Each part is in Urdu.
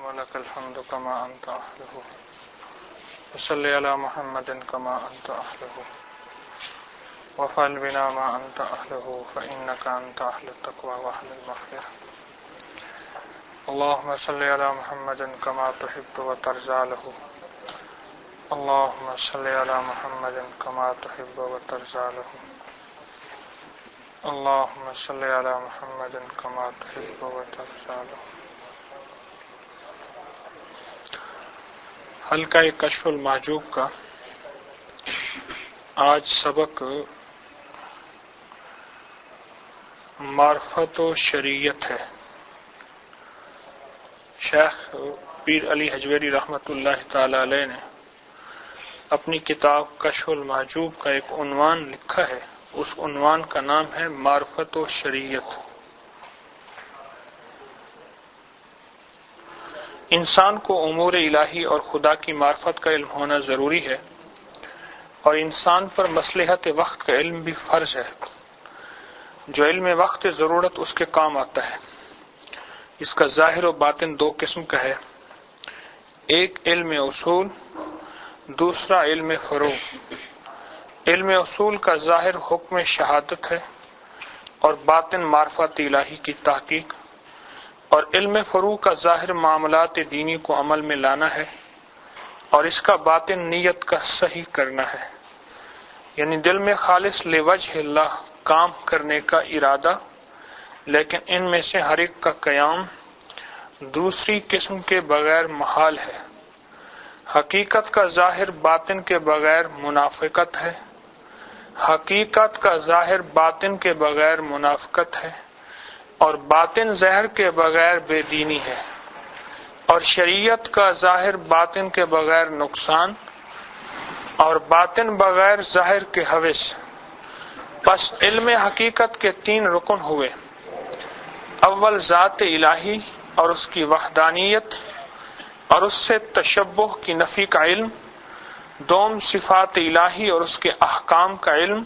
ولك الحمد كما أنت أهله وصل على محمد كما أنت أهله وفعل بنا ما أنت أهله فإنك أنت أهل التقوى وأهل المغفرة. اللهم صل على محمد كما تحب وترضى له. اللهم صل على محمد كما تحب وترضى له. اللهم صل على محمد كما تحب وترضى له. حلقہ کشف المحجوب کا آج سبق معرفت و شریعت ہے. شیخ پیر علی حجویری رحمۃ اللہ تعالی علیہ نے اپنی کتاب کشف المحجوب کا ایک عنوان لکھا ہے. اس عنوان کا نام ہے معرفت و شریعت. انسان کو امور الہی اور خدا کی معرفت کا علم ہونا ضروری ہے، اور انسان پر مصلحت وقت کا علم بھی فرض ہے. جو علم وقت ضرورت اس کے کام آتا ہے. اس کا ظاہر و باطن دو قسم کا ہے. ایک علم اصول، دوسرا علم فروع. علم اصول کا ظاہر حکم شہادت ہے اور باطن معرفت الہی کی تحقیق، اور علم فروع کا ظاہر معاملات دینی کو عمل میں لانا ہے اور اس کا باطن نیت کا صحیح کرنا ہے، یعنی دل میں خالص لوجہ اللہ کام کرنے کا ارادہ. لیکن ان میں سے ہر ایک کا قیام دوسری قسم کے بغیر محال ہے. حقیقت کا ظاہر باطن کے بغیر منافقت ہے، حقیقت کا ظاہر باطن کے بغیر منافقت ہے، اور باطن ظاہر کے بغیر بے دینی ہے، اور شریعت کا ظاہر باطن کے بغیر نقصان، اور باطن بغیر ظاہر کے حوث. پس علم حقیقت کے تین رکن ہوئے. اول ذات الہی اور اس کی وحدانیت اور اس سے تشبہ کی نفی کا علم. دوم صفات الہی اور اس کے احکام کا علم.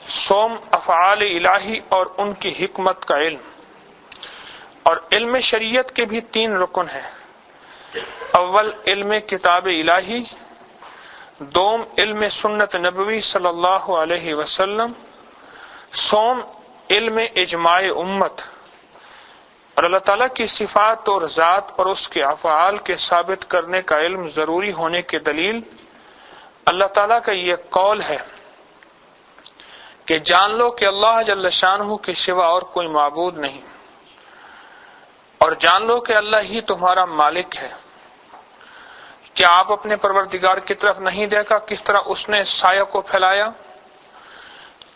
سوم افعال الہی اور ان کی حکمت کا علم. اور علم شریعت کے بھی تین رکن ہیں. اول علم کتاب الہی، دوم علم سنت نبوی صلی اللہ علیہ وسلم، سوم علم اجماع امت. اور اللہ تعالیٰ کی صفات اور ذات اور اس کے افعال کے ثابت کرنے کا علم ضروری ہونے کی دلیل اللہ تعالیٰ کا یہ قول ہے کہ جان لو کہ اللہ جل شانہ کے سوا اور کوئی معبود نہیں، اور جان لو کہ اللہ ہی تمہارا مالک ہے. کیا آپ اپنے پروردگار کی طرف نہیں دیکھا کس طرح اس نے سایہ کو پھیلایا؟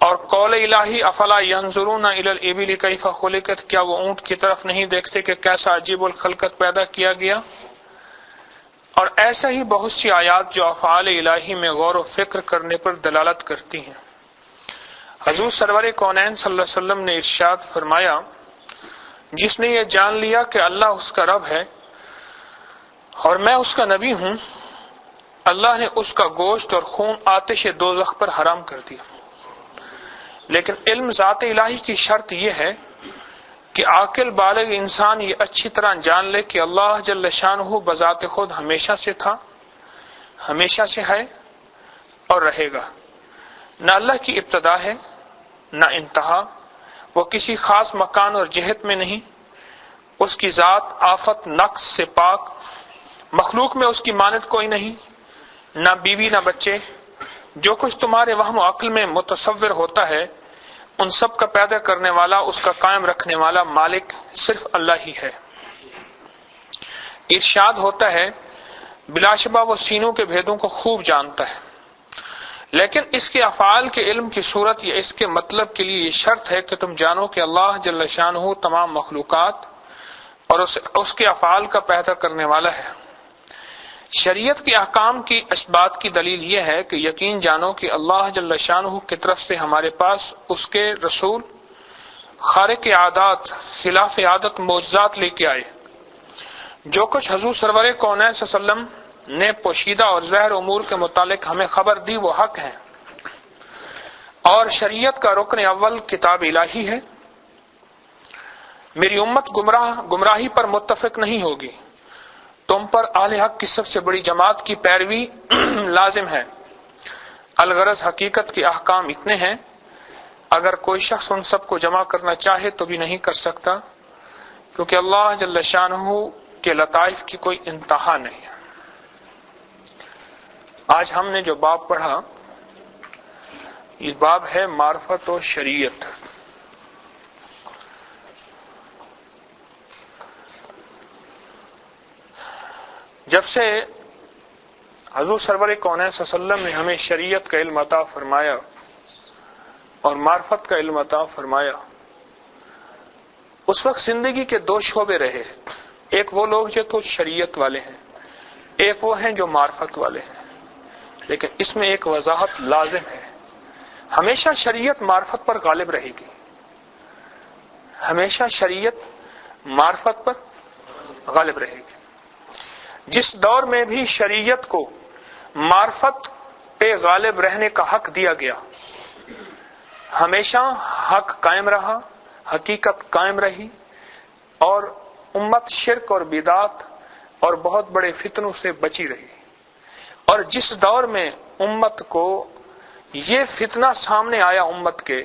اور قول الہی افلا ینظرون الی الابل کیف خلقت، کیا وہ اونٹ کی طرف نہیں دیکھتے کہ کیسا عجیب الخلقت پیدا کیا گیا؟ اور ایسا ہی بہت سی آیات جو افعال الہی میں غور و فکر کرنے پر دلالت کرتی ہیں. حضور سرور کونین صلی اللہ علیہ وسلم نے ارشاد فرمایا، جس نے یہ جان لیا کہ اللہ اس کا رب ہے اور میں اس کا نبی ہوں، اللہ نے اس کا گوشت اور خون آتش دوزخ پر حرام کر دیا. لیکن علم ذات الہی کی شرط یہ ہے کہ عاقل بالغ انسان یہ اچھی طرح جان لے کہ اللہ جل شانہ بذات خود ہمیشہ سے تھا، ہمیشہ سے ہے اور رہے گا. نہ اللہ کی ابتدا ہے نہ انتہا، وہ کسی خاص مکان اور جہت میں نہیں. اس کی ذات آفت نقص سے پاک، مخلوق میں اس کی مانند کوئی نہیں، نہ بیوی نہ بچے. جو کچھ تمہارے وہم و عقل میں متصور ہوتا ہے ان سب کا پیدا کرنے والا، اس کا قائم رکھنے والا مالک صرف اللہ ہی ہے. ارشاد ہوتا ہے بلا شبہ وہ سینوں کے بھیدوں کو خوب جانتا ہے، لیکن اس کے افعال کے علم کی صورت یا اس کے مطلب کے لیے یہ شرط ہے کہ تم جانو کہ اللہ جل شانہ تمام مخلوقات اور اس کے افعال کا پیدا کرنے والا ہے. شریعت کے احکام کی اثبات کی دلیل یہ ہے کہ یقین جانو کہ اللہ جل شانہ کی طرف سے ہمارے پاس اس کے رسول خارق عادات خلاف عادت معجزات لے کے آئے. جو کچھ حضور سرور کونین صلی اللہ علیہ وسلم نے پوشیدہ اور ظاہر امور کے متعلق ہمیں خبر دی وہ حق ہیں، اور شریعت کا رکن اول کتاب الہی ہے. میری امت گمراہی پر متفق نہیں ہوگی تم پر اہل حق کی سب سے بڑی جماعت کی پیروی لازم ہے۔ الغرض حقیقت کے احکام اتنے ہیں، اگر کوئی شخص ان سب کو جمع کرنا چاہے تو بھی نہیں کر سکتا، کیونکہ اللہ جل شانہ کے لطائف کی کوئی انتہا نہیں ہے۔ آج ہم نے جو باب پڑھا، یہ باب ہے معرفت و شریعت۔ جب سے حضور سرور کونین صلی اللہ علیہ وسلم نے ہمیں شریعت کا علم عطا فرمایا اور معرفت کا علم عطا فرمایا، اس وقت زندگی کے دو شعبے رہے، ایک وہ لوگ جو تو شریعت والے ہیں، ایک وہ ہیں جو معرفت والے ہیں۔ لیکن اس میں ایک وضاحت لازم ہے، ہمیشہ شریعت معرفت پر غالب رہے گی، ہمیشہ شریعت معرفت پر غالب رہے گی۔ جس دور میں بھی شریعت کو معرفت پہ غالب رہنے کا حق دیا گیا، ہمیشہ حق قائم رہا، حقیقت قائم رہی، اور امت شرک اور بدعت اور بہت بڑے فتنوں سے بچی رہی۔ اور جس دور میں امت کو یہ فتنہ سامنے آیا امت کے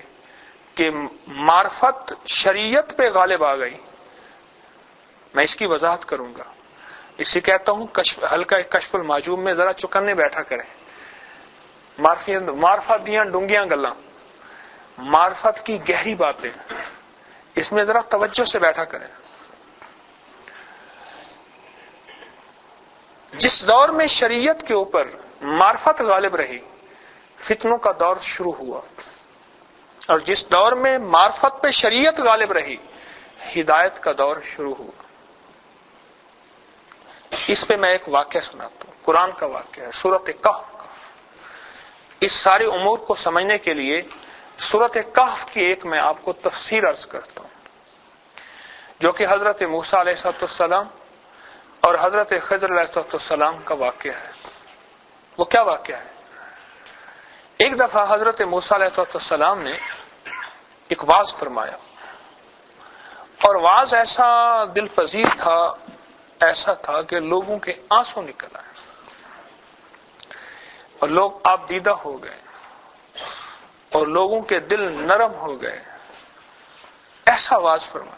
کہ معرفت شریعت پہ غالب آ گئی، میں اس کی وضاحت کروں گا۔ اسی کہتا ہوں ہلکا کشف المعجوب میں ذرا چکنے بیٹھا کریں، معرفت دیاں ڈونگیاں گلاں، معرفت کی گہری باتیں، اس میں ذرا توجہ سے بیٹھا کریں۔ جس دور میں شریعت کے اوپر معرفت غالب رہی، فتنوں کا دور شروع ہوا، اور جس دور میں معرفت پہ شریعت غالب رہی، ہدایت کا دور شروع ہوا۔ اس پہ میں ایک واقعہ سناتا ہوں، قرآن کا واقعہ ہے، سورۃ کہف کا۔ اس سارے امور کو سمجھنے کے لیے سورۃ کہف کی ایک میں آپ کو تفسیر عرض کرتا ہوں، جو کہ حضرت موسیٰ علیہ السلام اور حضرت خضر علیہ السلام کا واقعہ ہے۔ وہ کیا واقعہ ہے؟ ایک دفعہ حضرت موسیٰ علیہ السلام نے ایک وعظ فرمایا، اور وعظ ایسا دل پذیر تھا، ایسا تھا کہ لوگوں کے آنسو نکل آئے اور لوگ آپ دیدہ ہو گئے اور لوگوں کے دل نرم ہو گئے، ایسا وعظ فرمایا۔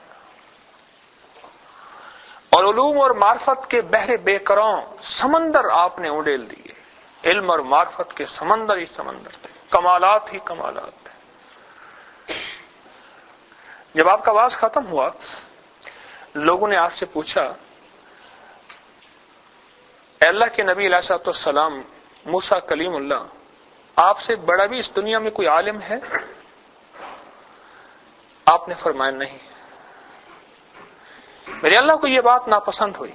اور علوم اور معرفت کے بحر بے کراں سمندر آپ نے اڈیل دیے، علم اور معرفت کے سمندر ہی سمندر تھے، کمالات ہی کمالات تھے۔ جب آپ کا وعظ ختم ہوا، لوگوں نے آپ سے پوچھا، اے اللہ کے نبی علیہ السلام موسیٰ کلیم اللہ، آپ سے بڑا بھی اس دنیا میں کوئی عالم ہے؟ آپ نے فرمایا نہیں۔ میرے اللہ کو یہ بات ناپسند ہوئی،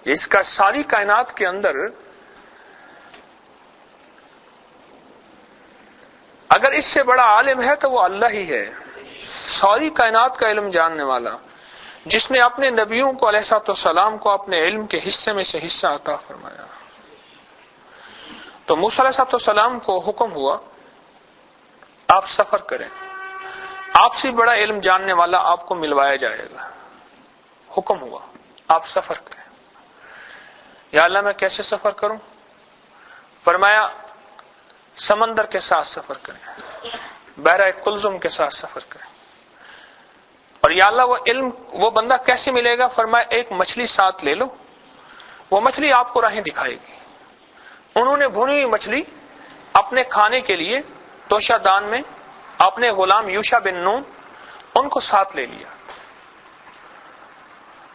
اس کا ساری کائنات کے اندر اگر اس سے بڑا عالم ہے تو وہ اللہ ہی ہے، ساری کائنات کا علم جاننے والا، جس نے اپنے نبیوں کو علیہ السلام کو اپنے علم کے حصے میں سے حصہ عطا فرمایا۔ تو موسیٰ علیہ السلام کو حکم ہوا آپ سفر کریں، آپ سے بڑا علم جاننے والا آپ کو ملوایا جائے گا۔ حکم ہوا آپ سفر کریں۔ یا اللہ میں کیسے سفر کروں؟ فرمایا سمندر کے ساتھ سفر کریں، بحر کلزم کے ساتھ سفر کریں۔ اور یا اللہ وہ علم وہ بندہ کیسے ملے گا؟ فرمایا ایک مچھلی ساتھ لے لو، وہ مچھلی آپ کو راہیں دکھائے گی۔ انہوں نے بھنی ہوئی مچھلی اپنے کھانے کے لیے توشہ دان میں اپنے غلام یوشع بن نون ان کو ساتھ لے لیا۔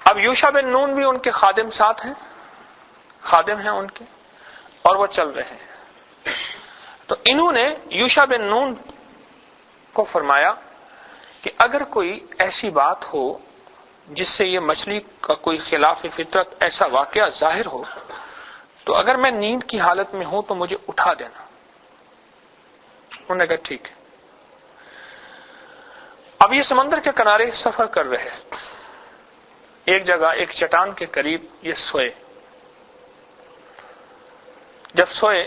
اب یوشع بن نون بھی ان کے خادم ساتھ ہیں، خادم ہیں ان کے، اور وہ چل رہے ہیں۔ تو انہوں نے یوشع بن نون کو فرمایا کہ اگر کوئی ایسی بات ہو جس سے یہ مچھلی کا کوئی خلاف فطرت ایسا واقعہ ظاہر ہو، تو اگر میں نیند کی حالت میں ہوں تو مجھے اٹھا دینا۔ انہوں نے کہا ٹھیک ہے۔ اب یہ سمندر کے کنارے سفر کر رہے، ایک جگہ ایک چٹان کے قریب یہ سوئے۔ جب سوئے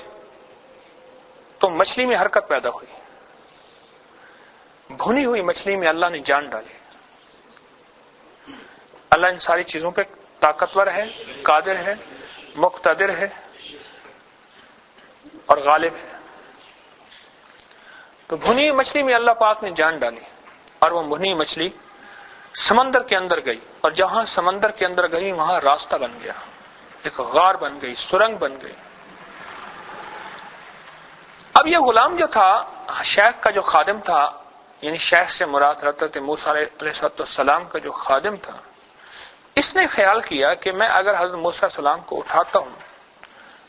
تو مچھلی میں حرکت پیدا ہوئی، بھنی ہوئی مچھلی میں اللہ نے جان ڈالی۔ اللہ ان ساری چیزوں پہ طاقتور ہے، قادر ہے، مقتدر ہے اور غالب ہے۔ تو بھنی ہوئی مچھلی میں اللہ پاک نے جان ڈالی اور وہ بھنی ہوئی مچھلی سمندر کے اندر گئی، اور جہاں سمندر کے اندر گئی وہاں راستہ بن گیا، ایک غار بن گئی، سرنگ بن گئی۔ اب یہ غلام جو تھا، شیخ کا جو خادم تھا، یعنی شیخ سے مراد حضرت موسیٰ علیہ السلام کا جو خادم تھا، اس نے خیال کیا کہ میں اگر حضرت موسیٰ علیہ السلام کو اٹھاتا ہوں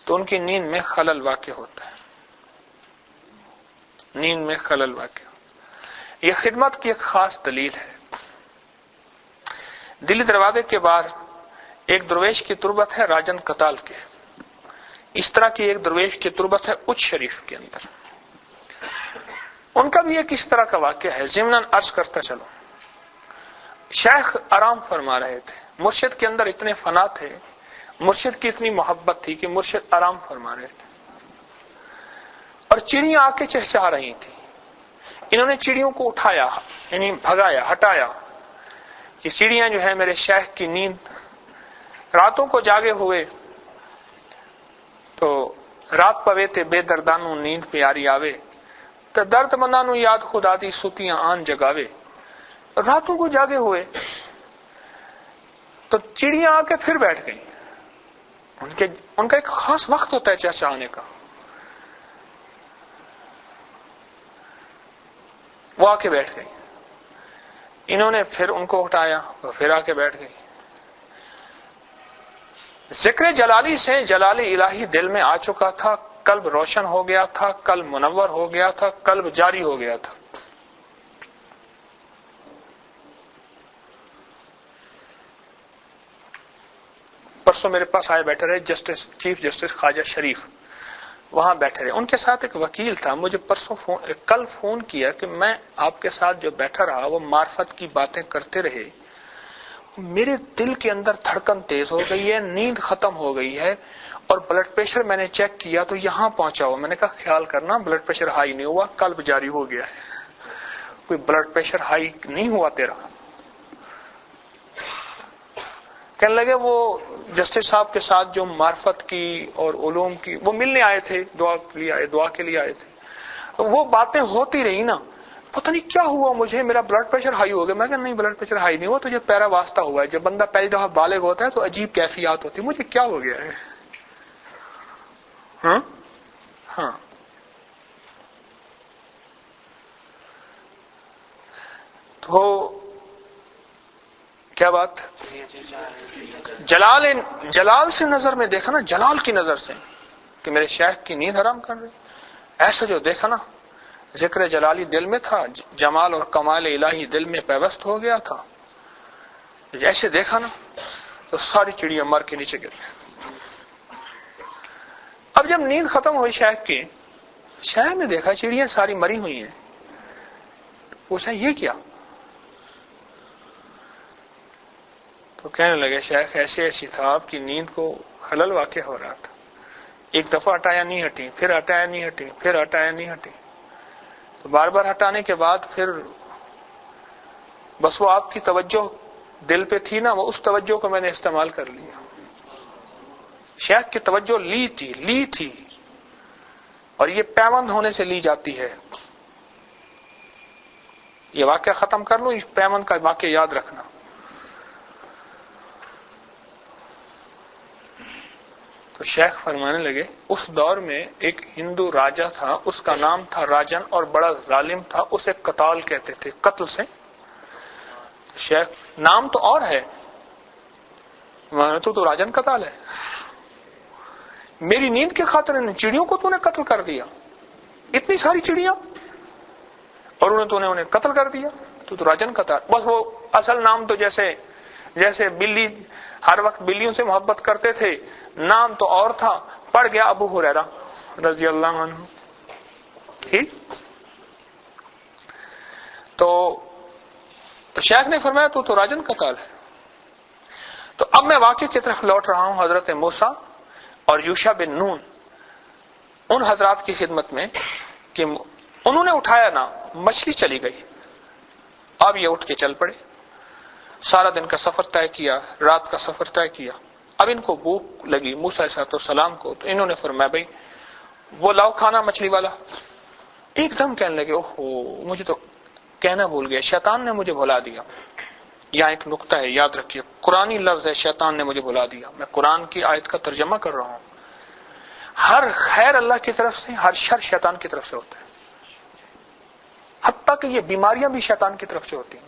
تو ان کی نیند میں خلل واقع ہوتا ہے، نیند میں خلل واقع ہوتا ہے۔ یہ خدمت کی ایک خاص دلیل ہے۔ دلی دروازے کے باہر ایک درویش کی تربت ہے راجن قتال کے، اس طرح کی ایک درویش کی تربت ہے اچ شریف کے اندر، ان کا بھی ایک اس طرح کا واقعہ ہے۔ ضمناً عرض کرتا چلو، شیخ آرام فرما رہے تھے، مرشد کے اندر اتنے فنا تھے، مرشد کی اتنی محبت تھی کہ مرشد آرام فرما رہے تھے، اور چڑیاں آ کے چہچہا رہی تھی۔ انہوں نے چڑیوں کو اٹھایا، یعنی بھگایا، ہٹایا کہ چڑیاں جو ہے میرے شیخ کی نیند، راتوں کو جاگے ہوئے تو رات پوے تے بے دردانو نیند پیاری آوے، تو درد مندانو یاد خدا دی ستیاں آن جگاوے۔ راتوں کو جاگے ہوئے تو چڑیاں آ کے پھر بیٹھ گئیں۔ ان کا ایک خاص وقت ہوتا ہے چہچہانے کا، وہ آ کے بیٹھ گئی۔ انہوں نے پھر ان کو اٹھایا، وہ پھر آ کے بیٹھ گئی۔ ذکر جلالی سے جلال الہی دل میں آ چکا تھا، قلب روشن ہو گیا تھا، قلب منور ہو گیا تھا، قلب جاری ہو گیا تھا۔ پرسوں میرے پاس آئے بیٹھے رہے چیف جسٹس خواجہ شریف، وہاں بیٹھے رہے، ان کے ساتھ ایک وکیل تھا، مجھے کل فون کیا کہ میں آپ کے ساتھ جو بیٹھا رہا وہ معرفت کی باتیں کرتے رہے، میرے دل کے اندر دھڑکن تیز ہو گئی ہے، نیند ختم ہو گئی ہے، اور بلڈ پریشر میں نے چیک کیا تو یہاں پہنچا ہوا۔ میں نے کہا خیال کرنا بلڈ پریشر ہائی نہیں ہوا، قلب جاری ہو گیا ہے، کوئی بلڈ پریشر ہائی نہیں ہوا تیرا۔ کہنے لگے وہ جسٹس صاحب کے ساتھ جو معرفت کی اور علوم کی وہ ملنے آئے تھے، دعا کے لیے آئے تھے، وہ باتیں ہوتی رہی نا، پتہ نہیں کیا ہوا مجھے، میرا بلڈ پریشر ہائی ہو گیا۔ میں کہا نہیں بلڈ پریشر ہائی نہیں ہوا، تو یہ پیرا واسطہ ہوا ہے، جب بندہ پہلی دفعہ بالغ ہوتا ہے تو عجیب کیفیات ہوتی ہے، مجھے کیا ہو گیا ہے۔ ہاں تو کیا بات، جلال سے نظر میں دیکھا نا، جلال کی نظر سے کہ میرے شیخ کی نیند حرام کر رہی، ایسا جو دیکھا نا، ذکر جلالی دل میں تھا، جمال اور کمال الہی دل میں پیوست ہو گیا تھا، جیسے دیکھا نا تو ساری چڑیاں مر کے نیچے گر گئی۔ اب جب نیند ختم ہوئی شیخ کی، شیخ نے دیکھا چڑیاں ساری مری ہوئی ہیں، پوچھا یہ کیا؟ تو کہنے لگے شیخ ایسی تھا، آپ کی نیند کو خلل واقع ہو رہا تھا، ایک دفعہ ہٹایا نہیں ہٹی، پھر ہٹایا نہیں ہٹی، پھر ہٹایا نہیں ہٹی، تو بار بار ہٹانے کے بعد پھر بس وہ آپ کی توجہ دل پہ تھی نا، وہ اس توجہ کو میں نے استعمال کر لیا۔ شیخ کی توجہ لی تھی، اور یہ پیوند ہونے سے لی جاتی ہے۔ یہ واقعہ ختم کر لوں، اس پیوند کا واقعہ یاد رکھنا۔ تو شیخ فرمانے لگے اس دور میں ایک ہندو راجا تھا، اس کا نام تھا راجن، اور بڑا ظالم تھا، اسے قتال کہتے تھے، قتل سے۔ شیخ نام تو اور ہے، تو راجن قتال ہے، میری نیند کے خاطر چڑیوں کو تو نے قتل کر دیا، اتنی ساری چڑیاں، اور انہیں قتل کر دیا، تو راجن قتال۔ بس وہ اصل نام تو جیسے بلی ہر وقت بلیوں سے محبت کرتے تھے، نام تو اور تھا، پڑ گیا ابو ہریرہ رضی اللہ عنہ۔ ٹھیک، تو شیخ نے فرمایا تو راجن قتال ہے۔ تو اب میں واقعے کی طرف لوٹ رہا ہوں، حضرت موسیٰ اور یوشع بن نون ان حضرات کی خدمت میں، کہ انہوں نے اٹھایا نا، مچھلی چلی گئی، اب یہ اٹھ کے چل پڑے، سارا دن کا سفر طے کیا، رات کا سفر طے کیا، اب ان کو بھوک لگی موسیٰ علیہ السلام کو، تو انہوں نے فرمایا بھائی وہ لاؤ کھانا مچھلی والا۔ ایک دم کہنے لگے اوہو مجھے تو کہنا بھول گیا، شیطان نے مجھے بھلا دیا۔ یہاں ایک نقطہ ہے، یاد رکھیے، قرآنی لفظ ہے شیطان نے مجھے بھلا دیا، میں قرآن کی آیت کا ترجمہ کر رہا ہوں۔ ہر خیر اللہ کی طرف سے، ہر شر شیطان کی طرف سے ہوتا ہے، حتیٰ کہ یہ بیماریاں بھی شیطان کی طرف سے ہوتی ہیں،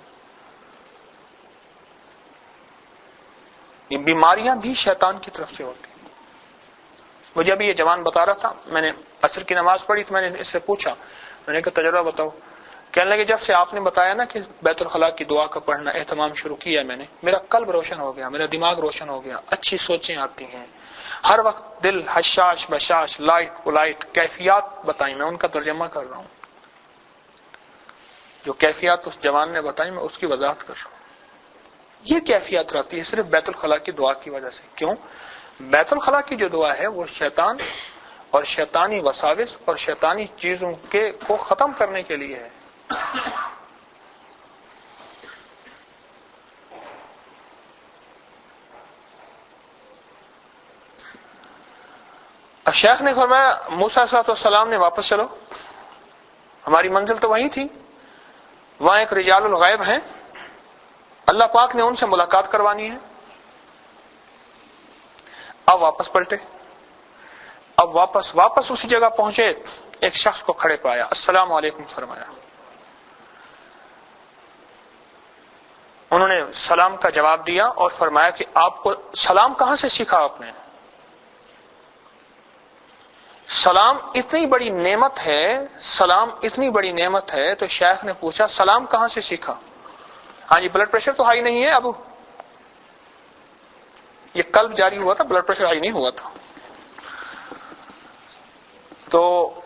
یہ بیماریاں بھی شیطان کی طرف سے ہوتی ہیں۔ مجھے ابھی یہ جوان بتا رہا تھا، میں نے عصر کی نماز پڑھی تو میں نے اس سے پوچھا، میں نے کہا تجربہ بتاؤ۔ کہنے لگے جب سے آپ نے بتایا نا کہ بیت الخلاء کی دعا کا پڑھنا اہتمام شروع کیا میں نے، میرا قلب روشن ہو گیا، میرا دماغ روشن ہو گیا، اچھی سوچیں آتی ہیں، ہر وقت دل حشاش بشاش لائٹ پلائٹ کیفیات بتائیں، میں ان کا ترجمہ کر رہا ہوں، جو کیفیات اس جوان نے بتائی میں اس کی وضاحت کر رہا ہوں۔ یہ کیفیت رہتی ہے صرف بیت الخلاء کی دعا کی وجہ سے۔ کیوں؟ بیت الخلاء کی جو دعا ہے وہ شیطان اور شیطانی وساوس اور شیطانی چیزوں کو ختم کرنے کے لیے ہے۔ اب شیخ نے فرمایا موسیٰ علیہ السلام نے واپس چلو، ہماری منزل تو وہی تھی، وہاں ایک رجال الغیب ہیں، اللہ پاک نے ان سے ملاقات کروانی ہے۔ اب واپس پلٹے، اب واپس اسی جگہ پہنچے، ایک شخص کو کھڑے پایا، السلام علیکم فرمایا۔ انہوں نے سلام کا جواب دیا اور فرمایا کہ آپ کو سلام کہاں سے سیکھا آپ نے؟ سلام اتنی بڑی نعمت ہے، سلام اتنی بڑی نعمت ہے، تو شیخ نے پوچھا سلام کہاں سے سیکھا؟ ہاں جی بلڈ پریشر تو ہائی نہیں ہے اب، یہ قلب جاری ہوا تھا، بلڈ پریشر ہائی نہیں ہوا تھا۔ تو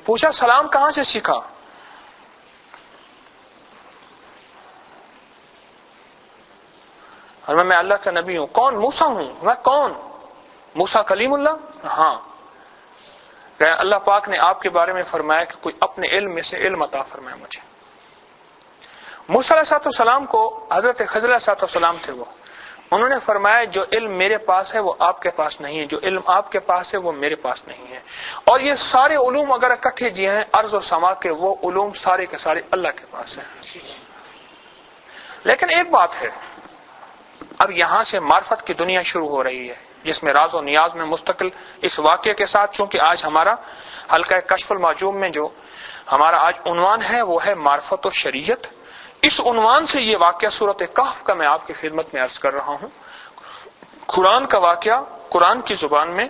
پوچھا سلام کہاں سے سیکھا؟ اور میں اللہ کا نبی ہوں۔ کون؟ موسیٰ ہوں۔ میں کون؟ موسیٰ کلیم اللہ؟ ہاں۔ کہ اللہ پاک نے آپ کے بارے میں فرمایا کہ کوئی اپنے علم میں سے علم عطا فرمائے مجھے۔ موسیٰ علیہ السلام کو حضرت خضر علیہ السلام تھے، وہ انہوں نے فرمایا جو علم میرے پاس ہے وہ آپ کے پاس نہیں ہے، جو علم آپ کے پاس ہے وہ میرے پاس نہیں ہے، اور یہ سارے علوم اگر اکٹھے جی ہیں ارض و سما کے، وہ علوم سارے کے سارے اللہ کے پاس ہیں۔ لیکن ایک بات ہے، اب یہاں سے معرفت کی دنیا شروع ہو رہی ہے، جس میں راز و نیاز میں مستقل اس واقعے کے ساتھ، چونکہ آج ہمارا حلقہ کشف المعجوم میں جو ہمارا آج عنوان ہے وہ ہے معرفت و شریعت، اس عنوان سے یہ واقعہ سورۃ کہف کا میں آپ کی خدمت میں عرض کر رہا ہوں۔ قرآن کا واقعہ، قرآن کی زبان میں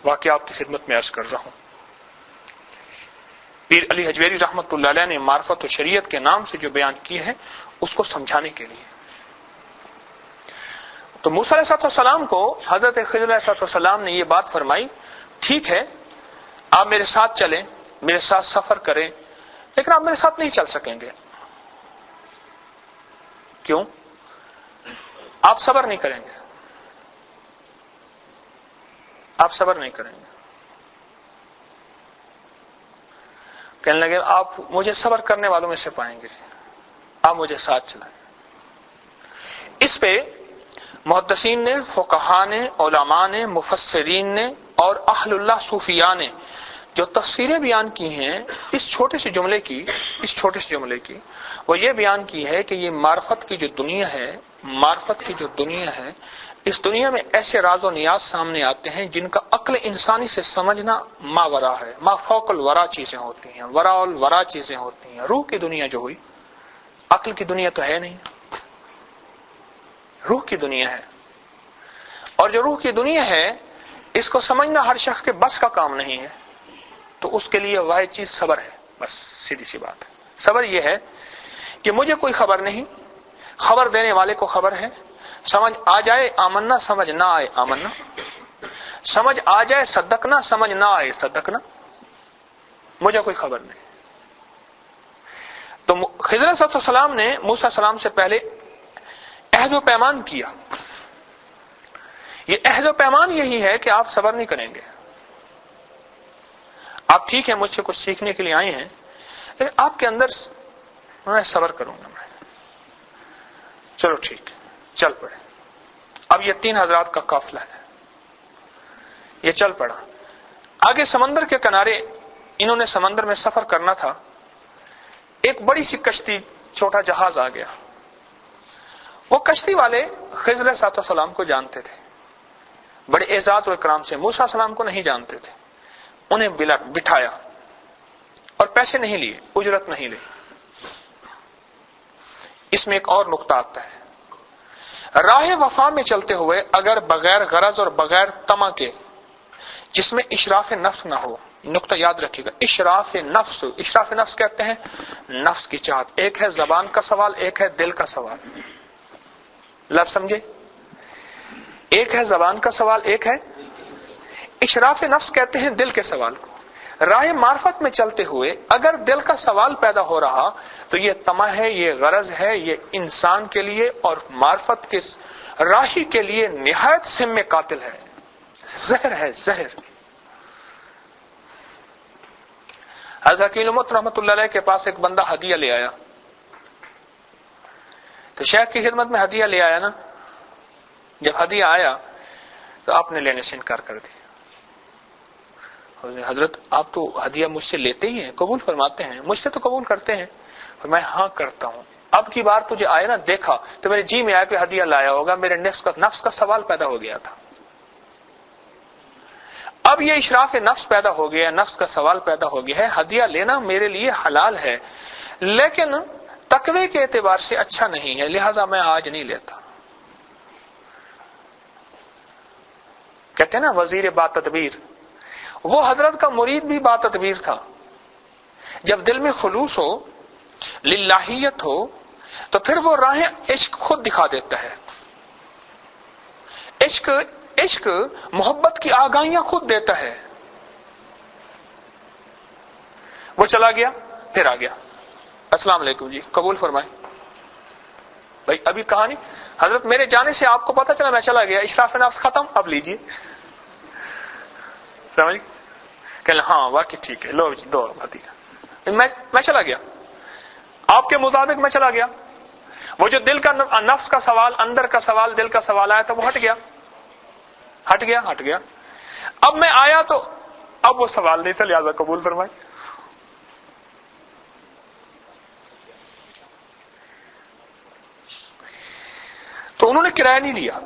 واقعہ آپ کی خدمت میں عرض کر رہا ہوں۔ پیر علی حجویری رحمۃ اللہ علیہ نے معرفت و شریعت کے نام سے جو بیان کی ہے اس کو سمجھانے کے لیے، تو موسیٰ علیہ السلام کو حضرت خضر علیہ السلام نے یہ بات فرمائی، ٹھیک ہے آپ میرے ساتھ چلیں، میرے ساتھ سفر کریں، لیکن آپ میرے ساتھ نہیں چل سکیں گے۔ کیوں؟ آپ صبر نہیں کریں گے، آپ صبر نہیں کریں گے۔ کہنے لگے آپ مجھے صبر کرنے والوں میں سے پائیں گے، آپ مجھے ساتھ چلائیں۔ اس پہ محدثین نے، فقہاء نے، علماء نے، مفسرین نے اور اہل اللہ صوفیاء نے جو تفسیریں بیان کی ہیں اس چھوٹے سے جملے کی وہ یہ بیان کی ہے کہ یہ معرفت کی جو دنیا ہے، اس دنیا میں ایسے راز و نیاز سامنے آتے ہیں جن کا عقل انسانی سے سمجھنا ماورا ہے، ما فوق الورا چیزیں ہوتی ہیں، ورا الورا چیزیں ہوتی ہیں۔ روح کی دنیا جو ہوئی، عقل کی دنیا تو ہے نہیں، روح کی دنیا ہے، اور جو روح کی دنیا ہے اس کو سمجھنا ہر شخص کے بس کا کام نہیں ہے، تو اس کے لیے واحد چیز صبر ہے، بس سیدھی سی بات ہے۔ صبر یہ ہے کہ مجھے کوئی خبر نہیں، خبر دینے والے کو خبر ہے، سمجھ آ جائے آمنا، سمجھ نہ آئے آمنا، سمجھ آ جائے صدقنا، سمجھ نہ آئے صدقنا، مجھے کوئی خبر نہیں۔ تو خضر علیہ السلام نے موسیٰ السلام سے پہلے عہد و پیمان کیا، یہ عہد و پیمان یہی ہے کہ آپ صبر نہیں کریں گے، آپ ٹھیک ہے مجھ سے کچھ سیکھنے کے لیے آئے ہیں، لیکن آپ کے اندر میں صبر کروں گا، چلو ٹھیک چل پڑے. اب یہ 3 حضرات کا قافلہ ہے، یہ چل پڑا. آگے سمندر کے کنارے انہوں نے سمندر میں سفر کرنا تھا. ایک بڑی سی کشتی، چھوٹا جہاز آ گیا. وہ کشتی والے خضر علیہ السلام کو جانتے تھے، بڑے اعزاز و اکرام سے. موسیٰ علیہ السلام کو نہیں جانتے تھے. انہیں بٹھایا اور پیسے نہیں لیے، اجرت نہیں لی. اس میں ایک اور نقطہ آتا ہے، راہ وفا میں چلتے ہوئے اگر بغیر غرض اور بغیر طمع کے، جس میں اشراف نفس نہ ہو. نقطہ یاد رکھیے گا، اشراف نفس. اشراف نفس کہتے ہیں نفس کی چاہت. ایک ہے زبان کا سوال، ایک ہے دل کا سوال. لفظ سمجھے؟ ایک ہے زبان کا سوال، ایک ہے اشراف نفس کہتے ہیں دل کے سوال کو. راہ معرفت میں چلتے ہوئے اگر دل کا سوال پیدا ہو رہا تو یہ طمع ہے، یہ غرض ہے، یہ انسان کے لیے اور معرفت کے راہی کے لیے نہایت سم قاتل ہے، زہر ہے، زہر. حضرت حکیم امت رحمۃ اللہ علیہ کے پاس ایک بندہ ہدیہ لے آیا. تو شیخ کی خدمت میں ہدیہ لے آیا نا. جب ہدیہ آیا تو آپ نے لینے سے انکار کر دیا. حضرت آپ تو ہدیہ مجھ سے لیتے ہی ہیں، قبول فرماتے ہیں، مجھ سے تو قبول کرتے ہیں. میں ہاں کرتا ہوں. اب کی بار تجھے آیا نا، دیکھا تو میرے جی میں آیا کہ ہدیہ لایا ہوگا، میرے نفس کا سوال پیدا ہو گیا تھا. اب یہ اشراف نفس پیدا ہو گیا، نفس کا سوال پیدا ہو گیا ہے. ہدیہ لینا میرے لیے حلال ہے لیکن تقوی کے اعتبار سے اچھا نہیں ہے، لہذا میں آج نہیں لیتا. کہتے ہیں نا وزیر با تدبیر. وہ حضرت کا مرید بھی با تدبیر تھا. جب دل میں خلوص ہو، للہیت ہو، تو پھر وہ راہیں عشق خود دکھا دیتا ہے. عشق محبت کی آگاہیاں خود دیتا ہے. وہ چلا گیا، پھر آ گیا. السلام علیکم جی، قبول فرمائیں. بھائی ابھی کہا نہیں حضرت میرے جانے سے آپ کو پتا چلا، میں چلا گیا، اشراف نفس ختم، اب لیجیے. سمجھ کہ ہاں واقعی ٹھیک ہے، لو جی دو ہدیہ. میں چلا گیا، آپ کے مطابق میں چلا گیا. وہ جو دل کا نفس کا سوال، اندر کا سوال، دل کا سوال آیا تھا وہ ہٹ گیا. اب میں آیا تو اب وہ سوال نہیں تھا، لہذا قبول فرمائے. تو انہوں نے کرایہ نہیں لیا.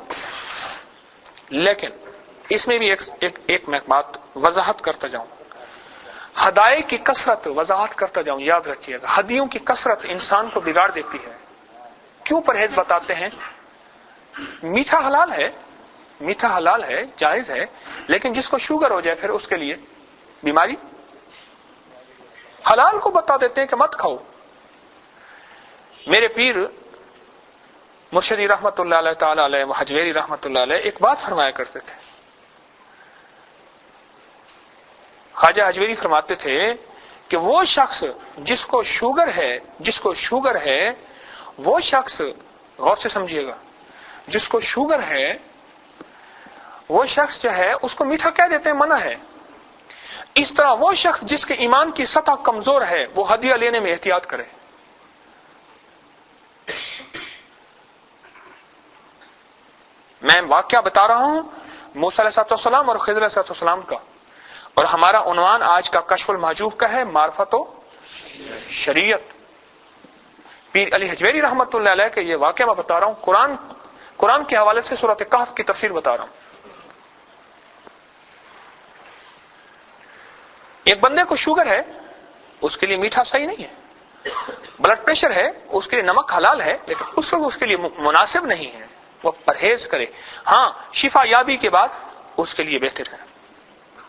لیکن اس میں بھی ایک میں بات وضاحت کرتا جاؤں. ہدایے کی کثرت وضاحت کرتا جاؤں، یاد رکھیے گا. ہدیوں کی کثرت انسان کو بگاڑ دیتی ہے. کیوں پرہیز بتاتے ہیں؟ میٹھا حلال ہے، میٹھا حلال ہے، جائز ہے، لیکن جس کو شوگر ہو جائے پھر اس کے لیے بیماری. حلال کو بتا دیتے ہیں کہ مت کھاؤ. میرے پیر مرشدی رحمت اللہ علیہ تعالی علیہ حجویری رحمت اللہ علیہ ایک بات فرمایا کرتے تھے. خواجہ حجویری فرماتے تھے کہ وہ شخص جس کو شوگر ہے وہ شخص، غور سے سمجھیے گا، جس کو شوگر ہے وہ شخص جو ہے اس کو میٹھا کہہ دیتے ہیں، منع ہے. اس طرح وہ شخص جس کے ایمان کی سطح کمزور ہے وہ ہدیہ لینے میں احتیاط کرے. میں واقعہ بتا رہا ہوں موسیٰ علیہ السلام اور خضر علیہ السلام کا، اور ہمارا عنوان آج کا کشف المحجوب کا ہے معرفت و شریعت. پیر علی حجویری رحمت اللہ علیہ کے یہ واقعہ میں بتا رہا ہوں، قرآن کے حوالے سے سورۃ کہف کی تفسیر بتا رہا ہوں. ایک بندے کو شوگر ہے، اس کے لیے میٹھا صحیح نہیں ہے. بلڈ پریشر ہے، اس کے لیے نمک حلال ہے، لیکن اس وقت اس کے لیے مناسب نہیں ہے، وہ پرہیز کرے. ہاں شفا یابی کے بعد اس کے لیے بہتر ہے.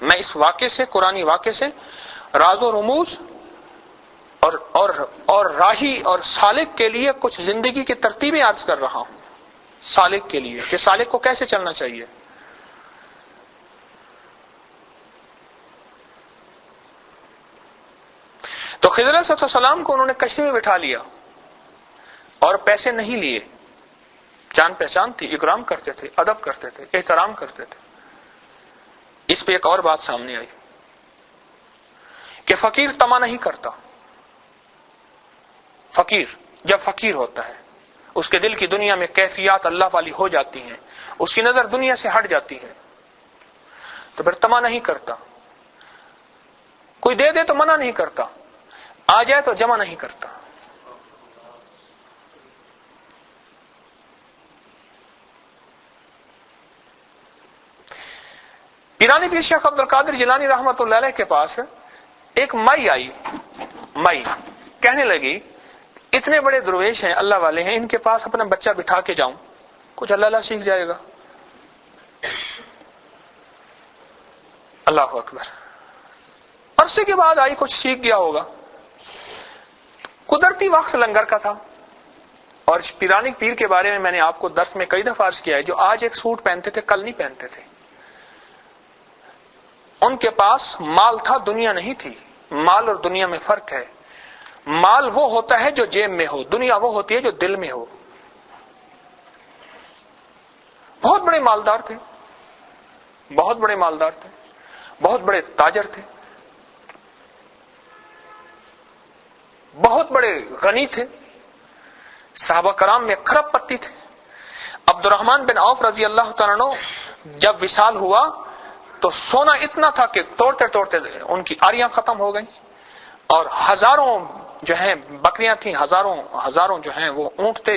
میں اس واقعے سے، قرآنی واقعے سے راز و رموز اور راہی اور سالک کے لیے کچھ زندگی کی ترتیبیں عرض کر رہا ہوں. سالک کے لیے کہ سالک کو کیسے چلنا چاہیے. تو خضر علیہ السلام کو انہوں نے کشتی میں بٹھا لیا اور پیسے نہیں لیے. جان پہچان تھی، اکرام کرتے تھے، ادب کرتے تھے، احترام کرتے تھے. اس پہ ایک اور بات سامنے آئی کہ فقیر طمع نہیں کرتا. فقیر جب فقیر ہوتا ہے اس کے دل کی دنیا میں کیفیات اللہ والی ہو جاتی ہیں، اس کی نظر دنیا سے ہٹ جاتی ہے، تو پھر تما نہیں کرتا، کوئی دے دے تو منع نہیں کرتا، آ جائے تو جمع نہیں کرتا۔ پیرانی پیر شیخ عبد القادر جیلانی رحمۃ اللہ علیہ کے پاس ایک مائی آئی، مائی کہنے لگی اتنے بڑے درویش ہیں، اللہ والے ہیں، ان کے پاس اپنا بچہ بٹھا کے جاؤں، کچھ اللہ اللہ سیکھ جائے گا۔ اللہ اکبر، عرصے کے بعد آئی، کچھ سیکھ گیا ہوگا، قدرتی وقت لنگر کا تھا۔ اور پیرانی پیر کے بارے میں نے آپ کو درس میں کئی دفعہ عرض کیا ہے، جو آج ایک سوٹ پہنتے تھے کل نہیں پہنتے تھے، ان کے پاس مال تھا، دنیا نہیں تھی۔ مال اور دنیا میں فرق ہے، مال وہ ہوتا ہے جو جیب میں ہو، دنیا وہ ہوتی ہے جو دل میں ہو۔ بہت بڑے مالدار تھے، بہت بڑے مالدار تھے، بہت بڑے تاجر تھے، بہت بڑے غنی تھے، صحابہ کرام میں کھرب پتی تھے۔ عبد الرحمن بن عوف رضی اللہ تعالیٰ عنہ جب وصال ہوا تو سونا اتنا تھا کہ توڑتے توڑتے ان کی آریاں ختم ہو گئیں، اور ہزاروں جو ہیں بکریاں تھیں، ہزاروں جو ہیں وہ اونٹ تھے،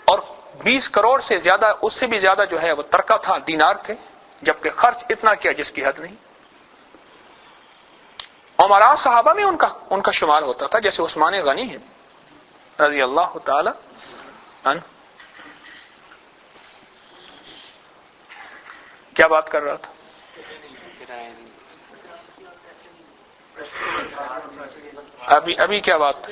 اور 20 کروڑ سے زیادہ، اس سے بھی زیادہ جو ہے وہ ترکہ تھا، دینار تھے، جبکہ خرچ اتنا کیا جس کی حد نہیں۔ عمراء صحابہ میں ان کا شمار ہوتا تھا، جیسے عثمان غنی ہے رضی اللہ تعالی عنہ۔ کیا بات کر رہا تھا؟ ابھی کیا بات؟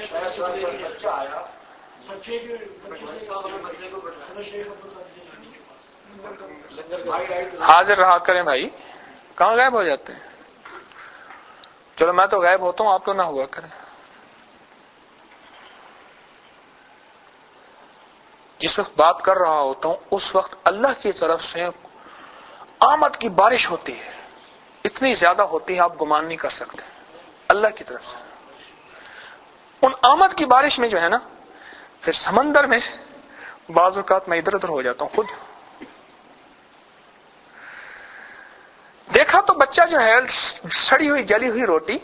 حاضر رہا کریں بھائی، کہاں غائب ہو جاتے ہیں؟ چلو میں تو غائب ہوتا ہوں، آپ تو نہ ہوا کریں۔ جس وقت بات کر رہا ہوتا ہوں اس وقت اللہ کی طرف سے آمد کی بارش ہوتی ہے، اتنی زیادہ ہوتی ہے آپ گمان نہیں کر سکتے، اللہ کی طرف سے۔ ان آمد کی بارش میں جو ہے نا، پھر سمندر میں بعض اوقات میں ادھر ادھر ہو جاتا ہوں خود۔ دیکھا تو بچہ جو ہے سڑی ہوئی جلی ہوئی روٹی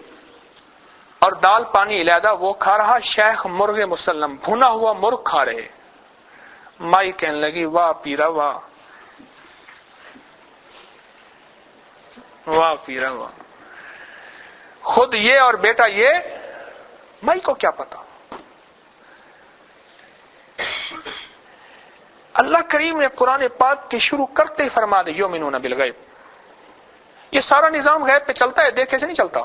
اور دال پانی علیحدہ وہ کھا رہا، شیخ مرغ مسلم بھونا ہوا مرغ کھا رہے۔ مائی کہنے لگی واہ پیرا واہ، واہ پیرا واہ، خود یہ اور بیٹا یہ، مائی کو کیا پتا۔ اللہ کریم نے قرآن پاک کی شروع کرتے ہی فرما دے یؤمنون بالغیب۔ یہ سارا نظام غیب پہ چلتا ہے، دیکھے سے نہیں چلتا،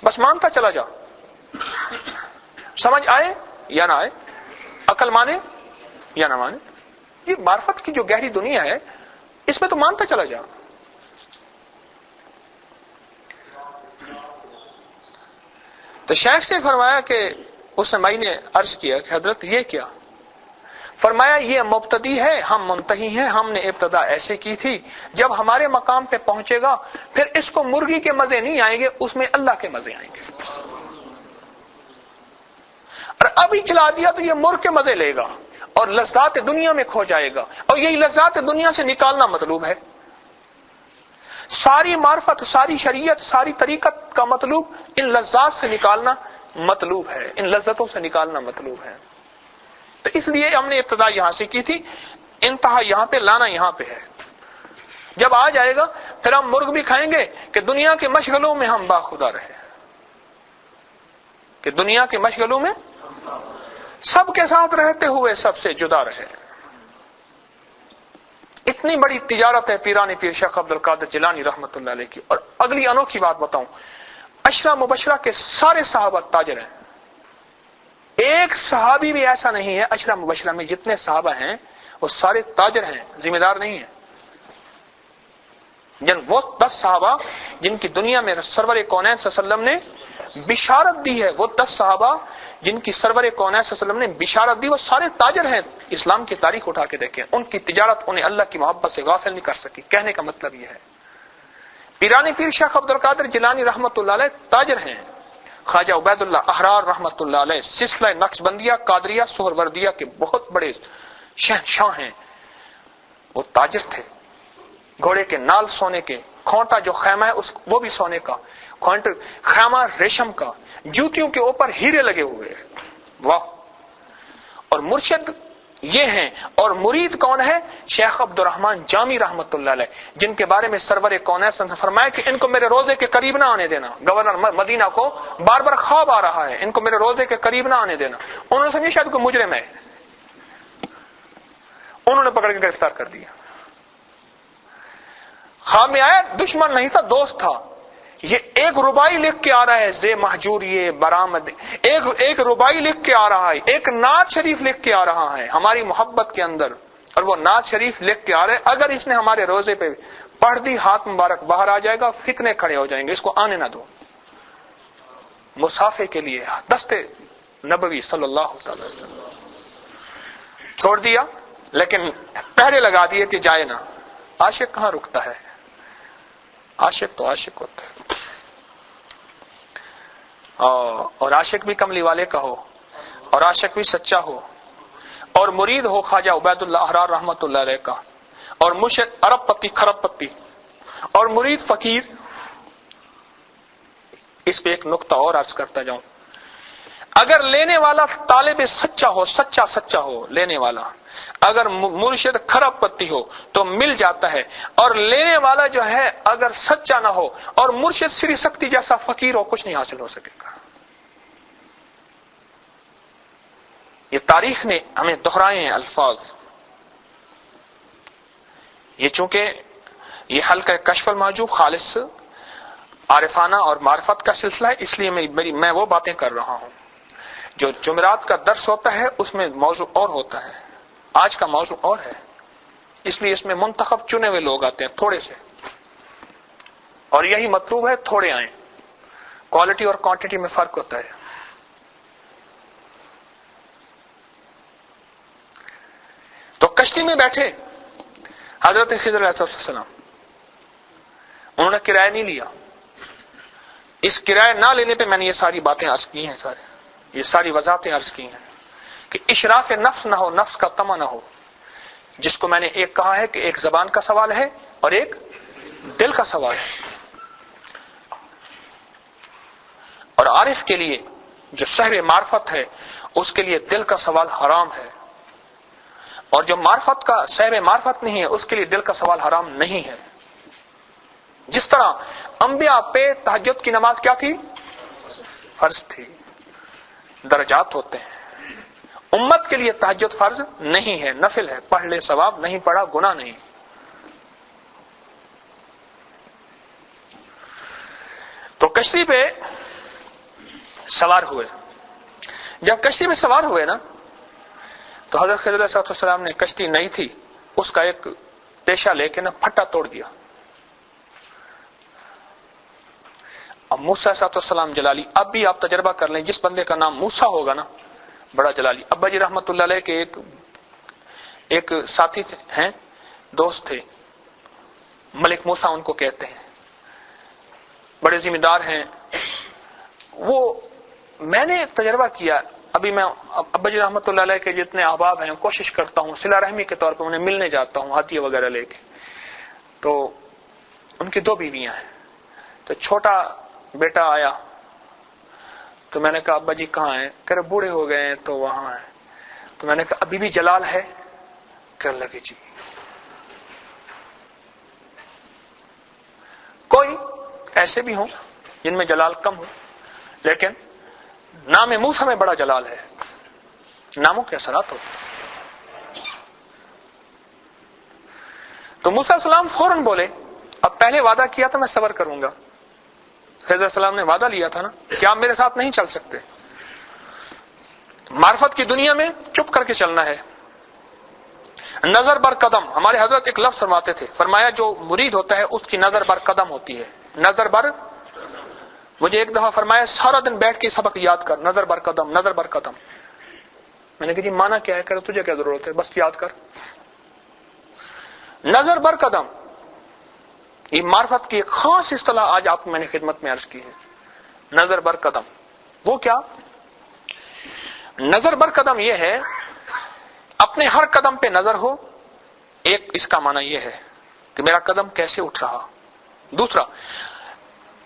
بس مانتا چلا جا، سمجھ آئے یا نہ آئے، عقل مانے یا نہ مانے، یہ معرفت کی جو گہری دنیا ہے اس میں تو مانتا چلا جا۔ تو شیخ سے فرمایا کہ اس نے مائی نے عرض کیا کہ حضرت یہ کیا؟ فرمایا یہ مبتدی ہے، ہم منتہی ہیں، ہم نے ابتدا ایسے کی تھی، جب ہمارے مقام پہ پہنچے گا پھر اس کو مرغی کے مزے نہیں آئیں گے، اس میں اللہ کے مزے آئیں گے، اور ابھی کھلا دیا تو یہ مرغ کے مزے لے گا اور لذات دنیا میں کھو جائے گا، اور یہی لذات دنیا سے نکالنا مطلوب ہے۔ ساری معرفت، ساری شریعت، ساری طریقت کا مطلوب ان لذات سے نکالنا مطلوب ہے، ان لذتوں سے نکالنا مطلوب ہے۔ تو اس لیے ہم نے ابتدا یہاں سے کی تھی، انتہا یہاں پہ، لانا یہاں پہ ہے۔ جب آ جائے گا پھر ہم مرغ بھی کھائیں گے کہ دنیا کے مشغلوں میں ہم باخدا رہے، کہ دنیا کے مشغلوں میں سب کے ساتھ رہتے ہوئے سب سے جدا رہے۔ اتنی بڑی تجارت ہے پیرانی پیر شیخ عبد القادر جیلانی رحمۃ اللہ علیہ کی۔ اور اگلی انوکھی بات بتاؤں، عشرہ مبشرہ کے سارے صحابہ تاجر ہیں، ایک صحابی بھی ایسا نہیں ہے۔ عشرہ مبشرہ میں جتنے صحابہ ہیں وہ سارے تاجر ہیں، ذمہ دار نہیں ہیں۔ وہ 10 صحابہ جن کی دنیا میں سرور کونین صلی اللہ علیہ وسلم نے بشارت دی ہے، وہ 10 صحابہ جن کی سرور کونین صلی اللہ علیہ وسلم نے بشارت دی، وہ سارے تاجر ہیں۔ اسلام کی تاریخ اٹھا کے دیکھیں، ان کی تجارت انہیں اللہ کی محبت سے غافل نہیں کر سکی۔ کہنے کا مطلب یہ ہے پیرانی پیر شیخ عبد القادر جیلانی رحمۃ اللہ علیہ تاجر ہیں، خواجہ عبید اللہ احرار رحمۃ اللہ علیہ سلسلہ نقشبندیہ قادریہ سہروردیہ کے بہت بڑے شہنشاہ ہیں. وہ تاجر تھے. گھوڑے کے نال سونے کے، کھونٹا جو خیمہ ہے وہ بھی سونے کا، خیمہ ریشم کا، جوتیوں کے اوپر ہیرے لگے ہوئے ہیں. واہ. اور مرشد یہ ہیں. اور مرید کون ہے؟ شیخ عبد الرحمن جامی رحمت اللہ علیہ، جن کے بارے میں سرور کونین نے فرمایا کہ ان کو میرے روزے کے قریب نہ آنے دینا. گورنر مدینہ کو بار بار خواب آ رہا ہے، ان کو میرے روزے کے قریب نہ آنے دینا. انہوں نے سمجھا شاید کوئی مجرم ہے، انہوں نے پکڑ کے گرفتار کر دیا. خواب میں آیا، دشمن نہیں تھا، دوست تھا. یہ ایک ربائی لکھ کے آ رہا ہے، زے محجور یہ برآمد، ایک ربائی لکھ کے آ رہا ہے، ایک نعت شریف لکھ کے آ رہا ہے ہماری محبت کے اندر. اور وہ نعت شریف لکھ کے آ رہے، اگر اس نے ہمارے روزے پہ پڑھ دی، ہاتھ مبارک باہر آ جائے گا، فتنے کھڑے ہو جائیں گے، اس کو آنے نہ دو. مسافے کے لیے دستے نبوی صلی اللہ علیہ وسلم چھوڑ دیا، لیکن پہرے لگا دیے کہ جائے نہ. عاشق کہاں رکتا ہے؟ عاشق تو عاشق ہوتا ہے. اور عاشق بھی کملی والے کا ہو، اور عاشق بھی سچا ہو، اور مرید ہو خواجہ عبید اللہ احرار رحمت اللہ علیہ کا، اور مرشد ارب پتی کھرب پتی، اور مرید فقیر. اس پہ ایک نقطہ اور عرض کرتا جاؤں. اگر لینے والا طالب سچا ہو لینے والا، اگر مرشد کھرب پتی ہو تو مل جاتا ہے، اور لینے والا جو ہے اگر سچا نہ ہو اور مرشد سری سکتی جیسا فقیر ہو، کچھ نہیں حاصل ہو سکے گا. یہ تاریخ نے ہمیں دہرائے ہیں الفاظ. یہ چونکہ یہ حلقہ کشف المحجوب خالص عارفانہ اور معرفت کا سلسلہ ہے، اس لیے میں وہ باتیں کر رہا ہوں. جو جمعرات کا درس ہوتا ہے اس میں موضوع اور ہوتا ہے، آج کا موضوع اور ہے. اس لیے اس میں منتخب چنے ہوئے لوگ آتے ہیں، تھوڑے سے، اور یہی مطلوب ہے، تھوڑے آئیں. کوالٹی اور کوانٹٹی میں فرق ہوتا ہے. تو کشتی میں بیٹھے حضرت خضر علیہ السلام، انہوں نے کرایہ نہیں لیا. اس کرایہ نہ لینے پہ میں نے یہ ساری باتیں عرض کی ہیں، یہ ساری وضاحتیں عرض کی ہیں کہ اشراف نفس نہ ہو، نفس کا طمع نہ ہو، جس کو میں نے ایک کہا ہے کہ ایک زبان کا سوال ہے اور ایک دل کا سوال ہے. اور عارف کے لیے جو شہر معرفت ہے اس کے لیے دل کا سوال حرام ہے، اور جو معرفت کا شہر معرفت نہیں ہے اس کے لیے دل کا سوال حرام نہیں ہے. جس طرح انبیاء پہ تہجد کی نماز کیا تھی؟ فرض تھی. درجات ہوتے ہیں. امت کے لیے تہجد فرض نہیں ہے، نفل ہے، پڑھ لے ثواب، نہیں پڑھا گناہ نہیں. تو کشتی پہ سوار ہوئے. جب کشتی میں سوار ہوئے نا تو حضرت خضر علیہ السلام نے، کشتی نہیں تھی، اس کا ایک پیشہ لے کے نا پھٹا توڑ دیا. اب موسیٰ علیہ السلام جلالی، اب بھی آپ تجربہ کر لیں، جس بندے کا نام موسیٰ ہوگا نا بڑا جلالی. ابا جی رحمت اللہ علیہ کے ایک ساتھی ہیں، دوست تھے، ملک موسیٰ ان کو کہتے ہیں، بڑے ذمہ دار ہیں. وہ میں نے تجربہ کیا، ابھی میں ابا جی رحمت اللہ علیہ کے جتنے احباب ہیں کوشش کرتا ہوں صلہ رحمی کے طور پہ انہیں ملنے جاتا ہوں ہدیے وغیرہ لے کے. تو ان کی 2 بیویاں ہیں. تو چھوٹا بیٹا آیا تو میں نے کہا ابا جی کہاں ہیں؟ کہہ رہے بوڑھے ہو گئے ہیں تو وہاں ہیں. تو میں نے کہا ابھی بھی جلال ہے؟ کہنے لگے جی. کوئی ایسے بھی ہوں جن میں جلال کم ہو، لیکن نام موسیٰ میں بڑا جلال ہے. ناموں کے اثرات ہوتے ہیں. تو موسیٰ علیہ السلام فوراً بولے، اب پہلے وعدہ کیا تھا میں صبر کروں گا. خضر علیہ السلام نے وعدہ لیا تھا نا کہ آپ میرے ساتھ نہیں چل سکتے. معرفت کی دنیا میں چپ کر کے چلنا ہے. نظر بر قدم، ہمارے حضرت ایک لفظ فرماتے تھے، فرمایا جو مرید ہوتا ہے اس کی نظر بر قدم ہوتی ہے. نظر بر، مجھے ایک دفعہ فرمایا سارا دن بیٹھ کے سبق یاد کر، نظر بر قدم، نظر بر قدم. میں نے کہا جی مانا کیا ہے؟ کہ تجھے کیا ضرورت ہے، بس یاد کر. نظر بر قدم یہ معرفت کی ایک خاص اصطلاح آج آپ کو میں نے خدمت میں عرض کی ہے. نظر بر قدم وہ کیا؟ نظر بر قدم یہ ہے اپنے ہر قدم پہ نظر ہو، ایک اس کا معنی یہ ہے کہ میرا قدم کیسے اٹھ رہا. دوسرا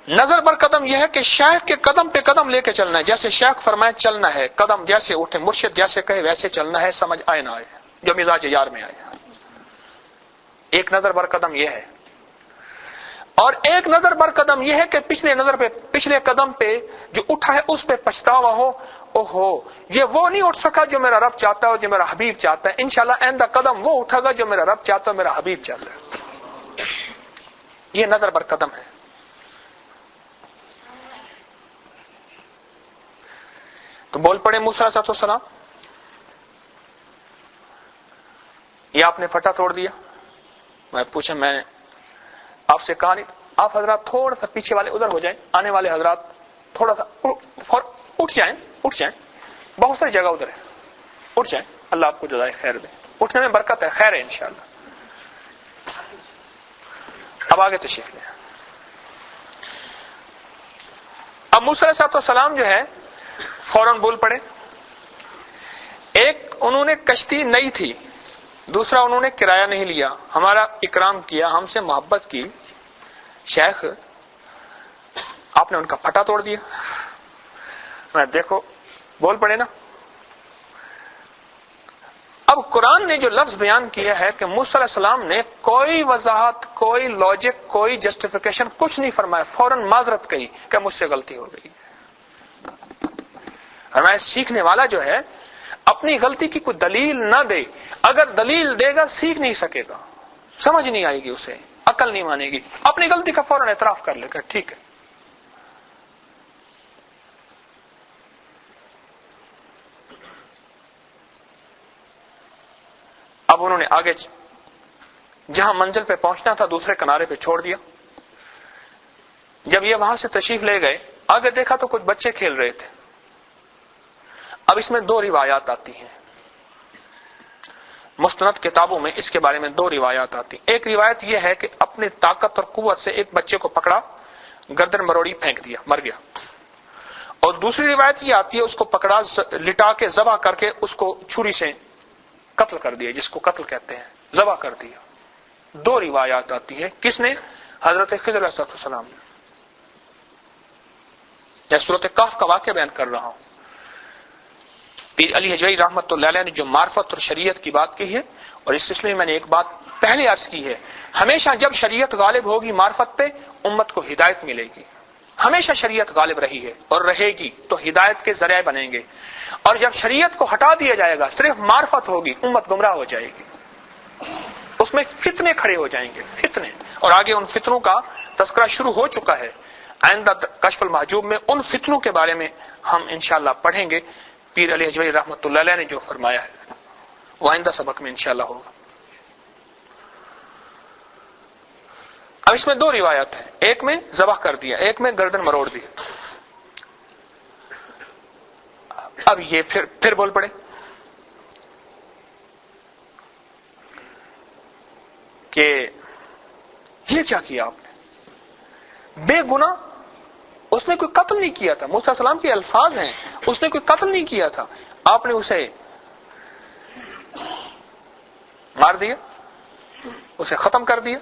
نظر بر قدم یہ ہے کہ شیخ کے قدم پہ قدم لے کے چلنا ہے، جیسے شیخ فرمائے چلنا ہے، قدم جیسے اٹھے، مرشد جیسے کہے ویسے چلنا ہے، سمجھ آئے نہ آئے، جو مزاج یار میں آئے. ایک نظر بر قدم یہ ہے. اور ایک نظر بر قدم یہ ہے کہ پچھلے قدم پہ جو اٹھا ہے اس پہ پچھتاوا ہو، اوہو یہ وہ نہیں اٹھ سکا جو میرا رب چاہتا ہے، جو میرا حبیب چاہتا ہے، انشاءاللہ آئندہ قدم وہ اٹھا گا جو میرا رب چاہتا ہے، میرا حبیب چاہتا ہے. یہ نظر بر قدم ہے. تو بول پڑے موسیٰ علیہ السلام، یہ آپ نے پھٹا توڑ دیا. میں پوچھا، میں نے آپ سے کہا نہیں، آپ حضرات تھوڑا سا پیچھے والے ادھر ہو جائیں، آنے والے حضرات تھوڑا سا اٹھ جائیں. بہت ساری جگہ ادھر ہے، اٹھ جائیں، اللہ آپ کو جزائے خیر دے. اٹھنے میں برکت ہے، خیر ہے انشاءاللہ. اب آگے تشریف لیں. اب موسیٰ علیہ السلام جو ہے فوراً بول پڑے. ایک انہوں نے کشتی نئی تھی، دوسرا انہوں نے کرایہ نہیں لیا، ہمارا اکرام کیا، ہم سے محبت کی. شیخ آپ نے ان کا پھٹا توڑ دیا. میں دیکھو بول پڑے نا. اب قرآن نے جو لفظ بیان کیا ہے کہ موسیٰ علیہ السلام نے کوئی وضاحت، کوئی لاجک، کوئی جسٹیفیکیشن کچھ نہیں فرمایا، فوراً معذرت کہی کہ مجھ سے غلطی ہو گئی. ہمارا سیکھنے والا جو ہے اپنی غلطی کی کوئی دلیل نہ دے. اگر دلیل دے گا سیکھ نہیں سکے گا، سمجھ نہیں آئے گی، اسے عقل نہیں مانے گی. اپنی غلطی کا فوراً اعتراف کر لے گا، ٹھیک ہے. اب انہوں نے آگے جہاں منزل پہ پہنچنا تھا دوسرے کنارے پہ چھوڑ دیا. جب یہ وہاں سے تشریف لے گئے، آگے دیکھا تو کچھ بچے کھیل رہے تھے. اب اس میں دو روایات آتی ہیں، مستند کتابوں میں اس کے بارے میں دو روایات آتی. ایک روایت یہ ہے کہ اپنی طاقت اور قوت سے ایک بچے کو پکڑا، گردن مروڑی پھینک دیا، مر گیا. اور دوسری روایت یہ آتی ہے اس کو پکڑا، لٹا کے ذبح کر کے اس کو چھری سے قتل کر دیا، جس کو قتل کہتے ہیں، ذبح کر دیا. دو روایات آتی ہے. کس نے؟ حضرت خضر علیہ السلام نے. میں سورۃ کہف کا واقعہ بیان کر رہا ہوں. پیر علی حجویری رحمۃ اللہ علیہ نے جو معرفت اور شریعت کی بات کی ہے، اور اس سلسلے میں نے ایک بات پہلے عرض کی ہے، ہمیشہ جب شریعت غالب ہوگی معرفت پہ، امت کو ہدایت ملے گی. ہمیشہ شریعت غالب رہی ہے اور رہے گی تو ہدایت کے ذریعے بنیں گے. اور جب شریعت کو ہٹا دیا جائے گا، صرف معرفت ہوگی، امت گمراہ ہو جائے گی. اس میں فتنے کھڑے ہو جائیں گے، فتنے. اور آگے ان فتنوں کا تذکرہ شروع ہو چکا ہے. آئندہ کشف المحجوب میں ان فتنوں کے بارے میں ہم انشاءاللہ پڑھیں گے. پیر علی حجویری رحمۃ اللہ علیہ نے جو فرمایا ہے وہ آئندہ سبق میں انشاءاللہ ہوگا. اب اس میں دو روایات ہیں، ایک میں ذبح کر دیا، ایک میں گردن مروڑ دی. اب یہ پھر بول پڑے کہ یہ کیا کیا آپ نے؟ بے گناہ، اس نے کوئی قتل نہیں کیا تھا. موسیٰ علیہ السلام کے الفاظ ہیں، اس نے کوئی قتل نہیں کیا تھا، آپ نے اسے مار دیا، اسے ختم کر دیا.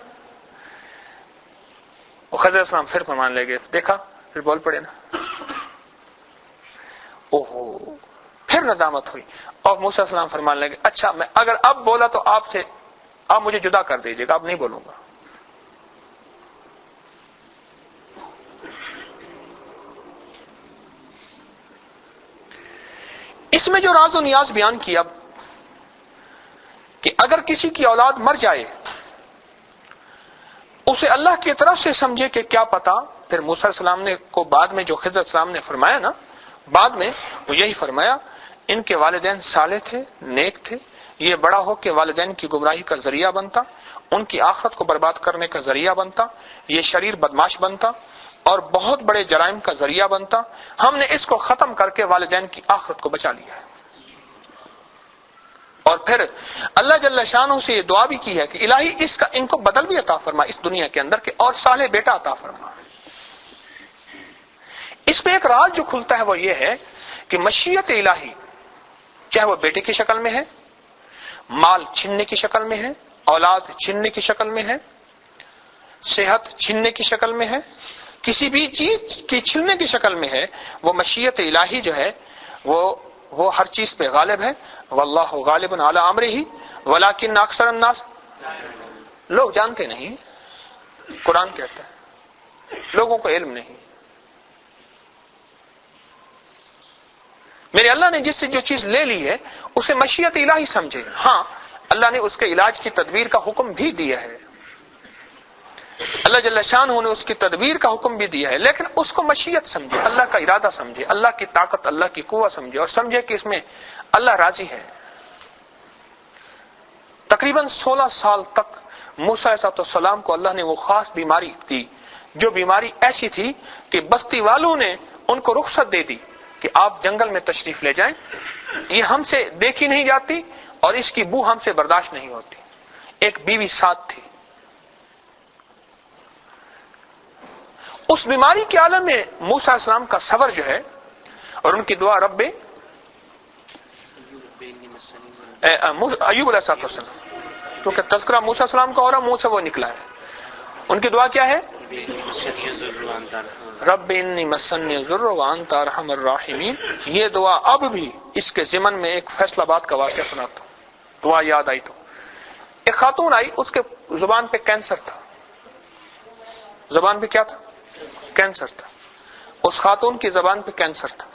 وہ خضر علیہ السلام پھر فرمان لے گئے، دیکھا پھر بول پڑے نا. اوہو، پھر ندامت ہوئی. اور موسیٰ علیہ السلام فرمان لے گئے، اچھا میں اگر اب بولا تو آپ مجھے جدا کر دیجیے گا، اب نہیں بولوں گا. اس میں جو راز و نیاز بیان کیا کہ اگر کسی کی اولاد مر جائے اسے اللہ کی طرف سے سمجھے کہ کیا پتا. پھر موسیٰ علیہ السلام نے کو بعد میں جو خضر علیہ السلام نے فرمایا نا، بعد میں وہ یہی فرمایا، ان کے والدین صالح تھے، نیک تھے، یہ بڑا ہو کہ والدین کی گمراہی کا ذریعہ بنتا، ان کی آخرت کو برباد کرنے کا ذریعہ بنتا، یہ شریر بدماش بنتا اور بہت بڑے جرائم کا ذریعہ بنتا. ہم نے اس کو ختم کر کے والدین کی آخرت کو بچا لیا ہے. اور پھر اللہ جل شانہ سے یہ دعا بھی کی ہے کہ الہی ان کو بدل بھی عطا فرما اس دنیا کے اندر کے، اور صالح بیٹا عطا فرما. اس پہ ایک راز جو کھلتا ہے وہ یہ ہے کہ مشیت الہی چاہے وہ بیٹے کی شکل میں ہے، مال چھیننے کی شکل میں ہے، اولاد چھیننے کی شکل میں ہے، صحت چھیننے کی شکل میں ہے، کسی بھی چیز کی چھیننے کی شکل میں ہے، وہ مشیت الہی جو ہے وہ ہر چیز پہ غالب ہے. واللہ غالب علی امرہ ولکن اکثر الناس، لوگ جانتے نہیں، قرآن کہتا ہے لوگوں کو علم نہیں. میرے اللہ نے جس سے جو چیز لے لی ہے اسے مشیت الہی سمجھے. ہاں اللہ نے اس کے علاج کی تدبیر کا حکم بھی دیا ہے، اللہ جل شانہ نے اس کی تدبیر کا حکم بھی دیا ہے، لیکن اس کو مشیت سمجھے، اللہ کا ارادہ سمجھے، اللہ کی طاقت، اللہ کی قوت سمجھے، اور سمجھے کہ اس میں اللہ راضی ہے. تقریباً 16 سال تک موسیٰ علیہ السلام کو اللہ نے وہ خاص بیماری دی، جو بیماری ایسی تھی کہ بستی والوں نے ان کو رخصت دے دی کہ آپ جنگل میں تشریف لے جائیں، یہ ہم سے دیکھی نہیں جاتی اور اس کی بو ہم سے برداشت نہیں ہوتی. ایک بیوی ساتھ تھی. اس بیماری کے عالم میں موسیٰ علیہ السلام کا صبر جو ہے اور ان کی دعا رب ایوب علیہ السلام، کیونکہ تذکرہ موسیٰ علیہ السلام کا ہو رہا، منہ سے وہ نکلا ہے. ان کی دعا کیا ہے؟ رب انی مسنی الضر وانت ارحم الراحمین. یہ دعا اب بھی اس کے ضمن میں ایک فیصل آباد کا واقعہ سناتا ہوں، دعا یاد آئی تو. ایک خاتون آئی، اس کے زبان پہ کینسر تھا. زبان پہ کیا تھا؟ کینسر تھا. اس خاتون کی زبان پہ کینسر تھا.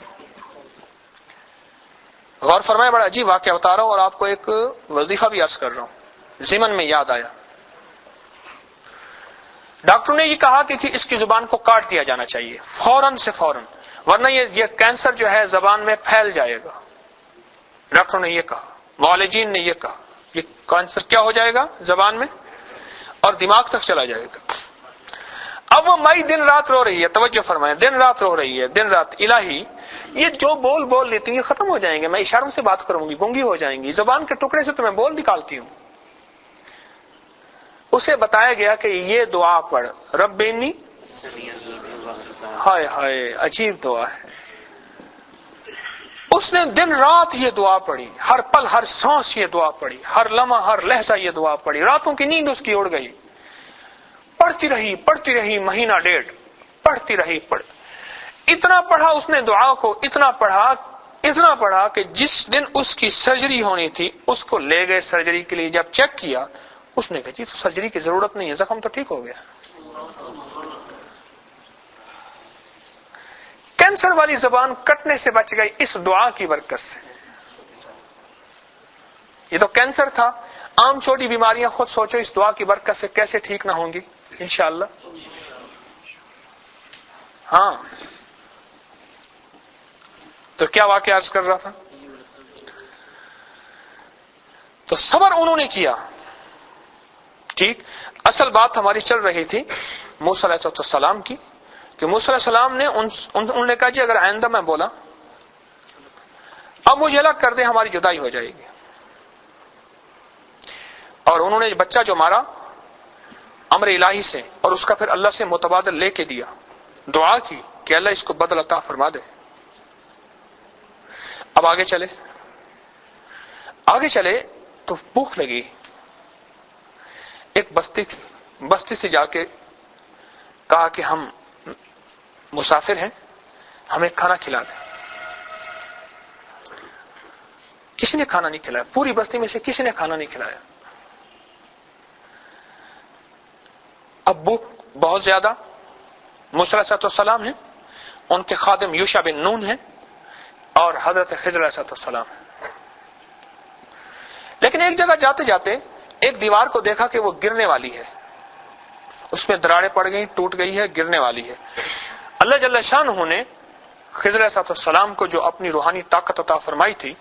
غور فرمائے، بڑا عجیب واقعہ بتا رہا ہوں اور آپ کو ایک وظیفہ بھی عرض کر رہا ہوں، ضمن میں یاد آیا. ڈاکٹر نے یہ کہا کہ اس کی زبان کو کاٹ دیا جانا چاہیے فوراً سے فوراً، ورنہ یہ کینسر جو ہے زبان میں پھیل جائے گا. ڈاکٹر نے یہ کہا، معالجین نے یہ کہا، یہ کینسر کیا ہو جائے گا زبان میں اور دماغ تک چلا جائے گا. اب وہ مائی دن رات رو رہی ہے، توجہ فرمائیں، دن رات رو رہی ہے، دن رات. الہی یہ جو بول لیتی ہیں ختم ہو جائیں گے، میں اشاروں سے بات کروں گی، گونگی ہو جائیں گی، زبان کے ٹکڑے سے تو میں بول نکالتی ہوں. اسے بتایا گیا کہ یہ دعا پڑھ، رب انی، ہائے ہائے عجیب دعا ہے. اس نے دن رات یہ دعا پڑھی، ہر پل ہر سانس یہ دعا پڑھی، ہر لمحہ ہر لہجہ یہ دعا پڑھی. راتوں کی نیند اس کی اڑ گئی، پڑھتی رہی مہینہ ڈیڑھ، پڑھتی رہی. اتنا پڑھا اس نے دعا کو، اتنا پڑھا کہ جس دن اس کی سرجری ہونی تھی اس کو لے گئے سرجری کے لیے. جب چیک کیا اس نے کہا جی تو سرجری کی ضرورت نہیں ہے، زخم تو ٹھیک ہو گیا. کینسر والی زبان کٹنے سے بچ گئی اس دعا کی برکت سے. یہ تو کینسر تھا، عام چھوٹی بیماریاں خود سوچو اس دعا کی برکت سے کیسے ٹھیک نہ ہوں گی انشاءاللہ. ہاں تو کیا واقعہ عرض کر رہا تھا؟ تو صبر انہوں نے کیا. ٹھیک، اصل بات ہماری چل رہی تھی موسیٰ علیہ السلام کی، کہ موسیٰ علیہ السلام نے انہوں نے کہا جی اگر آئندہ میں بولا اب مجھے الگ کر دیں ہماری جدائی ہو جائے گی. اور انہوں نے بچہ جو مارا امر الہی سے اور اس کا پھر اللہ سے متبادل لے کے دیا، دعا کی کہ اللہ اس کو بدل عطا فرما دے. اب آگے چلے تو بھوک لگی. ایک بستی تھی، بستی سے جا کے کہا کہ ہم مسافر ہیں، ہمیں کھانا کھلا دیں. کسی نے کھانا نہیں کھلایا، پوری بستی میں سے کسی نے کھانا نہیں کھلایا. اب بھوک بہت زیادہ. موسیٰ علیہ السلام ہیں، ان کے خادم یوشع بن نون ہیں اور حضرت خضر علیہ السلام ہیں. لیکن ایک جگہ جاتے جاتے ایک دیوار کو دیکھا کہ وہ گرنے والی ہے، اس میں دراڑیں پڑ گئی، ٹوٹ گئی ہے، گرنے والی ہے. اللہ جل شانہ نے خضر علیہ السلام کو جو اپنی روحانی طاقت عطا فرمائی تھی،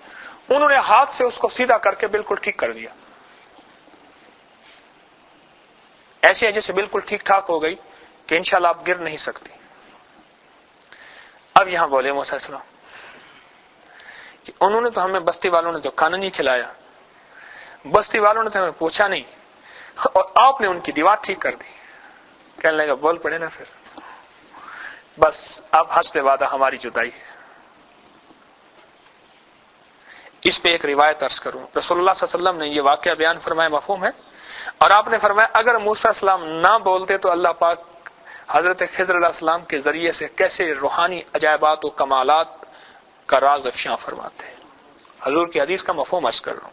انہوں نے ہاتھ سے اس کو سیدھا کر کے بالکل ٹھیک کر دیا. ایسے ہے جیسے بالکل ٹھیک ٹھاک ہو گئی کہ انشاءاللہ آپ گر نہیں سکتی. اب یہاں بولے موسیٰ علیہ السلام کہ انہوں نے تو ہمیں، بستی والوں نے تو کھانا نہیں کھلایا، بستی والوں نے تو ہمیں پوچھا نہیں، اور آپ نے ان کی دیوار ٹھیک کر دی. کہنے لگا بول پڑے نا پھر بس اب حسب وعدہ ہماری جدائی ہے. اس پہ ایک روایت عرض کروں. رسول اللہ صلی اللہ علیہ وسلم نے یہ واقعہ بیان فرمایا، مفہوم ہے، اور آپ نے فرمایا اگر موسیٰ علیہ السلام نہ بولتے تو اللہ پاک حضرت خضر علیہ السلام کے ذریعے سے کیسے روحانی عجائبات و کمالات کا راز افشاں فرماتے ہیں. حضور کی حدیث کا مفہوم عرض کر رہا ہوں.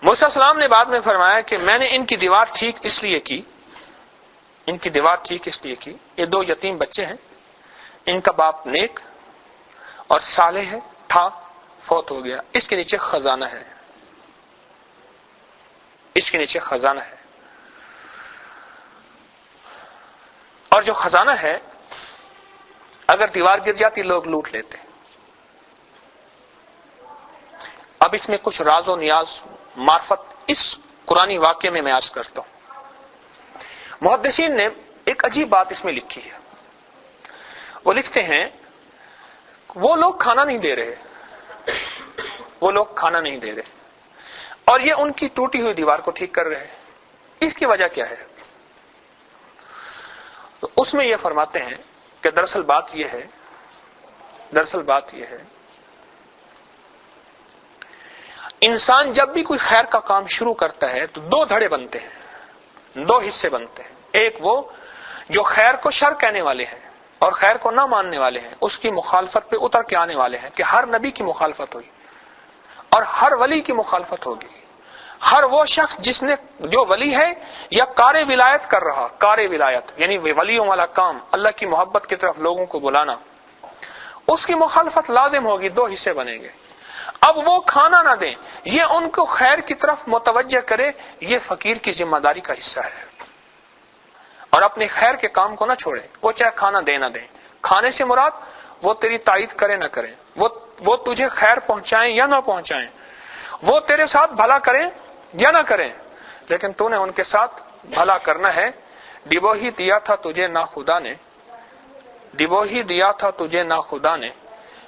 موسیٰ علیہ السلام نے بعد میں فرمایا کہ میں نے ان کی دیوار ٹھیک اس لیے کی، یہ 2 یتیم بچے ہیں، ان کا باپ نیک اور صالح ہے، تھا، فوت ہو گیا، اس کے نیچے خزانہ ہے، اور جو خزانہ ہے اگر دیوار گر جاتی لوگ لوٹ لیتے. اب اس میں کچھ راز و نیاز معرفت اس قرآنی واقعے میں عرض کرتا ہوں. محدثین نے ایک عجیب بات اس میں لکھی ہے. وہ لکھتے ہیں وہ لوگ کھانا نہیں دے رہے اور یہ ان کی ٹوٹی ہوئی دیوار کو ٹھیک کر رہے ہیں. اس کی وجہ کیا ہے؟ تو اس میں یہ فرماتے ہیں کہ دراصل بات یہ ہے انسان جب بھی کوئی خیر کا کام شروع کرتا ہے تو 2 دھڑے بنتے ہیں، 2 حصے بنتے ہیں. ایک وہ جو خیر کو شر کہنے والے ہیں اور خیر کو نہ ماننے والے ہیں، اس کی مخالفت پہ اتر کے آنے والے ہیں کہ ہر نبی کی مخالفت ہوئی اور ہر ولی کی مخالفت ہوگی. ہر وہ شخص جو ولی ہے یا کار ولایت کر رہا، کار ولایت یعنی ولیوں والا کام، اللہ کی محبت کی طرف لوگوں کو بلانا، اس کی مخالفت لازم ہوگی. 2 حصے بنیں گے. اب وہ کھانا نہ دیں، یہ ان کو خیر کی طرف متوجہ کرے، یہ فقیر کی ذمہ داری کا حصہ ہے. اور اپنے خیر کے کام کو نہ چھوڑے، وہ چاہے کھانا دے نہ دیں. کھانے سے مراد وہ تیری تائید کرے نہ کریں، وہ تجھے خیر پہنچائیں یا نہ پہنچائیں، وہ تیرے ساتھ بھلا کریں یا نہ کریں، لیکن تو نے ان کے ساتھ بھلا کرنا ہے. ڈبو ہی دیا تھا تجھے نہ خدا نے،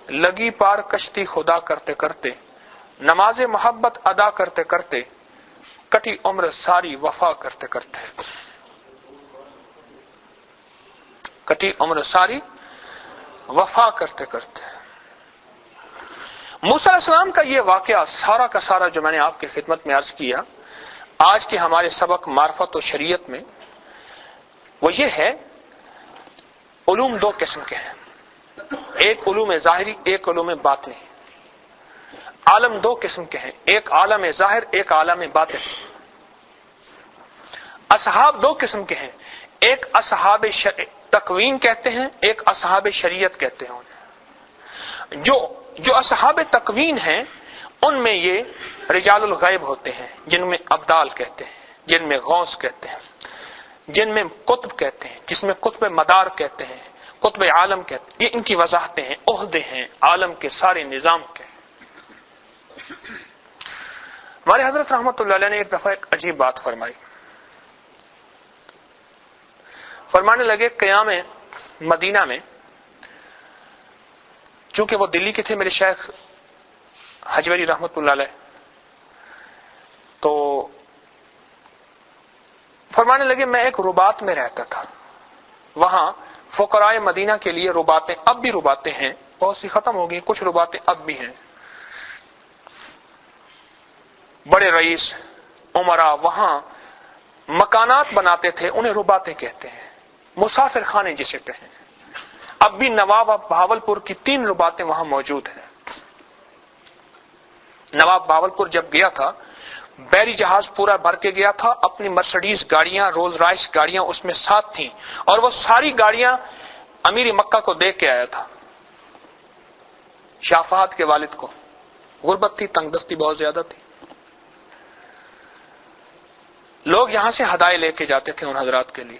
لگی پار کشتی خدا کرتے کرتے، نماز محبت ادا کرتے کرتے، کٹی عمر ساری وفا کرتے کرتے. موسیٰ علیہ السلام کا یہ واقعہ سارا کا سارا جو میں نے آپ کی خدمت میں عرض کیا آج کے ہمارے سبق معرفت و شریعت میں، وہ یہ ہے علوم 2 قسم کے ہیں، ایک علوم ظاہری، ایک علوم باطنی. عالم 2 قسم کے ہیں، ایک عالم ظاہر، ایک عالم باطن. اصحاب 2 قسم کے ہیں، ایک اصحاب تکوین کہتے ہیں، ایک اصحاب شریعت کہتے ہیں. جو اصحاب تکوین ہیں ان میں یہ رجال الغیب ہوتے ہیں، جن میں ابدال کہتے ہیں، جن میں غوث کہتے ہیں، جن میں قطب کہتے ہیں، جس میں قطب مدار کہتے ہیں، قطب عالم کہتے ہیں. یہ ان کی وضاحتیں ہیں، عہدے ہیں عالم کے سارے نظام کے. ہمارے حضرت رحمت اللہ علیہ نے ایک دفعہ ایک عجیب بات فرمائی. فرمانے لگے قیام مدینہ میں، چونکہ وہ دلی کے تھے میرے شیخ حجویری رحمت اللہ علیہ، تو فرمانے لگے میں ایک رباط میں رہتا تھا، وہاں فقراء مدینہ کے لیے رباطیں، اب بھی رباطیں ہیں، بہت سی ختم ہو گئی، کچھ رباطیں اب بھی ہیں. بڑے رئیس عمرا وہاں مکانات بناتے تھے، انہیں رباطیں کہتے ہیں، مسافر خانے جسے کہیں. اب بھی نواب بہاولپور کی 3 رباطیں وہاں موجود ہیں. نواب بہاولپور جب گیا تھا بحری جہاز پورا بھر کے گیا تھا، اپنی مرسڈیز گاڑیاں، رولز رائس گاڑیاں اس میں ساتھ تھیں، اور وہ ساری گاڑیاں امیر مکہ کو دے کے آیا تھا، شاہ فہد کے والد کو. غربت تھی، تنگ دستی بہت زیادہ تھی. لوگ یہاں سے ہدایے لے کے جاتے تھے ان حضرات کے لیے.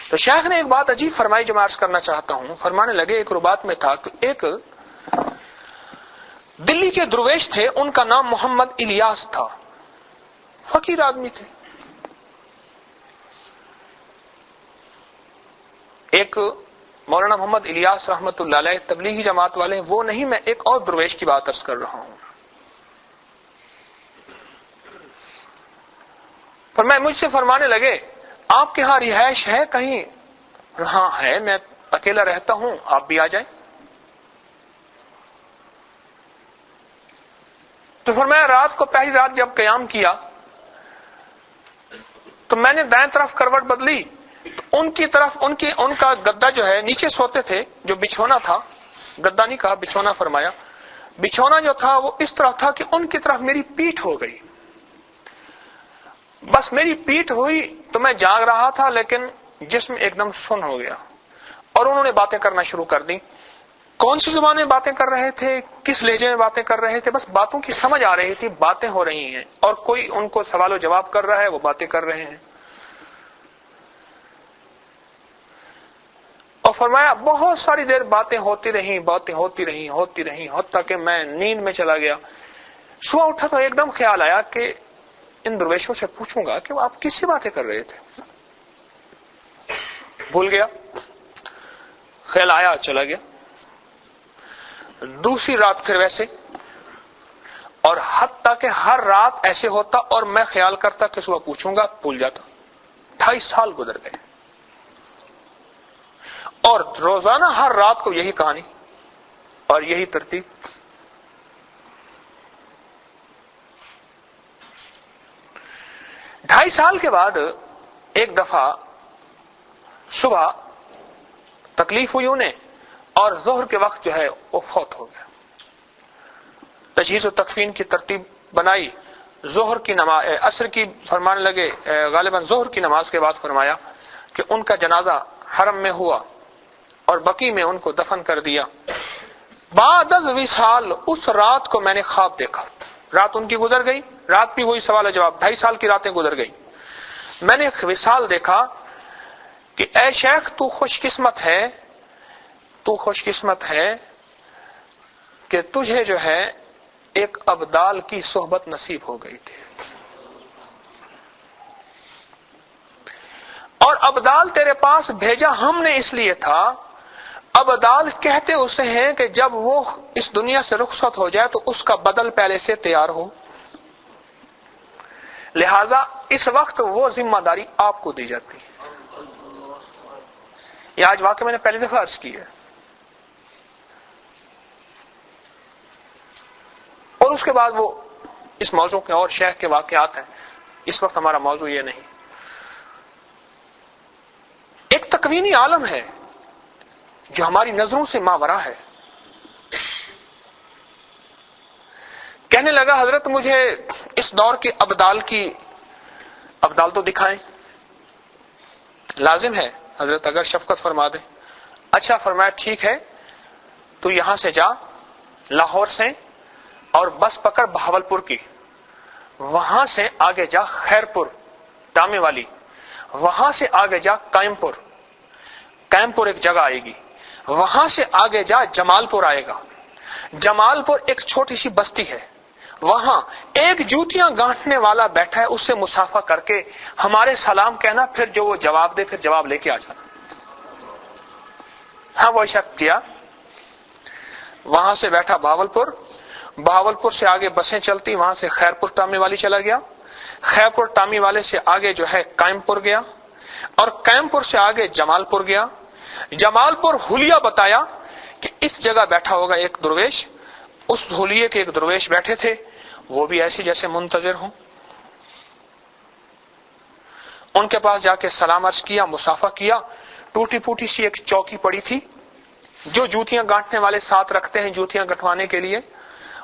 تو شیخ نے ایک بات عجیب فرمائی جو میں عرض کرنا چاہتا ہوں. فرمانے لگے ایک رباط میں تھا کہ ایک دلی کے درویش تھے، ان کا نام محمد الیاس تھا، فقیر آدمی تھے. ایک مولانا محمد الیاس رحمت اللہ علیہ تبلیغی جماعت والے، وہ نہیں، میں ایک اور درویش کی بات عرض کر رہا ہوں. فرمایا مجھ سے فرمانے لگے آپ کے ہاں رہائش ہے کہیں؟ ہاں ہے، میں اکیلا رہتا ہوں، آپ بھی آ جائیں۔ تو فرمایا رات کو پہلی رات جب قیام کیا تو میں نے دائیں طرف کروٹ بدلی، تو ان کا گدا جو ہے، نیچے سوتے تھے، جو بچھونا تھا، گدا نہیں کہا، بچھونا فرمایا، بچھونا جو تھا وہ اس طرح تھا کہ ان کی طرف میری پیٹھ ہو گئی۔ بس میری پیٹھ ہوئی تو میں جاگ رہا تھا، لیکن جسم ایک دم سن ہو گیا، اور انہوں نے باتیں کرنا شروع کر دی۔ کون سی زبان میں باتیں کر رہے تھے، کس لہجے میں باتیں کر رہے تھے، بس باتوں کی سمجھ آ رہی تھی، باتیں ہو رہی ہیں، اور کوئی ان کو سوال و جواب کر رہا ہے، وہ باتیں کر رہے ہیں۔ اور فرمایا بہت ساری دیر باتیں ہوتی رہیں حتیٰ کہ میں نیند میں چلا گیا۔ صبح اٹھا تو ایک دم خیال آیا کہ ان درویشوں سے پوچھوں گا کہ وہ آپ کس سے باتیں کر رہے تھے۔ بھول گیا، خیال آیا چلا گیا۔ دوسری رات پھر ویسے، اور حتیٰ کہ ہر رات ایسے ہوتا، اور میں خیال کرتا کہ صبح پوچھوں گا، بھول جاتا۔ 2.5 سال گزر گئے، اور روزانہ ہر رات کو یہی کہانی اور یہی ترتیب۔ 2.5 سال کے بعد ایک دفعہ صبح تکلیف ہوئی انہیں، اور ظہر کے وقت جو ہے وہ فوت ہو گیا۔ تجہیز و تکفین کی ترتیب بنائی، ظہر کی نماز، عصر کی فرمانے لگے، غالباً ظہر کی نماز کے بعد فرمایا کہ ان کا جنازہ حرم میں ہوا اور بقیع میں ان کو دفن کر دیا۔ بعد از وصال، اس رات کو میں نے خواب دیکھا۔ رات ان کی گزر گئی، رات بھی وہی سوال و جواب، 2.5 سال کی راتیں گزر گئی۔ میں نے وصال دیکھا کہ اے شیخ تو خوش قسمت ہے کہ تجھے جو ہے ایک ابدال کی صحبت نصیب ہو گئی تھی، اور ابدال تیرے پاس بھیجا ہم نے اس لیے تھا، ابدال کہتے اسے ہیں کہ جب وہ اس دنیا سے رخصت ہو جائے تو اس کا بدل پہلے سے تیار ہو، لہذا اس وقت وہ ذمہ داری آپ کو دی جاتی ہے۔ یہ آج واقعہ میں نے پہلی دفعہ عرض کی ہے، اور اس کے بعد وہ اس موضوع کے اور شیخ کے واقعات ہیں، اس وقت ہمارا موضوع یہ نہیں۔ ایک تکوینی عالم ہے جو ہماری نظروں سے ماورا ہے۔ کہنے لگا حضرت مجھے اس دور کے ابدال تو دکھائیں۔ لازم ہے حضرت اگر شفقت فرما دیں۔ اچھا فرمایا ٹھیک ہے، تو یہاں سے جا لاہور سے، اور بس پکڑ بہاولپور کی، وہاں سے آگے جا خیرپور ٹامے والی، وہاں سے آگے جا قائم پور ایک جگہ آئے گی، وہاں سے آگے جا جمال پور آئے گا، جمال پور ایک چھوٹی سی بستی ہے، وہاں ایک جوتیاں گانٹنے والا بیٹھا ہے، اس سے مسافہ کر کے ہمارے سلام کہنا، پھر جو وہ جواب دے پھر جواب لے کے آ جانا۔ ہاں وہ شک کیا، وہاں سے بیٹھا بہاولپور سے آگے بسیں چلتی، وہاں سے خیرپور ٹامی والی چلا گیا، خیرپور ٹامی والے سے آگے جو ہے قائم پور گیا، اور قائم پور سے آگے جمال پور گیا، جمال پور حلیہ بتایا کہ اس جگہ بیٹھا ہوگا ایک درویش، اس حلیے کے ایک درویش بیٹھے تھے، وہ بھی ایسے جیسے منتظر ہوں، ان کے پاس جا کے سلام عرض کیا، مسافہ کیا، ٹوٹی پوٹی سی ایک چوکی پڑی تھی جو جوتیاں گانٹنے والے ساتھ رکھتے ہیں جوتیاں گٹوانے کے لیے،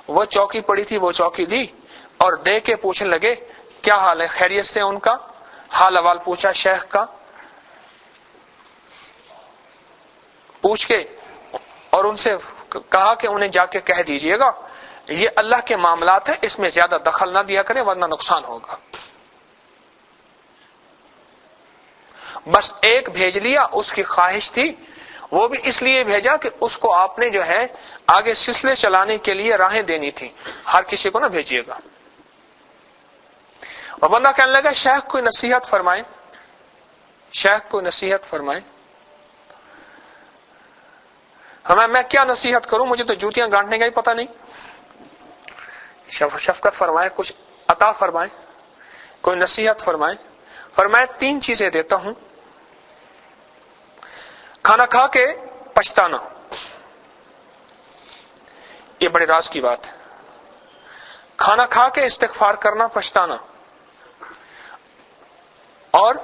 وہ چوکی پڑی تھی، وہ چوکی دی اور دے کے پوچھنے لگے کیا حال ہے، خیریت سے؟ ان کا حال احوال پوچھا شیخ کا، پوچھ کے اور ان سے کہا کہ انہیں جا کے کہہ دیجئے گا یہ اللہ کے معاملات ہیں، اس میں زیادہ دخل نہ دیا کریں ورنہ نقصان ہوگا۔ بس ایک بھیج لیا، اس کی خواہش تھی، وہ بھی اس لیے بھیجا کہ اس کو آپ نے جو ہے آگے سلسلے چلانے کے لیے راہیں دینی تھی، ہر کسی کو نہ بھیجیے گا۔ اور بندہ کہنے لگا شیخ کوئی نصیحت فرمائیں، شیخ کوئی نصیحت فرمائیں۔ میں کیا نصیحت کروں، مجھے تو جوتیاں گانٹنے کا ہی پتہ نہیں۔ شفقت فرمائے، کچھ عطا فرمائیں۔ کوئی نصیحت فرمائے. فرمایا 3 چیزیں دیتا ہوں. کھانا کھا کے پچھتانا، یہ بڑے راز کی بات ہے. کھانا کھا کے استغفار کرنا، پچھتانا، اور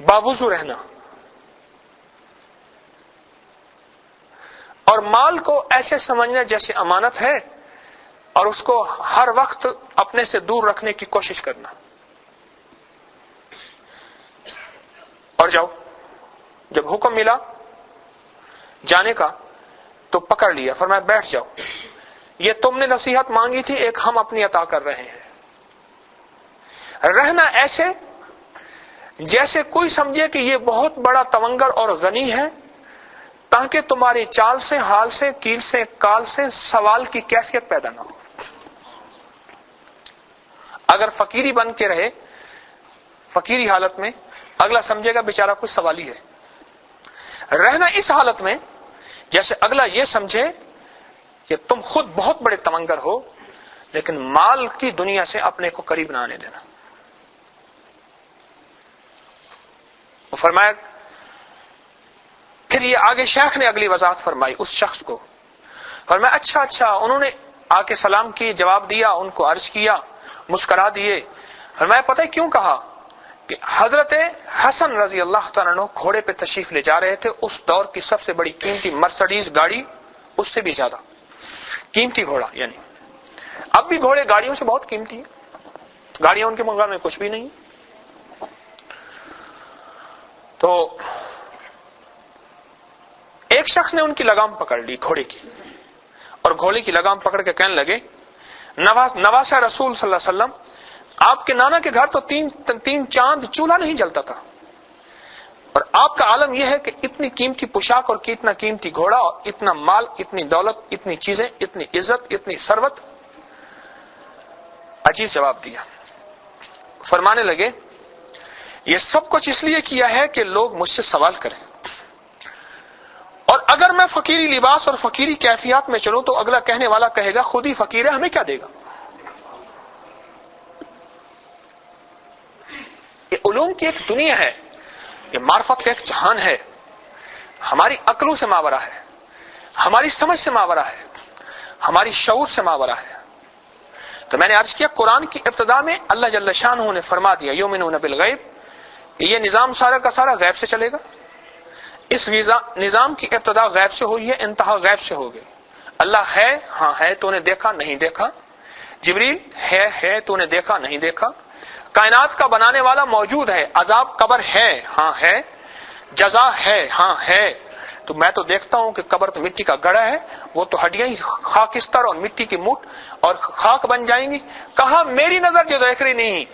باوضو رہنا، اور مال کو ایسے سمجھنا جیسے امانت ہے اور اس کو ہر وقت اپنے سے دور رکھنے کی کوشش کرنا. اور جاؤ، جب حکم ملا جانے کا تو پکڑ لیا. فرمایا بیٹھ جاؤ، یہ تم نے نصیحت مانگی تھی، ایک ہم اپنی عطا کر رہے ہیں. رہنا ایسے جیسے کوئی سمجھے کہ یہ بہت بڑا تونگر اور غنی ہے، تاکہ تمہاری چال سے، حال سے، کیل سے، کال سے سوال کی کیفیت پیدا نہ ہو. اگر فقیری بن کے رہے، فقیری حالت میں، اگلا سمجھے گا بیچارہ کوئی سوالی ہے. رہنا اس حالت میں جیسے اگلا یہ سمجھے کہ تم خود بہت بڑے تمنگر ہو، لیکن مال کی دنیا سے اپنے کو قریب نہ آنے دینا. وہ فرمایا، پھر یہ آگے شیخ نے اگلی وضاحت فرمائی اس شخص کو. فرمایا اچھا، انہوں نے آ کے سلام کی، جواب دیا، ان کو عرض کیا، مسکرا دیے. فرمایا پتہ ہے کیوں کہا؟ کہ حضرت حسن رضی اللہ تعالیٰ عنہ گھوڑے پہ تشریف لے جا رہے تھے. اس دور کی سب سے بڑی قیمتی مرسڈیز گاڑی، اس سے بھی زیادہ قیمتی گھوڑا. یعنی اب بھی گھوڑے گاڑیوں سے بہت قیمتی ہیں، گاڑیاں ان کے مقابلے میں کچھ بھی نہیں. تو ایک شخص نے ان کی لگام پکڑ لی گھوڑے کی، اور گھوڑے کی لگام پکڑ کے کہنے لگے، نواسہ رسول صلی اللہ علیہ وسلم، آپ کے نانا کے گھر تو تین چاند چولہا نہیں جلتا تھا، اور آپ کا عالم یہ ہے کہ اتنی قیمتی پوشاک اور اتنا قیمتی گھوڑا اور اتنا مال، اتنی دولت، اتنی چیزیں، اتنی عزت، اتنی ثروت. عجیب جواب دیا. فرمانے لگے یہ سب کچھ اس لیے کیا ہے کہ لوگ مجھ سے سوال کریں، اور اگر میں فقیری لباس اور فقیری کیفیات میں چلوں تو اگلا کہنے والا کہے گا خود ہی فقیر ہے، ہمیں کیا دے گا. یہ علوم کی ایک دنیا ہے، یہ معرفت کا ایک جہان ہے، ہماری عقلوں سے ماورا ہے، ہماری سمجھ سے ماورا ہے، ہماری شعور سے ماورا ہے. تو میں نے عرض کیا قرآن کی ابتدا میں اللہ جل شانہ نے فرما دیا یؤمنون بالغیب، کہ یہ نظام سارا کا سارا غیب سے چلے گا. اس نظام کی ابتدا غیب سے ہوئی ہے، انتہا غیب سے ہو گئی. اللہ ہے، ہاں ہے، تو نے دیکھا نہیں دیکھا. جبریل ہے، تو نے دیکھا نہیں دیکھا. کائنات کا بنانے والا موجود ہے. عذاب قبر ہے، ہاں ہے. جزا ہے، ہاں ہے. تو میں تو دیکھتا ہوں کہ قبر تو مٹی کا گڑھا ہے، وہ تو ہڈیاں ہی خاکستر اور مٹی کی مٹ اور خاک بن جائیں گی. کہا میری نظر جو دیکھ رہی نہیں،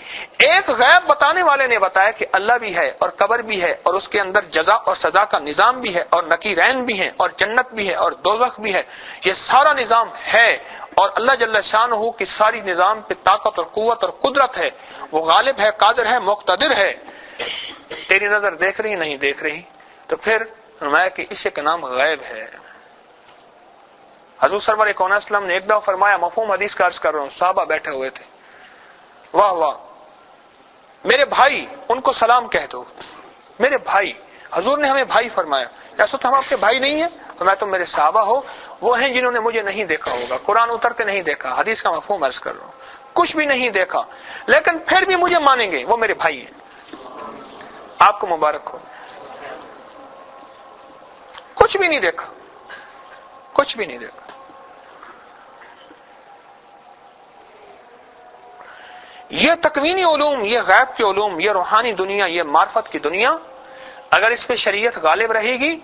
ایک غیب بتانے والے نے بتایا کہ اللہ بھی ہے اور قبر بھی ہے اور اس کے اندر جزا اور سزا کا نظام بھی ہے اور نکیرین بھی ہیں اور جنت بھی ہے اور دوزخ بھی ہے. یہ سارا نظام ہے، اور اللہ جل شانہ کی ساری نظام پہ طاقت اور قوت اور قدرت ہے. وہ غالب ہے، قادر ہے، مقتدر ہے. تیری نظر دیکھ رہی نہیں دیکھ رہی. تو پھر فرمایا کہ اسے کا نام غیب ہے. حضور سرور کون اسلام نے ایک دفعہ فرمایا، مفہوم حدیث کا عرض کر رہا ہوں، صحابہ بیٹھے ہوئے تھے، واہ واہ میرے بھائی ان کو سلام کہہ دو. میرے بھائی، حضور نے ہمیں بھائی فرمایا، ایسا تو ہم آپ کے بھائی نہیں ہیں. فرمایا تم میرے صحابہ ہو، وہ ہیں جنہوں نے مجھے نہیں دیکھا ہوگا، قرآن اترتے نہیں دیکھا، حدیث کا مفہوم عرض کر رہا ہوں، کچھ بھی نہیں دیکھا، لیکن پھر بھی مجھے مانیں گے، وہ میرے بھائی ہیں. آپ کو مبارک ہو. کچھ بھی نہیں دیکھا، کچھ بھی نہیں دیکھا. یہ تکوینی علوم، یہ غیب کے علوم، یہ روحانی دنیا، یہ معرفت کی دنیا، اگر اس پہ شریعت غالب رہے گی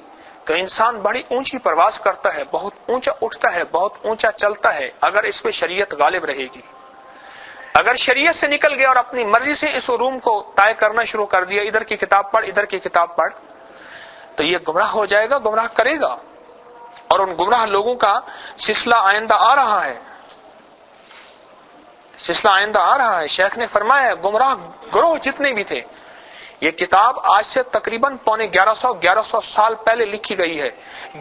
تو انسان بڑی اونچی پرواز کرتا ہے، بہت اونچا اٹھتا ہے، بہت اونچا چلتا ہے، اگر اس پہ شریعت غالب رہے گی. اگر شریعت سے نکل گیا اور اپنی مرضی سے اس علوم کو طے کرنا شروع کر دیا، ادھر کی کتاب پڑھ، ادھر کی کتاب پڑھ، تو یہ گمراہ ہو جائے گا، گمراہ کرے گا. اور ان گمراہ لوگوں کا سلسلہ آئندہ آ رہا ہے، سلسلہ آئندہ آ رہا ہے. شیخ نے فرمایا گمراہ گروہ جتنے بھی تھے، یہ کتاب آج سے تقریباً 1150 سال پہلے لکھی گئی ہے.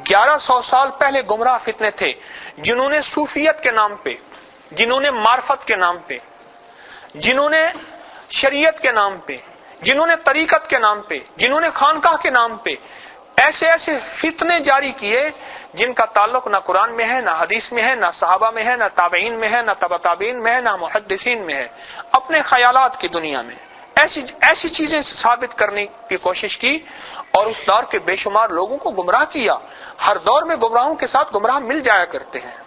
1100 سال پہلے گمراہ فتنے تھے، جنہوں نے صوفیت کے نام پہ، جنہوں نے معرفت کے نام پہ، جنہوں نے شریعت کے نام پہ، جنہوں نے طریقت کے نام پہ، جنہوں نے خانقاہ کے نام پہ ایسے ایسے فتنے جاری کیے جن کا تعلق نہ قرآن میں ہے، نہ حدیث میں ہے، نہ صحابہ میں ہے، نہ تابعین میں ہے، نہ تبع تابعین میں ہے، نہ محدثین میں ہے، اپنے خیالات کی دنیا میں ایسی چیزیں ثابت کرنے کی کوشش کی اور اس دور کے بے شمار لوگوں کو گمراہ کیا۔ ہر دور میں گمراہوں کے ساتھ گمراہ مل جایا کرتے ہیں۔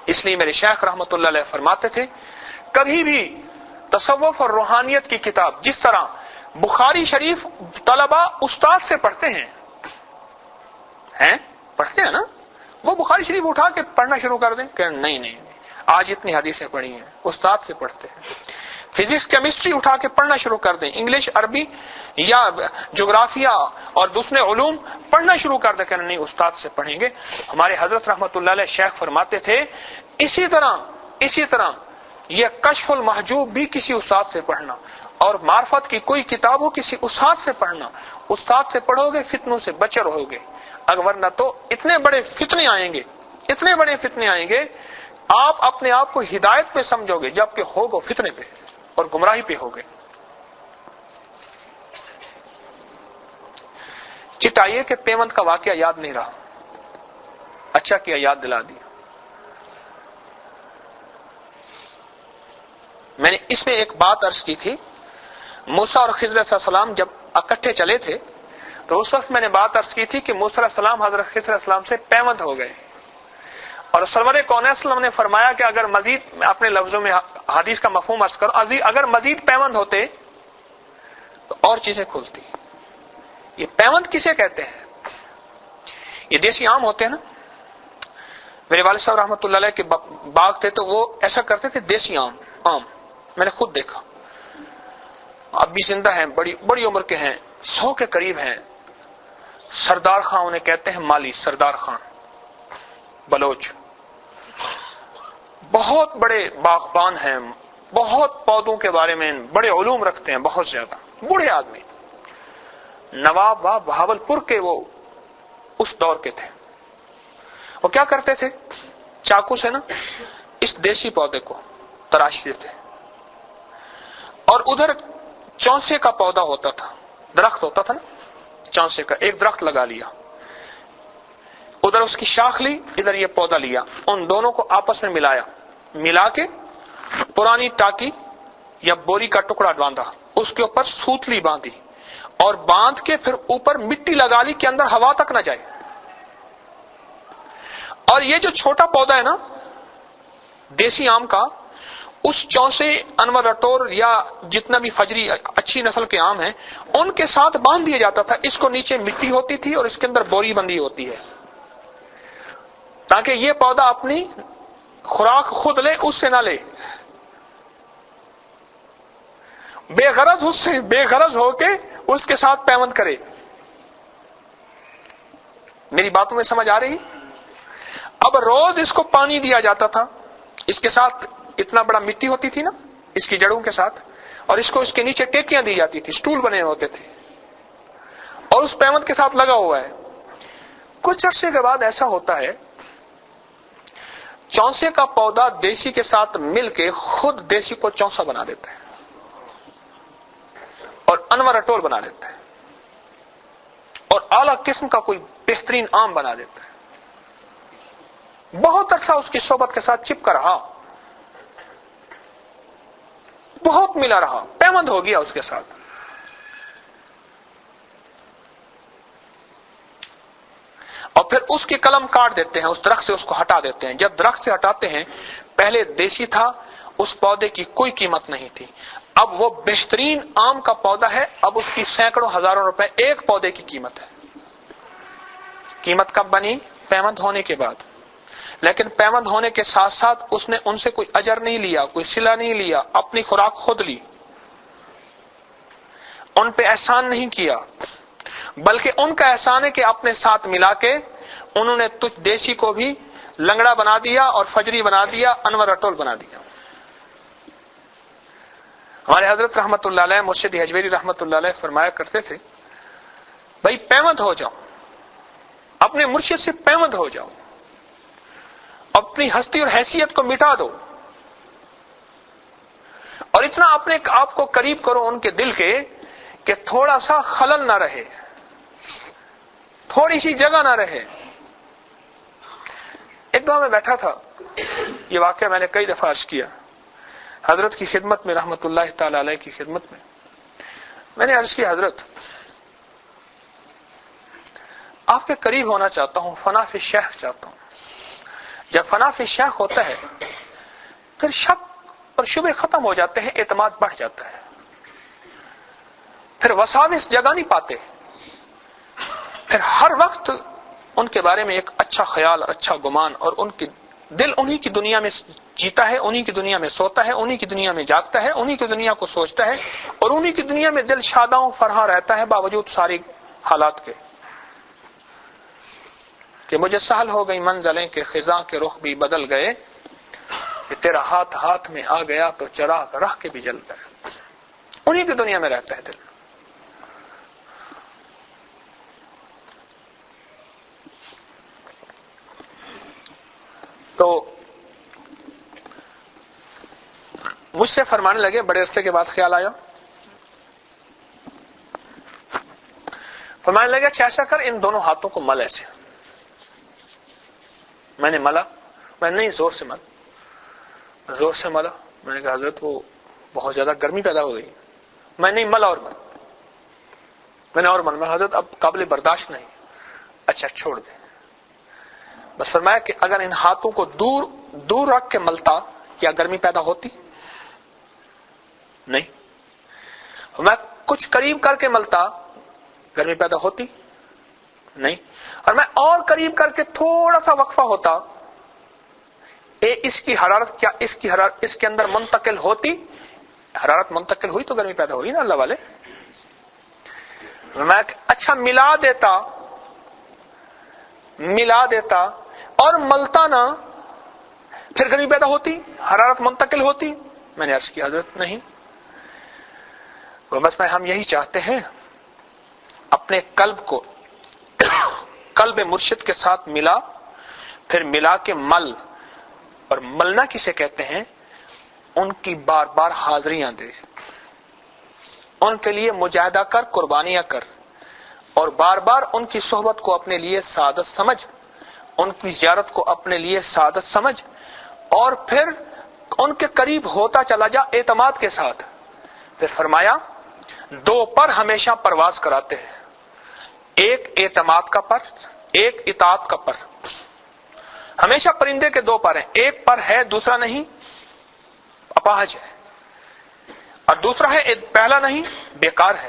اس لیے میرے شیخ رحمت اللہ علیہ فرماتے تھے، کبھی بھی تصوف اور روحانیت کی کتاب، جس طرح بخاری شریف طلبہ استاد سے پڑھتے ہیں پڑھتے ہیں نا، وہ بخاری شریف اٹھا کے پڑھنا شروع کر دیں کہ نہیں آج اتنی حدیثیں پڑھی ہیں، استاد سے پڑھتے ہیں۔ فزکس کیمسٹری اٹھا کے پڑھنا شروع کر دیں، انگلش عربی یا جغرافیہ اور دوسرے علوم پڑھنا شروع کر دیں کہ نہیں استاد سے پڑھیں گے۔ ہمارے حضرت رحمت اللہ علیہ شیخ فرماتے تھے اسی طرح یہ کشف المحجوب بھی کسی استاد سے پڑھنا، اور معرفت کی کوئی کتاب ہو کسی استاد سے پڑھنا۔ استاد سے پڑھو گے فتنوں سے بچے رہو گے، اگر ورنہ تو اتنے بڑے فتنے آئیں گے آپ اپنے آپ کو ہدایت پہ سمجھو گے جبکہ ہوگو فتنے پہ اور گمراہی پہ ہوگے۔ چٹائیے کہ پیمند کا واقعہ یاد نہیں رہا، اچھا کیا یاد دلا دیا۔ میں نے اس میں ایک بات عرض کی تھی، موسیٰ اور خضر علیہ السلام جب اکٹھے چلے تھے تو اس وقت میں نے بات عرض کی تھی کہ موسیٰ علیہ السلام حضرت خضر علیہ السلام سے پیوند ہو گئے، اور سرور کون علیہ السلام نے فرمایا کہ اگر مزید، میں اپنے لفظوں میں حدیث کا مفہوم عرض کروں، اگر مزید پیوند ہوتے تو اور چیزیں کھلتی۔ یہ پیوند کسے کہتے ہیں؟ یہ دیسی آم ہوتے ہیں نا، میرے والد صاحب رحمۃ اللہ علیہ کے باغ تھے تو وہ ایسا کرتے تھے، دیسی آم میں نے خود دیکھا، اب بھی زندہ ہیں، بڑی عمر کے ہیں، 100 کے قریب ہیں۔ سردار خان انہیں کہتے ہیں، مالی سردار خان بلوچ، بہت بڑے باغبان ہیں، بہت پودوں کے بارے میں بڑے علوم رکھتے ہیں، بہت زیادہ بوڑھے آدمی، نواب بہاولپور کے وہ اس دور کے تھے۔ وہ کیا کرتے تھے؟ چاقو سے نا اس دیسی پودے کو تراشتے تھے، اور ادھر چونسے کا پودا ہوتا تھا، درخت ہوتا تھا نا چونسے کا، ایک درخت لگا لیا، ادھر اس کی شاخ لی، ادھر یہ پودا لیا، ان دونوں کو آپس میں ملا کے پرانی ٹاکی یا بوری کا ٹکڑا باندھا، اس کے اوپر سوتلی باندھی اور باندھ کے پھر اوپر مٹی لگا لی کہ اندر ہوا تک نہ جائے۔ اور یہ جو چھوٹا پودا ہے نا دیسی آم کا، اس چونسے انور اٹور یا جتنا بھی فجری اچھی نسل کے آم ہیں ان کے ساتھ باندھ دیا جاتا تھا۔ اس کو نیچے مٹی ہوتی تھی اور اس کے اندر بوری بندی ہوتی ہے تاکہ یہ پودا اپنی خوراک خود لے، اس سے نہ لے، بے غرض ہو کے اس کے ساتھ پیوند کرے۔ میری باتوں میں سمجھ آ رہی؟ اب روز اس کو پانی دیا جاتا تھا، اس کے ساتھ اتنا بڑا مٹی ہوتی تھی نا اس کی جڑوں کے ساتھ، اور اس کو اس کے نیچے ٹیکیاں دی جاتی تھی، سٹول بنے ہوتے تھے، اور اس پیوند کے ساتھ لگا ہوا ہے۔ کچھ عرصے کے بعد ایسا ہوتا ہے چونسے کا پودا دیسی کے ساتھ مل کے خود دیسی کو چونسا بنا دیتا ہے اور انور اٹول بنا دیتا ہے اور اعلیٰ قسم کا کوئی بہترین آم بنا دیتا ہے۔ بہت عرصہ اس کی صحبت کے ساتھ چپکا رہا، بہت ملا رہا، پیوند ہو گیا اس کے ساتھ۔ اور پھر اس کی قلم کاٹ دیتے ہیں، اس درخت سے اس کو ہٹا دیتے ہیں۔ جب درخت سے ہٹاتے ہیں، پہلے دیسی تھا، اس پودے کی کوئی قیمت نہیں تھی، اب وہ بہترین آم کا پودا ہے، اب اس کی سینکڑوں ہزاروں روپے ایک پودے کی قیمت ہے۔ قیمت کب بنی؟ پیوند ہونے کے بعد۔ لیکن پیوند ہونے کے ساتھ ساتھ اس نے ان سے کوئی اجر نہیں لیا، کوئی صلہ نہیں لیا، اپنی خوراک خود لی، ان پہ احسان نہیں کیا، بلکہ ان کا احسان ہے کہ اپنے ساتھ ملا کے انہوں نے تجھ دیسی کو بھی لنگڑا بنا دیا اور فجری بنا دیا، انور اٹول بنا دیا۔ ہمارے حضرت رحمت اللہ علیہ مرشد حجویری رحمت اللہ علیہ فرمایا کرتے تھے، بھائی پیوند ہو جاؤ، اپنے مرشد سے پیوند ہو جاؤ، اپنی ہستی اور حیثیت کو مٹا دو اور اتنا اپنے آپ کو قریب کرو ان کے دل کے کہ تھوڑا سا خلل نہ رہے، تھوڑی سی جگہ نہ رہے۔ ایک دفعہ میں بیٹھا تھا، یہ واقعہ میں نے کئی دفعہ عرض کیا حضرت کی خدمت میں، رحمت اللہ تعالی علیہ کی خدمت میں نے عرض کیا، حضرت آپ کے قریب ہونا چاہتا ہوں، فنا فی شیخ چاہتا ہوں۔ جب فنا فی شیخ ہوتا ہے پھر شک اور شبہ ختم ہو جاتے ہیں، اعتماد بڑھ جاتا ہے، پھر وساوس جگہ نہیں پاتے، پھر ہر وقت ان کے بارے میں ایک اچھا خیال، اچھا گمان، اور ان کی دل انہی کی دنیا میں جیتا ہے، انہی کی دنیا میں سوتا ہے، انہی کی دنیا میں جاگتا ہے، انہی کی دنیا کو سوچتا ہے، اور انہی کی دنیا میں دل شاداں فرحاں رہتا ہے باوجود ساری حالات کے، کہ مجھے سہل ہو گئی منزلیں کہ خزاں کے رخ بھی بدل گئے، کہ تیرا ہاتھ ہاتھ میں آ گیا تو چراغ راہ کے بھی جل گئے۔ انہی کی دنیا میں رہتا ہے دل۔ تو مجھ سے فرمانے لگے، بڑے عرصے کے بعد خیال آیا، فرمانے لگے اچھا ایسا کر، ان دونوں ہاتھوں کو مل ایسے۔ میں نے ملا، میں نہیں زور سے ملا، میں نے کہا حضرت وہ بہت زیادہ گرمی پیدا ہو گئی، میں نہیں ملا، اور میں نے اور ملا، میں حضرت اب قابل برداشت نہیں، اچھا چھوڑ دیں۔ بس فرمایا کہ اگر ان ہاتھوں کو دور رکھ کے ملتا کیا گرمی پیدا ہوتی؟ نہیں۔ میں کچھ قریب کر کے ملتا گرمی پیدا ہوتی؟ نہیں۔ اور میں اور قریب کر کے تھوڑا سا وقفہ ہوتا، اس کی حرارت کیا اس کی حرارت اس کے اندر منتقل ہوتی؟ حرارت منتقل ہوئی تو گرمی پیدا ہوئی نا اللہ والے۔ میں اچھا ملا دیتا اور ملتا نہ، پھر گرمی پیدا ہوتی، حرارت منتقل ہوتی؟ میں نے عرض کیا حضرت نہیں۔ بس ہم یہی چاہتے ہیں، اپنے قلب مرشد کے ساتھ ملا، پھر ملا کے مل، اور ملنا کسے کہتے ہیں؟ ان کی بار بار حاضریاں دے، ان کے لیے مجاہدہ کر، قربانیاں کر، اور بار بار ان کی صحبت کو اپنے لیے سعادت سمجھ، ان کی زیارت کو اپنے لیے سعادت سمجھ، اور پھر ان کے قریب ہوتا چلا جا اعتماد کے ساتھ۔ پھر فرمایا دو پر ہمیشہ پرواز کراتے ہیں، ایک اعتماد کا پر، ایک اطاعت کا پر۔ ہمیشہ پرندے کے دو پر ہیں، ایک پر ہے دوسرا نہیں، اپاہج ہے، اور دوسرا ہے پہلا نہیں، بیکار ہے۔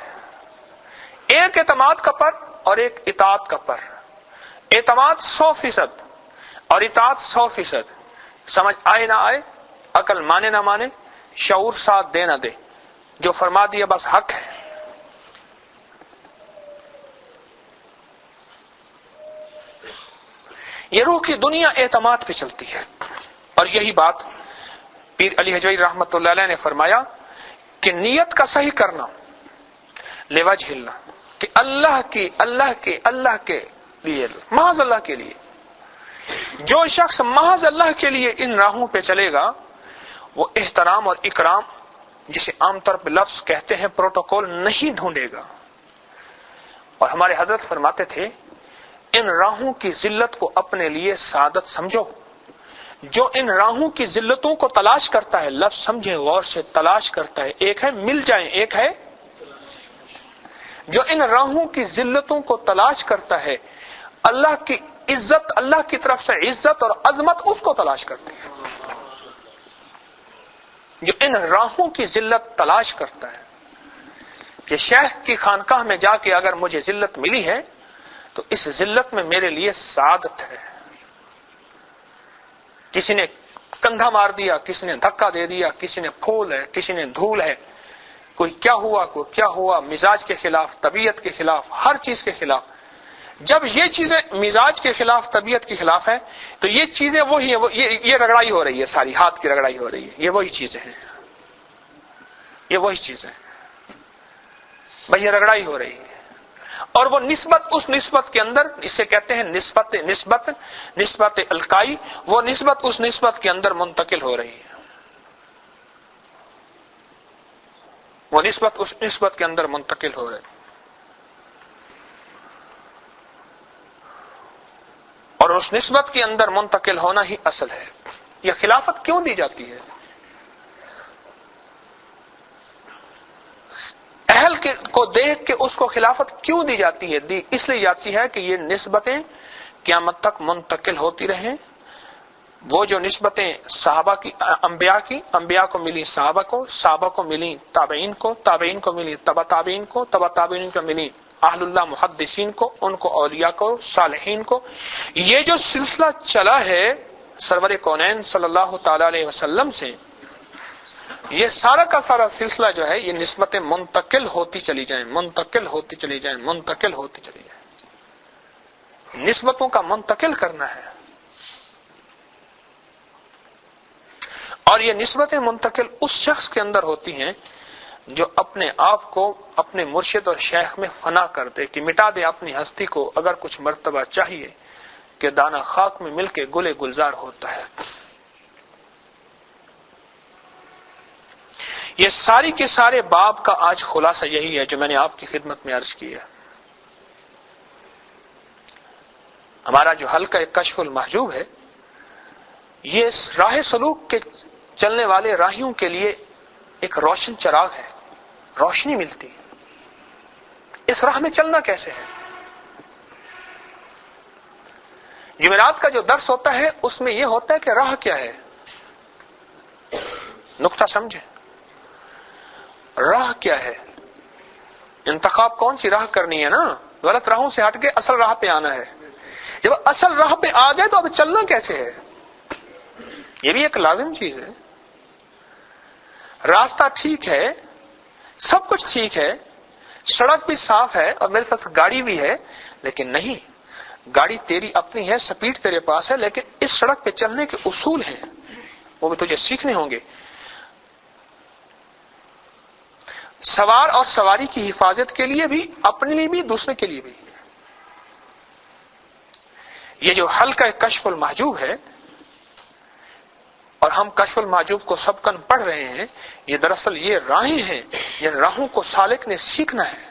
ایک اعتماد کا پر اور ایک اطاعت کا پر۔ اعتماد 100% اور اطاعت 100%، سمجھ آئے نہ آئے، عقل مانے نہ مانے، شعور ساتھ دے نہ دے، جو فرما دیا بس حق ہے۔ یہ روح کی دنیا اعتماد پہ چلتی ہے، اور یہی بات پیر علی حجویری رحمت اللہ علیہ نے فرمایا کہ نیت کا صحیح کرنا لوجہ اللہ، کہ اللہ کے لیے، محض اللہ کے لیے۔ جو شخص محض اللہ کے لیے ان راہوں پہ چلے گا، وہ احترام اور اکرام، جسے عام طور پہ لفظ کہتے ہیں پروٹوکول، نہیں ڈھونڈے گا۔ اور ہمارے حضرت فرماتے تھے ان راہوں کی ذلت کو اپنے لیے سعادت سمجھو۔ جو ان راہوں کی ذلتوں کو تلاش کرتا ہے، لفظ سمجھے غور سے، تلاش کرتا ہے، ایک ہے مل جائیں، ایک ہے جو ان راہوں کی ذلتوں کو تلاش کرتا ہے، اللہ کی عزت، اللہ کی طرف سے عزت اور عظمت اس کو تلاش کرتی ہے۔ جو ان راہوں کی ذلت تلاش کرتا ہے کہ شیخ کی خانقاہ میں جا کے اگر مجھے ذلت ملی ہے تو اس ذلت میں میرے لیے سعادت ہے۔ کسی نے کندھا مار دیا، کسی نے دھکا دے دیا، کسی نے پھول ہے، کسی نے دھول ہے، کوئی کیا ہوا، مزاج کے خلاف، طبیعت کے خلاف، ہر چیز کے خلاف۔ جب یہ چیزیں مزاج کے خلاف، طبیعت کے خلاف ہیں، تو یہ چیزیں وہی ہیں، یہ رگڑائی ہو رہی ہے، ساری ہاتھ کی رگڑائی ہو رہی ہے، یہ وہی چیزیں ہیں، یہ وہی چیزیں ہیں بھئی، یہ رگڑائی ہو رہی ہے۔ اور وہ نسبت اس نسبت کے اندر، اسے کہتے ہیں نسبت القائی، وہ نسبت اس نسبت کے اندر منتقل ہو رہی ہے، وہ نسبت اس نسبت کے اندر منتقل ہو رہی ہے۔ اور اس نسبت کے اندر منتقل ہونا ہی اصل ہے۔ یہ خلافت کیوں دی جاتی ہے؟ اہل کو دیکھ کے اس کو خلافت کیوں دی جاتی ہے؟ دی اس لیے جاتی ہے کہ یہ نسبتیں قیامت تک منتقل ہوتی رہیں۔ وہ جو نسبتیں صحابہ کی، انبیاء کو ملی صحابہ کو، صحابہ کو ملی تابعین کو، تابعین کو ملی تبع تابعین کو، تبع تابعین کو ملی اہل اللہ محدثین کو، ان کو اولیاء کو، صالحین کو، یہ جو سلسلہ چلا ہے سرور کونین صلی اللہ تعالی علیہ وسلم سے، یہ سارا کا سارا سلسلہ جو ہے یہ نسبتیں منتقل ہوتی چلی جائیں، منتقل ہوتی چلی جائیں، منتقل ہوتی چلی جائیں، نسبتوں کا منتقل کرنا ہے۔ اور یہ نسبتیں منتقل اس شخص کے اندر ہوتی ہیں جو اپنے آپ کو اپنے مرشد اور شیخ میں فنا کر دے، کہ مٹا دے اپنی ہستی کو، اگر کچھ مرتبہ چاہیے کہ دانہ خاک میں مل کے گلے گلزار ہوتا ہے۔ یہ ساری کے سارے باب کا آج خلاصہ یہی ہے جو میں نے آپ کی خدمت میں عرض کی ہے۔ ہمارا جو حلقہ کشف المحجوب ہے، یہ راہ سلوک کے چلنے والے راہیوں کے لیے ایک روشن چراغ ہے، روشنی ملتی ہے۔ اس راہ میں چلنا کیسے ہے؟ جمعرات کا جو درس ہوتا ہے اس میں یہ ہوتا ہے کہ راہ کیا ہے، نقطہ سمجھیں، راہ کیا ہے، انتخاب کون سی راہ کرنی ہے نا، غلط راہوں سے ہٹ کے اصل راہ پہ آنا ہے۔ جب اصل راہ پہ آ گئے تو اب چلنا کیسے ہے، یہ بھی ایک لازم چیز ہے۔ راستہ ٹھیک ہے، سب کچھ ٹھیک ہے، سڑک بھی صاف ہے اور میرے ساتھ گاڑی بھی ہے، لیکن نہیں، گاڑی تیری اپنی ہے، سپیڈ تیرے پاس ہے، لیکن اس سڑک پہ چلنے کے اصول ہیں، وہ بھی تجھے سیکھنے ہوں گے۔ سوار اور سواری کی حفاظت کے لیے بھی، اپنے لیے بھی، دوسرے کے لیے بھی۔ یہ جو حلقہ کشف المحجوب ہے، اور ہم کشف المحجوب کو سب کن پڑھ رہے ہیں، یہ دراصل یہ راہیں ہیں، یہ راہوں کو سالک نے سیکھنا ہے۔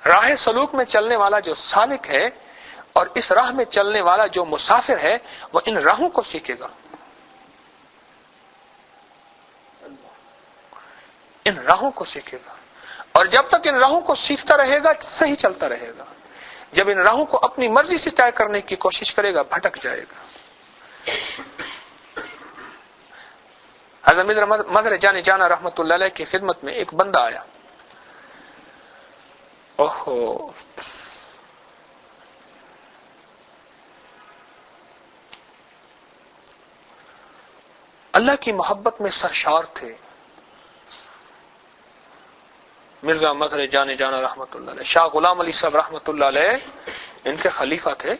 راہ سلوک میں چلنے والا جو سالک ہے اور اس راہ میں چلنے والا جو مسافر ہے، وہ ان راہوں کو سیکھے گا، ان راہوں کو سیکھے گا، اور جب تک ان راہوں کو سیکھتا رہے گا صحیح چلتا رہے گا۔ جب ان راہوں کو اپنی مرضی سے طے کرنے کی کوشش کرے گا بھٹک جائے گا۔ حضرت مظہر جان جانا رحمت اللہ علیہ کی خدمت میں ایک بندہ آیا، اوہو، اللہ کی محبت میں سرشار تھے، مرزا مظہر جان جانا رحمت اللہ علیہ، شاہ غلام علی صاحب رحمت اللہ علیہ ان کے خلیفہ تھے،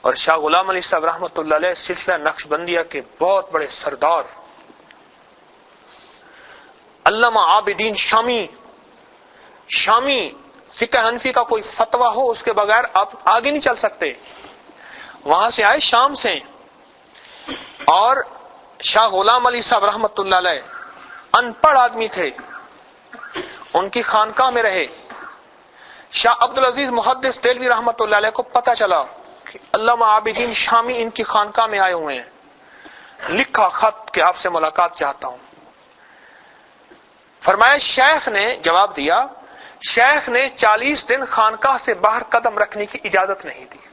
اور شاہ غلام علی صاحب رحمت اللہ علیہ سلسلہ نقشبندیہ کے بہت بڑے سردار۔ علامہ عابدین شامی فقہ حنفی کا کوئی فتویٰ ہو اس کے بغیر آپ آگے نہیں چل سکتے۔ وہاں سے آئے شام سے، اور شاہ غلام علی صاحب رحمت اللہ علیہ ان پڑھ آدمی تھے، ان کی خانقاہ میں رہے۔ شاہ عبدالعزیز محدث دہلوی رحمت اللہ علیہ کو پتہ چلا کہ علامہ عابدین شامی ان کی خانقاہ میں آئے ہوئے ہیں، لکھا خط کہ آپ سے ملاقات چاہتا ہوں۔ فرمایا شیخ نے جواب دیا، شیخ نے 40 دن خانقاہ سے باہر قدم رکھنے کی اجازت نہیں دی۔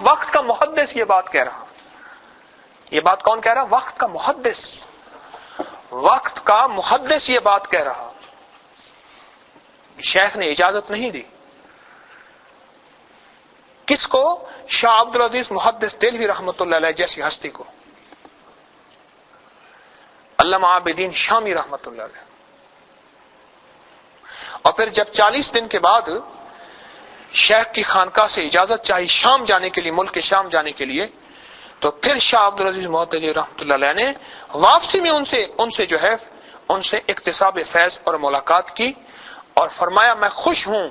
وقت کا محدث یہ بات کہہ رہا، یہ بات کون کہہ رہا؟ وقت کا محدث، وقت کا محدث یہ بات کہہ رہا، شیخ نے اجازت نہیں دی۔ کس کو؟ شاہ عبدالعزیز محدث دہلوی رحمت اللہ علیہ جیسی ہستی کو، علامہ عابدین شامی رحمت اللہ علیہ۔ اور پھر جب 40 دن کے بعد شیخ کی خانقاہ سے اجازت چاہی شام جانے کے لیے، ملک شام جانے کے لیے، تو پھر شاہ عبدالعزیز محدث رحمت اللہ علیہ نے واپسی میں ان سے جو ہے ان سے اکتساب فیض اور ملاقات کی اور فرمایا میں خوش ہوں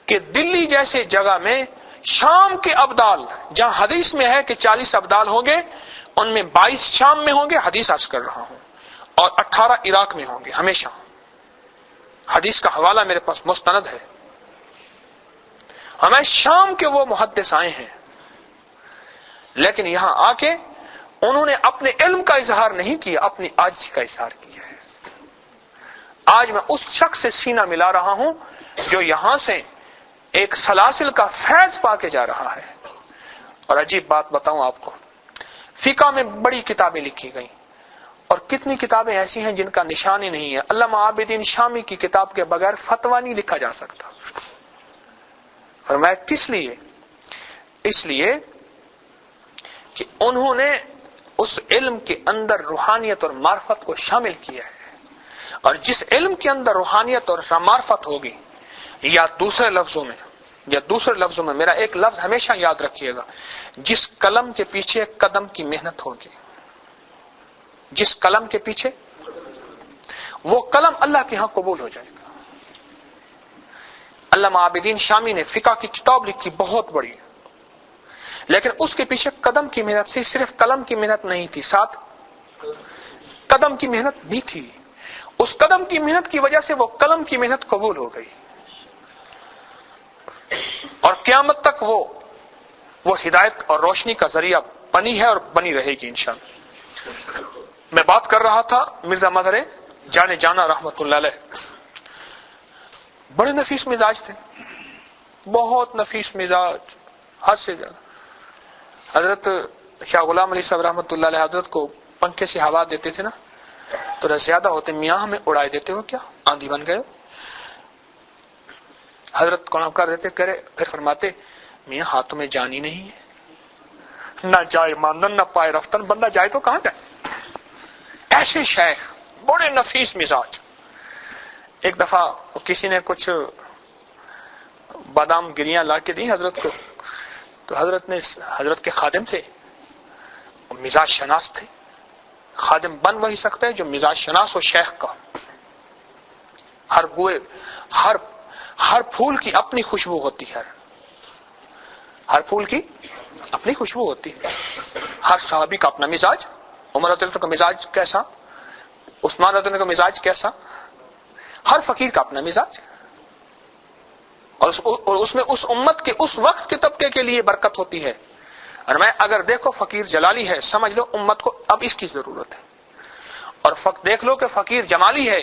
کہ دلی جیسے جگہ میں شام کے ابدال، جہاں حدیث میں ہے کہ 40 ابدال ہوں گے، ان میں 22 شام میں ہوں گے، حدیث عرض کر رہا ہوں، اور 18 عراق میں ہوں گے ہمیشہ۔ حدیث کا حوالہ میرے پاس مستند ہے۔ ہمیں شام کے وہ محدث آئے ہیں، لیکن یہاں آ کے انہوں نے اپنے علم کا اظہار نہیں کیا، اپنی عاجزی کا اظہار کیا ہے۔ آج میں اس شخص سے سینہ ملا رہا ہوں جو یہاں سے ایک سلاسل کا فیض پا کے جا رہا ہے۔ اور عجیب بات بتاؤں آپ کو، فقہ میں بڑی کتابیں لکھی گئیں، اور کتنی کتابیں ایسی ہیں جن کا نشان ہی نہیں ہے۔ علامہ عابدین شامی کی کتاب کے بغیر فتویٰ نہیں لکھا جا سکتا۔ فرمایا کس لیے؟ اس لیے کہ انہوں نے اس علم کے اندر روحانیت اور معرفت کو شامل کیا ہے، اور جس علم کے اندر روحانیت اور معرفت ہوگی، یا دوسرے لفظوں میں میرا ایک لفظ ہمیشہ یاد رکھیے گا، جس قلم کے پیچھے قدم کی محنت ہوگی، جس قلم کے پیچھے، وہ قلم اللہ کے ہاں قبول ہو جائے گا۔ علامہ عابدین شامی نے فقہ کی کتاب لکھی بہت بڑی، لیکن اس کے پیچھے قدم کی محنت سے صرف قلم کی محنت نہیں تھی، ساتھ قدم کی محنت بھی تھی۔ اس قدم کی محنت کی وجہ سے وہ قلم کی محنت قبول ہو گئی، اور قیامت تک وہ ہدایت اور روشنی کا ذریعہ بنی ہے اور بنی رہے گی انشاءاللہ۔ میں بات کر رہا تھا مرزا مظہر جانے جانا رحمت اللہ علیہ، بڑے نفیس مزاج تھے، بہت نفیس مزاج، حد سے زیادہ۔ حضرت شاہ غلام علی صاحب رحمت اللہ علیہ حضرت کو پنکھے سے ہوا دیتے تھے نا، تو زیادہ ہوتے، میاں ہمیں اڑائے دیتے ہو کیا، آندھی بن گئے ہو؟ حضرت کو کر دیتے، کرے پھر فرماتے میاں ہاتھوں میں جان ہی نہیں ہے، نہ جائے ماندن نہ پائے رفتن، بندہ جائے تو کہاں جائے۔ ایسے شیخ بڑے نفیس مزاج۔ ایک دفعہ کسی نے کچھ بادام گریاں لا کے دی حضرت کو، تو حضرت کے خادم تھے، مزاج شناس تھے۔ خادم بن وہی سکتا ہے جو مزاج شناس ہو شیخ کا۔ ہر پھول کی اپنی خوشبو ہوتی ہے، ہر پھول کی اپنی خوشبو ہوتی ہے۔ ہر صحابی کا اپنا مزاج، عمر رضی اللہ عنہ کا مزاج کیسا، عثمان رضی اللہ عنہ کا مزاج کیسا، ہر فقیر کا اپنا مزاج، اور اس میں اس امت کے اس وقت کے طبقے کے لیے برکت ہوتی ہے۔ اور میں اگر دیکھو فقیر جلالی ہے، سمجھ لو امت کو اب اس کی ضرورت ہے، اور دیکھ لو کہ فقیر جمالی ہے،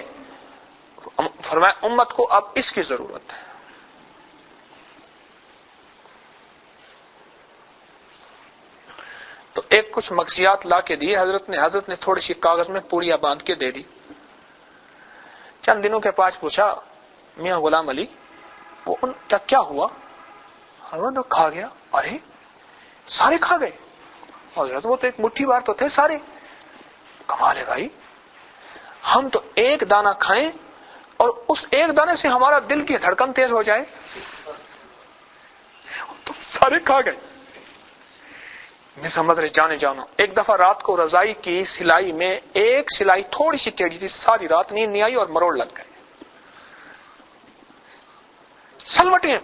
فرمایا امت کو اب اس کی ضرورت ہے۔ تو ایک کچھ مغزیات لا کے دیے حضرت نے تھوڑی سی کاغذ میں پوڑیاں باندھ کے دے دی۔ چند دنوں کے بعد پوچھا میاں غلام علی وہ ان کیا ہوا؟ حضرت کھا گیا۔ ارے سارے کھا گئے؟ حضرت وہ تو ایک مٹھی بار تو تھے سارے۔ کمال ہے بھائی، ہم تو ایک دانہ کھائیں اور اس ایک دانے سے ہمارا دل کی دھڑکن تیز ہو جائے، تو سارے کھا گئے۔ میں سمجھ رہے جانے جانا، ایک دفعہ رات کو رضائی کی سلائی میں ایک سلائی تھوڑی سی ٹیڑھی تھی، ساری رات نیند نہیں آئی اور مروڑ لگ گئے، سلوٹیں۔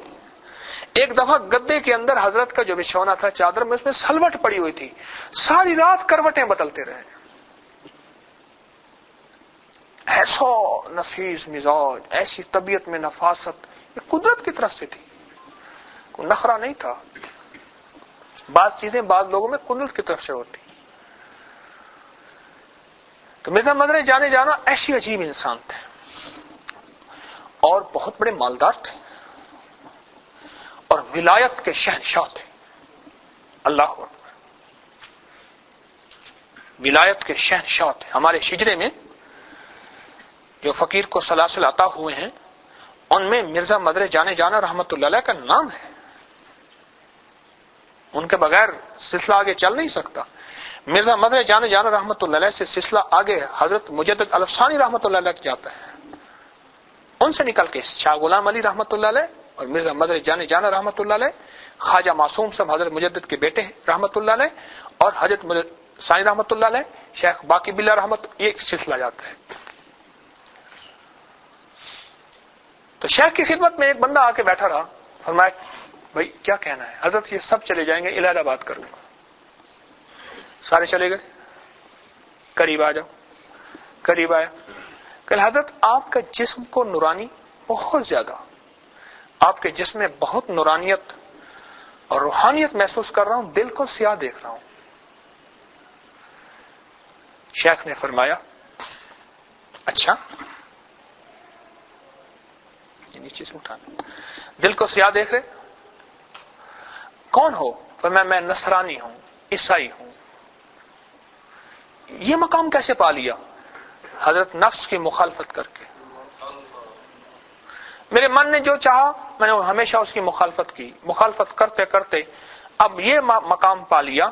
ایک دفعہ گدے کے اندر حضرت کا جو بچھونا تھا چادر میں، اس میں سلوٹ پڑی ہوئی تھی، ساری رات کروٹیں بدلتے رہے۔ ایسا نفیس مزاج، ایسی طبیعت میں نفاست، یہ قدرت کی طرف سے تھی، کوئی نخرہ نہیں تھا۔ بعض چیزیں بعض لوگوں میں قدرت کی طرف سے ہوتی۔ تو مرزا مظہر جانے جانا ایسی عجیب انسان تھے، اور بہت بڑے مالدار تھے، اور ولایت کے شہنشاہ تھے۔ اللہ اکبر، ولایت کے شہنشاہ تھے۔ ہمارے شجرے میں جو فقیر کو سلاسل عطا ہوئے ہیں، ان میں مرزا مظہر جانے جانا رحمت اللہ علیہ کا نام ہے، ان کے بغیر سلسلہ آگے چل نہیں سکتا۔ مرزا مظہر جانے جانا رحمت اللہ علیہ سے سلسلہ آگے حضرت مجدد الفسانی رحمت اللہ علیہ جاتا ہے، ان سے نکل کے شاہ غلام علی رحمت اللہ علیہ اور مرزا مظہر جانے جانا رحمت اللہ علیہ، خواجہ معصوم صاحب حضرت مجدد کے بیٹے رحمت اللہ علیہ، اور حضرت ثانی رحمت اللہ علیہ، شیخ باقی باللہ رحمت، یہ سلسلہ جاتا ہے۔ شیخ کی خدمت میں ایک بندہ آ کے بیٹھا رہا. فرمایا بھائی کیا کہنا ہے؟ حضرت یہ سب چلے جائیں گے، الہ آباد کروں گا. سارے چلے گئے. قریب آ جاؤ. قریب آیا. کہ حضرت آپ کا جسم کو نورانی بہت زیادہ، آپ کے جسم میں بہت نورانیت اور روحانیت محسوس کر رہا ہوں، دل کو سیاہ دیکھ رہا ہوں. شیخ نے فرمایا اچھا نیچے سے اٹھانا، دل کو سیاہ دیکھ رہے، کون ہو؟ فرمایا میں نصرانی ہوں، عیسائی ہوں. یہ مقام کیسے پا لیا؟ حضرت نفس کی مخالفت کر کے. میرے من نے جو چاہا میں نے ہمیشہ اس کی مخالفت کی، مخالفت کرتے کرتے اب یہ مقام پا لیا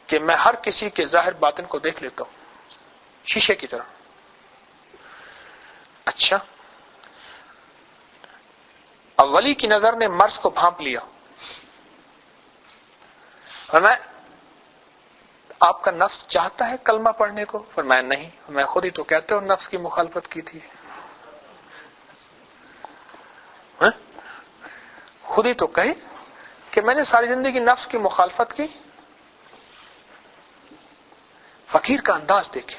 کہ میں ہر کسی کے ظاہر باطن کو دیکھ لیتا ہوں شیشے کی طرح. اچھا، اب ولی کی نظر نے مرض کو بھانپ لیا. فرمایا آپ کا نفس چاہتا ہے کلمہ پڑھنے کو؟ فرمایا نہیں، میں خود ہی تو کہتے ہو نفس کی مخالفت کی تھی. خود ہی تو کہے کہ میں نے ساری زندگی نفس کی مخالفت کی. فقیر کا انداز دیکھے،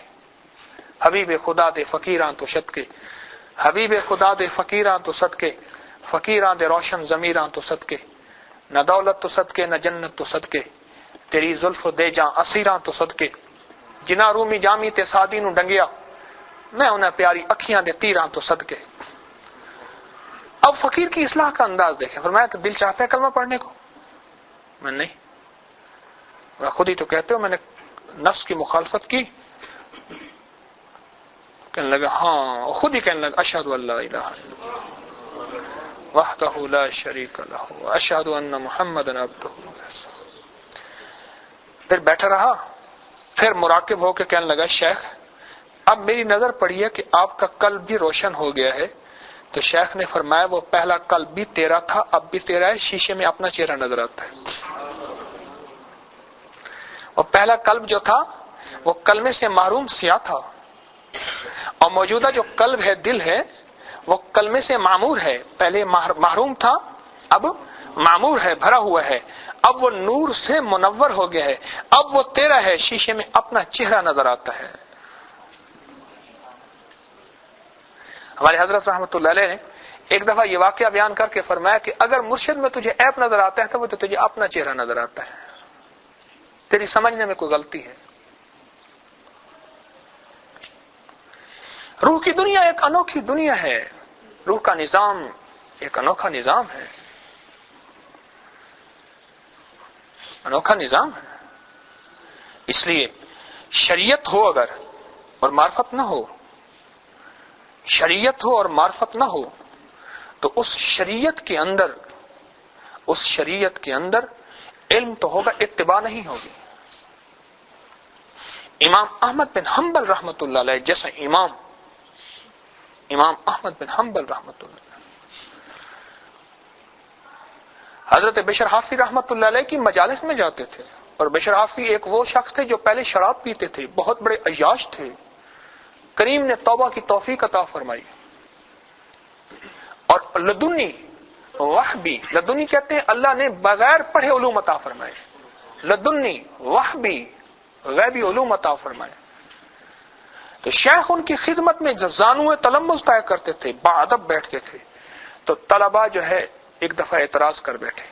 حبیب خدا دے فقیراں تو صدقے، حبیب خدا دے فقیراں تو صدقے، فقیراں دے روشن ضمیراں تو صدقے، نہ دولت تو صدقے نہ جنت تو صدقے، تیری زلف دے جاں اسیراں تو صدقے، جنہ رومی جامی تے سادی نو ڈنگیا، میں انہیں پیاری اکھیاں دے تیراں تو صدقے. اب فقیر کی اصلاح کا انداز دیکھیں. فرمایا کہ دل چاہتا ہے کلمہ پڑھنے کو؟ میں نہیں، میں خود ہی تو کہتے ہو میں نے نفس کی مخالفت کی. کہنے لگا ہاں، خود ہی کہنے لگا اشہد ان لا الہ الا اللہ وحدہ لا شریک لہ واشہد ان محمدا عبدہ ورسولہ. پھر بیٹھا رہا، پھر مراقب ہو کے کہنے لگا شیخ اب میری نظر پڑی ہے کہ آپ کا قلب بھی روشن ہو گیا ہے. تو شیخ نے فرمایا وہ پہلا قلب بھی تیرا تھا، اب بھی تیرا ہے، شیشے میں اپنا چہرہ نظر آتا ہے. وہ پہلا قلب جو تھا وہ کلمے سے محروم سیاہ تھا، اور موجودہ جو قلب ہے، دل ہے، وہ کلمے سے معمور ہے. پہلے محروم تھا، اب معمور ہے، بھرا ہوا ہے. اب وہ نور سے منور ہو گیا ہے، اب وہ تیرا ہے، شیشے میں اپنا چہرہ نظر آتا ہے. ہمارے حضرت رحمۃ اللہ علیہ نے ایک دفعہ یہ واقعہ بیان کر کے فرمایا کہ اگر مرشد میں تجھے عیب نظر آتا ہے تو وہ تو تجھے اپنا چہرہ نظر آتا ہے، تیری سمجھنے میں کوئی غلطی ہے. روح کی دنیا ایک انوکھی دنیا ہے، روح کا نظام ایک انوکھا نظام ہے، انوکھا نظام ہے. اس لیے شریعت ہو اگر اور معرفت نہ ہو، شریعت ہو اور معرفت نہ ہو تو اس شریعت کے اندر علم تو ہوگا، اتباع نہیں ہوگی. امام احمد بن حنبل رحمۃ اللہ علیہ جیسا امام احمد بن حنبل رحمۃ اللہ علیہ، حضرت بشر حافظ رحمۃ اللہ علیہ کی مجالس میں جاتے تھے. اور بشر حافظ ایک وہ شخص تھے جو پہلے شراب پیتے تھے، بہت بڑے عیاش تھے. کریم نے توبہ کی توفیق عطا فرمائی، اور لدنی وحبی، لدنی کہتے ہیں اللہ نے بغیر پڑھے علوم عطا فرمائے، لدنی وحبی غیبی علوم عطا فرمائے. تو شیخ ان کی خدمت میں زانو تلمذ طے کرتے تھے، باادب بیٹھتے تھے. تو طلباء جو ہے ایک دفعہ اعتراض کر بیٹھے.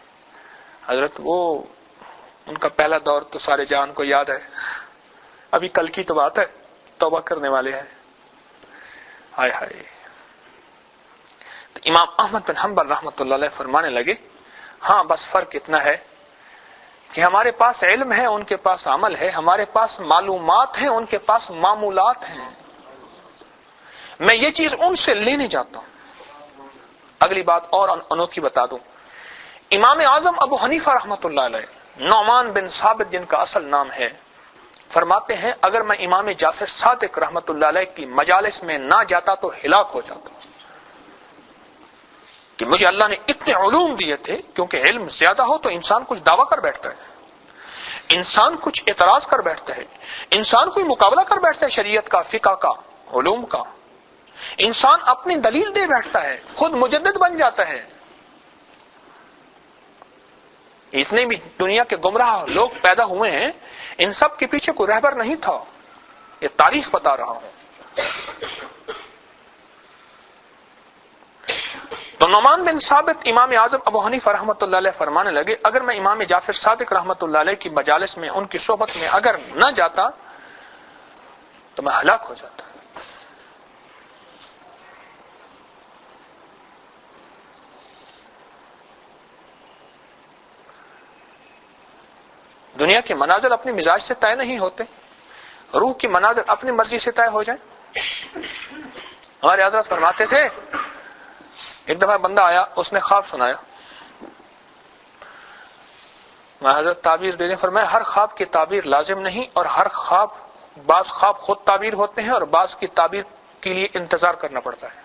حضرت وہ ان کا پہلا دور تو سارے جان کو یاد ہے، ابھی کل کی تو بات ہے، توبہ کرنے والے ہیں. ہائے ہائے. تو امام احمد بن حنبل رحمۃ اللہ علیہ فرمانے لگے ہاں بس فرق اتنا ہے کہ ہمارے پاس علم ہے، ان کے پاس عمل ہے، ہمارے پاس معلومات ہیں، ان کے پاس معمولات ہیں. میں یہ چیز ان سے لینے جاتا ہوں. اگلی بات اور انوکھی بتا دوں، امام اعظم ابو حنیفہ رحمۃ اللہ علیہ، نعمان بن ثابت جن کا اصل نام ہے، فرماتے ہیں اگر میں امام جعفر صادق رحمۃ اللہ علیہ کی مجالس میں نہ جاتا تو ہلاک ہو جاتا، کہ مجھے اللہ نے اتنے علوم دیے تھے. کیونکہ علم زیادہ ہو تو انسان کچھ دعویٰ کر بیٹھتا ہے، انسان کچھ اعتراض کر بیٹھتا ہے، انسان کوئی مقابلہ کر بیٹھتا ہے شریعت کا، فقہ کا، علوم کا. انسان اپنی دلیل دے بیٹھتا ہے، خود مجدد بن جاتا ہے. اتنے بھی دنیا کے گمراہ لوگ پیدا ہوئے ہیں، ان سب کے پیچھے کوئی رہبر نہیں تھا. یہ تاریخ بتا رہا ہوں. تو نعمان بن ثابت امام اعظم ابو حنیفہ رحمۃ اللہ علیہ فرمانے لگے اگر میں امام جعفر صادق رحمۃ اللہ علیہ کی مجالس میں، ان کی صحبت میں اگر نہ جاتا تو میں ہلاک ہو جاتا. دنیا کے مناظر اپنی مزاج سے طے نہیں ہوتے، روح کی مناظر اپنی مرضی سے طے ہو جائیں. ہمارے حضرت فرماتے تھے ایک دفعہ بندہ آیا، اس نے خواب سنایا. میں حضرت تعبیر دے دیں، فرمایا ہر خواب کی تعبیر لازم نہیں، اور ہر خواب، بعض خواب خود تعبیر ہوتے ہیں اور بعض کی تعبیر کے لیے انتظار کرنا پڑتا ہے.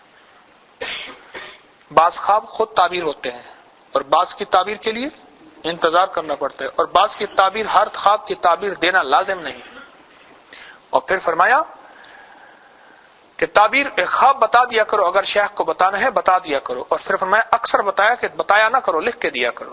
بعض خواب خود تعبیر ہوتے ہیں اور بعض کی تعبیر کے لیے انتظار کرنا پڑتا ہے، اور بعض کی تعبیر، ہر خواب کی تعبیر دینا لازم نہیں. اور پھر فرمایا کہ تعبیر ایک خواب بتا دیا کرو، اگر شیخ کو بتانا ہے بتا دیا کرو، اور پھر فرمایا اکثر بتایا کہ بتایا نہ کرو، لکھ کے دیا کرو.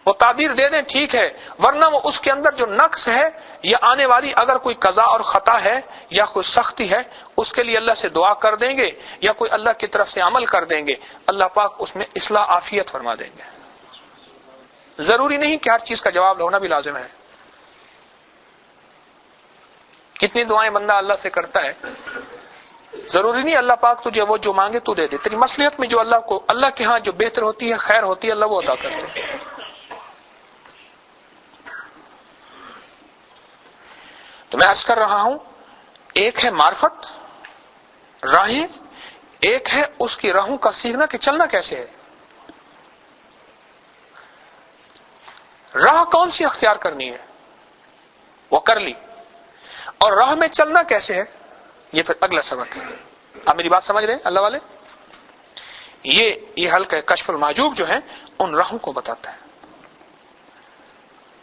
وہ تعبیر دے دیں ٹھیک ہے، ورنہ وہ اس کے اندر جو نقص ہے یا آنے والی اگر کوئی قضا اور خطا ہے یا کوئی سختی ہے، اس کے لیے اللہ سے دعا کر دیں گے یا کوئی اللہ کی طرف سے عمل کر دیں گے، اللہ پاک اس میں اصلاح عافیت فرما دیں گے. ضروری نہیں کہ ہر چیز کا جواب ہونا بھی لازم ہے. کتنی دعائیں بندہ اللہ سے کرتا ہے، ضروری نہیں اللہ پاک تجھے وہ جو مانگے تو دے دے. تیری مصلحت میں جو اللہ کے ہاں جو بہتر ہوتی ہے، خیر ہوتی ہے، اللہ وہ عطا کرتے ہیں. تو میں عرض کر رہا ہوں، ایک ہے معرفت راہیں، ایک ہے اس کی راہوں کا سیکھنا کہ چلنا کیسے ہے. راہ کون سی اختیار کرنی ہے وہ کر لی، اور راہ میں چلنا کیسے ہے یہ پھر اگلا سبق ہے. آپ میری بات سمجھ رہے ہیں اللہ والے؟ یہ حلقہ کشف المحجوب جو ہے ان راہوں کو بتاتا ہے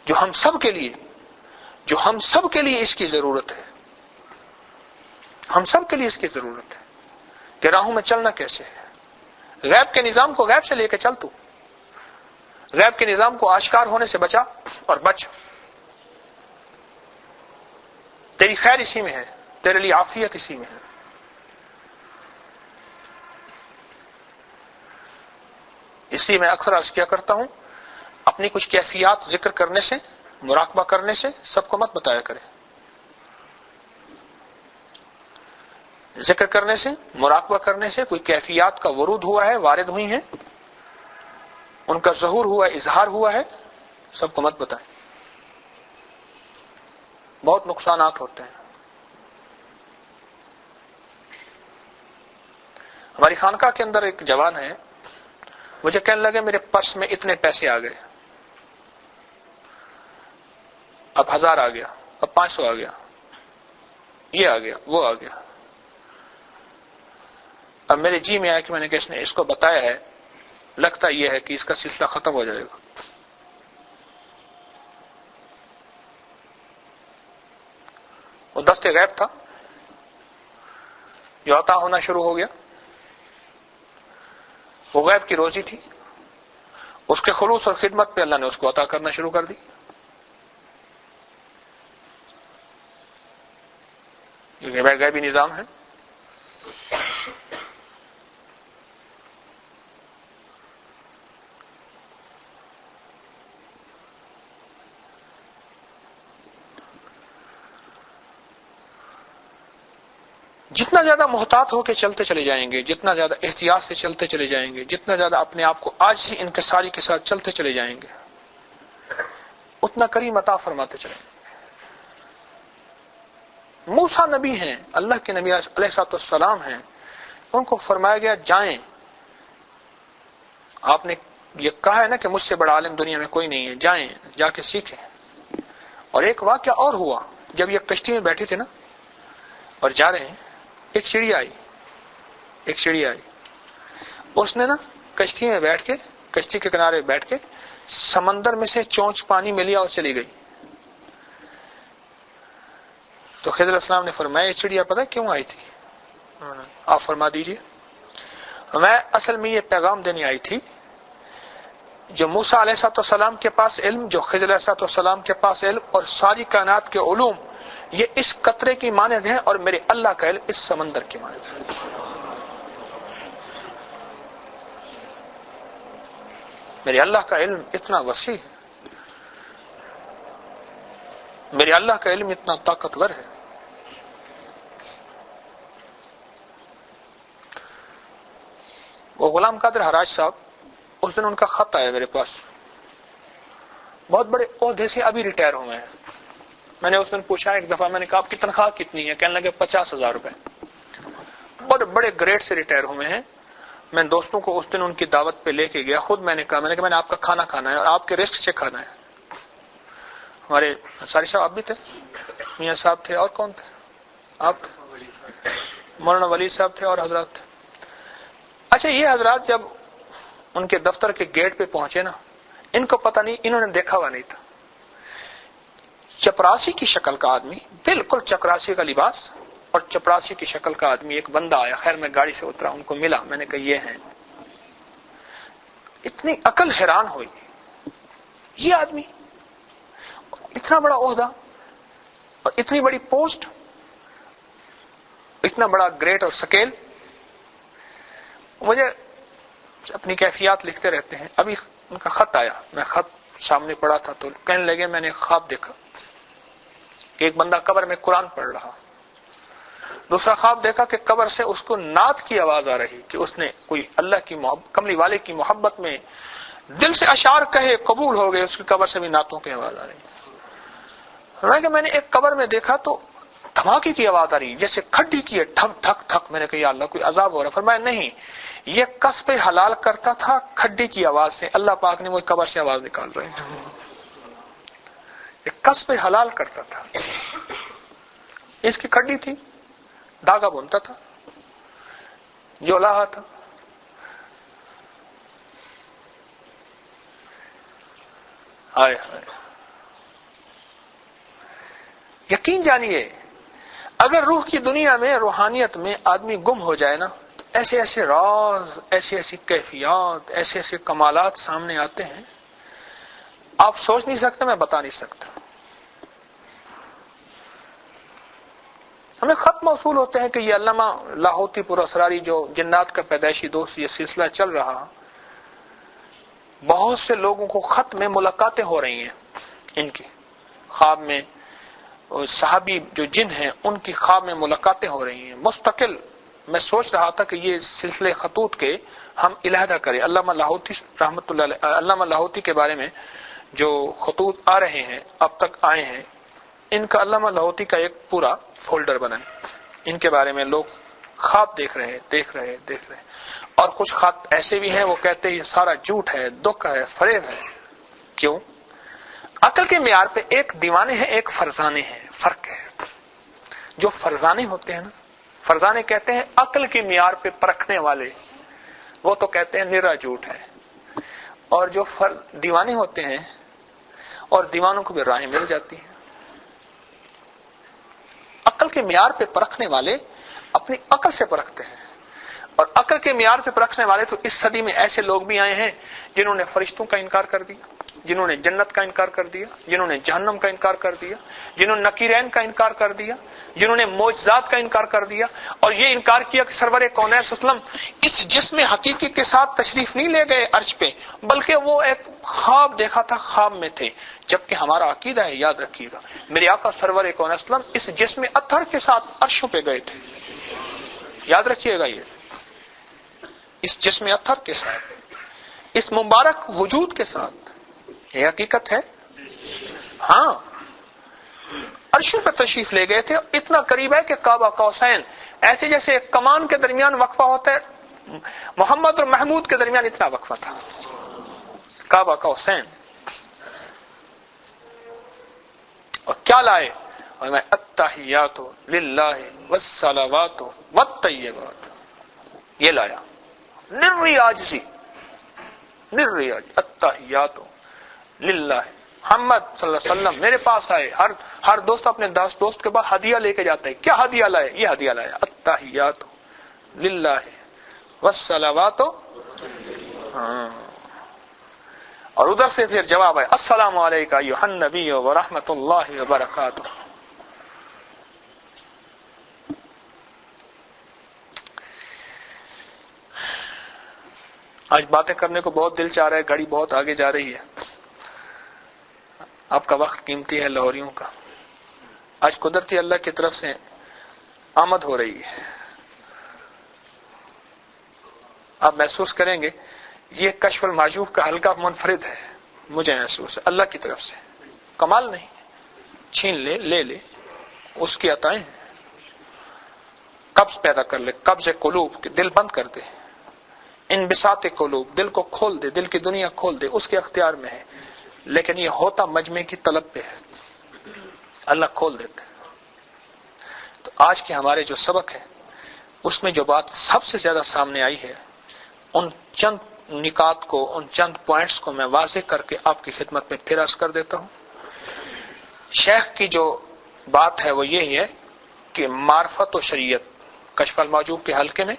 جو ہم سب کے لیے اس کی ضرورت ہے. ہم سب کے لیے اس کی ضرورت ہے کہ راہوں میں چلنا کیسے ہے. غیب کے نظام کو غیب سے لے کے چل، تو غیب کے نظام کو آشکار ہونے سے بچا اور بچ. تیری خیر اسی میں ہے، تیرے لیے عافیت اسی میں ہے. اس لیے میں اکثر عرض کیا کرتا ہوں، اپنی کچھ کیفیات ذکر کرنے سے، مراقبہ کرنے سے سب کو مت بتایا کرے. ذکر کرنے سے، مراقبہ کرنے سے کوئی کیفیات کا ورود ہوا ہے، وارد ہوئی ہیں، ان کا ظہور ہوا ہے، اظہار ہوا ہے، سب کو مت بتائیں. بہت نقصانات ہوتے ہیں. ہماری خانقاہ کے اندر ایک جوان ہے، مجھے کہنے لگے میرے پرس میں اتنے پیسے آ گئے، اب 1000 آ گیا، اب 500 آ گیا، یہ آ گیا، وہ آ گیا. اب میرے جی میں آیا کہ میں نے کہ اس نے اس کو بتایا ہے، لگتا یہ ہے کہ اس کا سلسلہ ختم ہو جائے گا. وہ دست غیب تھا جو عطا ہونا شروع ہو گیا. وہ غیب کی روزی تھی، اس کے خلوص اور خدمت پہ اللہ نے اس کو عطا کرنا شروع کر دی. یہ غیبی نظام ہے. جتنا زیادہ محتاط ہو کے چلتے چلے جائیں گے، جتنا زیادہ احتیاط سے چلتے چلے جائیں گے، جتنا زیادہ اپنے آپ کو عاجزی انکساری کے ساتھ چلتے چلے جائیں گے، اتنا کریم عطا فرماتے چلیں گے. موسیٰ نبی ہیں، اللہ کے نبی علیہ السلام ہیں، ان کو فرمایا گیا جائیں. آپ نے یہ کہا ہے نا کہ مجھ سے بڑا عالم دنیا میں کوئی نہیں ہے، جائیں، جا کے سیکھیں. اور ایک واقعہ اور ہوا، جب یہ کشتی میں بیٹھے تھے نا اور جا رہے ہیں، ایک چڑیا آئی. اس نے نا کشتی میں بیٹھ کے، کشتی کے کنارے بیٹھ کے سمندر میں سے چونچ پانی میں لیا اور چلی گئی. تو خضر علیہ السلام نے فرمایا یہ چڑیا پتہ کیوں آئی تھی؟ آپ فرما دیجئے۔ میں اصل میں یہ پیغام دینے آئی تھی، جو موسیٰ علیہ السلام کے پاس علم، جو خضر علیہ السلام کے پاس علم اور ساری کائنات کے علوم یہ اس قطرے کی مانند ہیں، اور میرے اللہ کا علم اس سمندر کی مانند ہے۔ میرے اللہ کا علم اتنا وسیع ہے، میرے اللہ کا علم اتنا طاقتور ہے۔ وہ غلام قادر حراج صاحب، اس دن ان کا خط آیا میرے پاس، بہت بڑے عہدے سے ابھی ریٹائر ہوئے ہیں۔ میں نے اس دن پوچھا ایک دفعہ، میں نے کہا آپ کی تنخواہ کتنی ہے؟ کہنے لگے 50,000 روپے۔ بہت بڑے گریڈ سے ریٹائر ہوئے ہیں۔ میں دوستوں کو اس دن ان کی دعوت پہ لے کے گیا، خود میں نے کہا میں نے آپ کا کھانا کھانا ہے اور آپ کے رزق سے کھانا ہے۔ ہمارے انصاری صاحب آپ بھی تھے، میاں صاحب تھے، اور کون تھے؟ آپ مولانا ولی صاحب تھے اور حضرات تھے۔ اچھا، یہ حضرات جب ان کے دفتر کے گیٹ پہ پہنچے نا، ان کو پتہ نہیں، انہوں نے دیکھا ہوا نہیں تھا، چپراسی کی شکل کا آدمی، بالکل چپراسی کا لباس اور چپراسی کی شکل کا آدمی، ایک بندہ آیا، خیر میں گاڑی سے اترا، ان کو ملا، میں نے کہا یہ ہیں۔ اتنی عقل حیران ہوئی، یہ آدمی اتنا بڑا عہدہ اور اتنی بڑی پوسٹ، اتنا بڑا گریٹ اور سکیل۔ مجھے اپنی کیفیات لکھتے رہتے ہیں، ابھی ان کا خط آیا، میں خط سامنے پڑھا تھا تو کہنے لگے میں نے خواب دیکھا کہ ایک بندہ قبر میں قرآن پڑھ رہا، دوسرا خواب دیکھا کہ قبر سے اس کو نعت کی آواز آ رہی کہ اس نے کوئی اللہ کی کملی والے کی محبت میں دل سے اشعار کہے، قبول ہو گئے، اس کی قبر سے بھی نعتوں کی آواز آ رہی۔ میں نے ایک قبر میں دیکھا تو دھماکے کی آواز آ رہی جیسے کھڈی کی ہے، ٹھک ٹھک ٹھک۔ میں نے کہا یا اللہ کوئی عذاب ہو رہا۔ فرمایا نہیں، یہ قصب حلال کرتا تھا کھڈی کی آواز سے، اللہ پاک نے وہ قبر سے آواز نکال رہے تھے۔ یہ قصب حلال کرتا تھا، اس کی کھڈی تھی، دھاگا بنتا تھا، جو لاہا تھا۔ ہائے ہائے، یقین جانیے اگر روح کی دنیا میں، روحانیت میں آدمی گم ہو جائے نا، تو ایسے ایسے راز، ایسی ایسی کیفیات، ایسے ایسے کمالات سامنے آتے ہیں، آپ سوچ نہیں سکتے، میں بتا نہیں سکتا۔ ہمیں خط موصول ہوتے ہیں کہ یہ علامہ لاہوتی پور اسراری جو جنات کا پیدائشی دوست، یہ سلسلہ چل رہا، بہت سے لوگوں کو خط میں ملاقاتیں ہو رہی ہیں، ان کی خواب میں، صحابی جو جن ہیں ان کی خواب میں ملاقاتیں ہو رہی ہیں مستقل۔ میں سوچ رہا تھا کہ یہ سلسلے خطوط کے ہم علیحدہ کریں۔ علامہ لاہوتی رحمۃ اللہ علیہ، علامہ لاہوتی کے بارے میں جو خطوط آ رہے ہیں، اب تک آئے ہیں، ان کا علامہ لاہوتی کا ایک پورا فولڈر بنائیں، ان کے بارے میں لوگ خواب دیکھ رہے۔ اور کچھ خط ایسے بھی ہیں وہ کہتے ہیں یہ سارا جھوٹ ہے، دکھ ہے، فریب ہے۔ کیوں؟ عقل کے معیار پہ ایک دیوانے ہیں، ایک فرزانے ہیں، فرق ہے۔ جو فرزانے ہوتے ہیں نا، فرزانے کہتے ہیں عقل کے معیار پہ پرکھنے والے، وہ تو کہتے ہیں نرا جھوٹ ہے۔ اور جو دیوانے ہوتے ہیں، اور دیوانوں کو بھی راہیں مل جاتی ہیں۔ عقل کے معیار پہ پرکھنے والے اپنی عقل سے پرکھتے ہیں، اور عقل کے معیار پہ پرکھنے والے تو اس صدی میں ایسے لوگ بھی آئے ہیں جنہوں نے فرشتوں کا انکار کر دیا، جنہوں نے جنت کا انکار کر دیا، جنہوں نے جہنم کا انکار کر دیا، جنہوں نے نکیرین کا انکار کر دیا، جنہوں نے معجزات کا انکار کر دیا، اور یہ انکار کیا کہ سرور کونین صلی اللہ علیہ وسلم اس جسم حقیقی کے ساتھ تشریف نہیں لے گئے عرش پہ، بلکہ وہ ایک خواب دیکھا تھا، خواب میں تھے۔ جبکہ ہمارا عقیدہ ہے، یاد رکھیے گا، میرے آقا سرور کونین صلی اللہ علیہ وسلم اس جسم اطہر کے ساتھ عرشوں پہ گئے تھے، یاد رکھیے گا، یہ اس جسم اطہر کے ساتھ، اس مبارک وجود کے ساتھ، یہ حقیقت ہے۔ ہاں، عرشوں پہ تشریف لے گئے تھے، اتنا قریب ہے کہ کعبہ قوسین، ایسے جیسے ایک کمان کے درمیان وقفہ ہوتا ہے، محمد اور محمود کے درمیان اتنا وقفہ تھا، کعبہ قوسین۔ اور کیا لائے؟ اور میں التحیات للہ والصلوات والطیبات، یہ لایا، نری عاجزی، التحیات للہ محمد صلی اللہ علیہ وسلم میرے پاس آئے. ہر دوست اپنے دوست کے پاس ہدیہ لے کے جاتا ہے. کیا ہدیہ لائے؟ یہ ہدیہ لائے التحیات للہ والصلوات. اور ادھر سے پھر جواب ہے السلام علیکم ایھا النبی ورحمۃ اللہ وبرکاتہ. آج باتیں کرنے کو بہت دل چاہ رہا ہے، گھڑی بہت آگے جا رہی ہے. آپ کا وقت قیمتی ہے لاہوریوں کا. آج قدرتی اللہ کی طرف سے آمد ہو رہی ہے. آپ محسوس کریں گے یہ کشف المعجوب کا حلقہ منفرد ہے. مجھے محسوس ہے اللہ کی طرف سے. کمال نہیں، چھین لے لے اس کی عطائیں. قبض پیدا کر لے، قبض قلوب، دل بند کر دے. انبساط قلوب، دل کو کھول دے، دل کی دنیا کھول دے، اس کے اختیار میں ہے. لیکن یہ ہوتا مجمع کی طلب پہ ہے. اللہ کھول دیتا ہے. تو آج کے ہمارے جو سبق ہے اس میں جو بات سب سے زیادہ سامنے آئی ہے، ان چند نکات کو، ان چند پوائنٹس کو میں واضح کر کے آپ کی خدمت میں پھر عرض کر دیتا ہوں. شیخ کی جو بات ہے وہ یہی ہے کہ معرفت و شریعت کشف المعجوب کے حلقے میں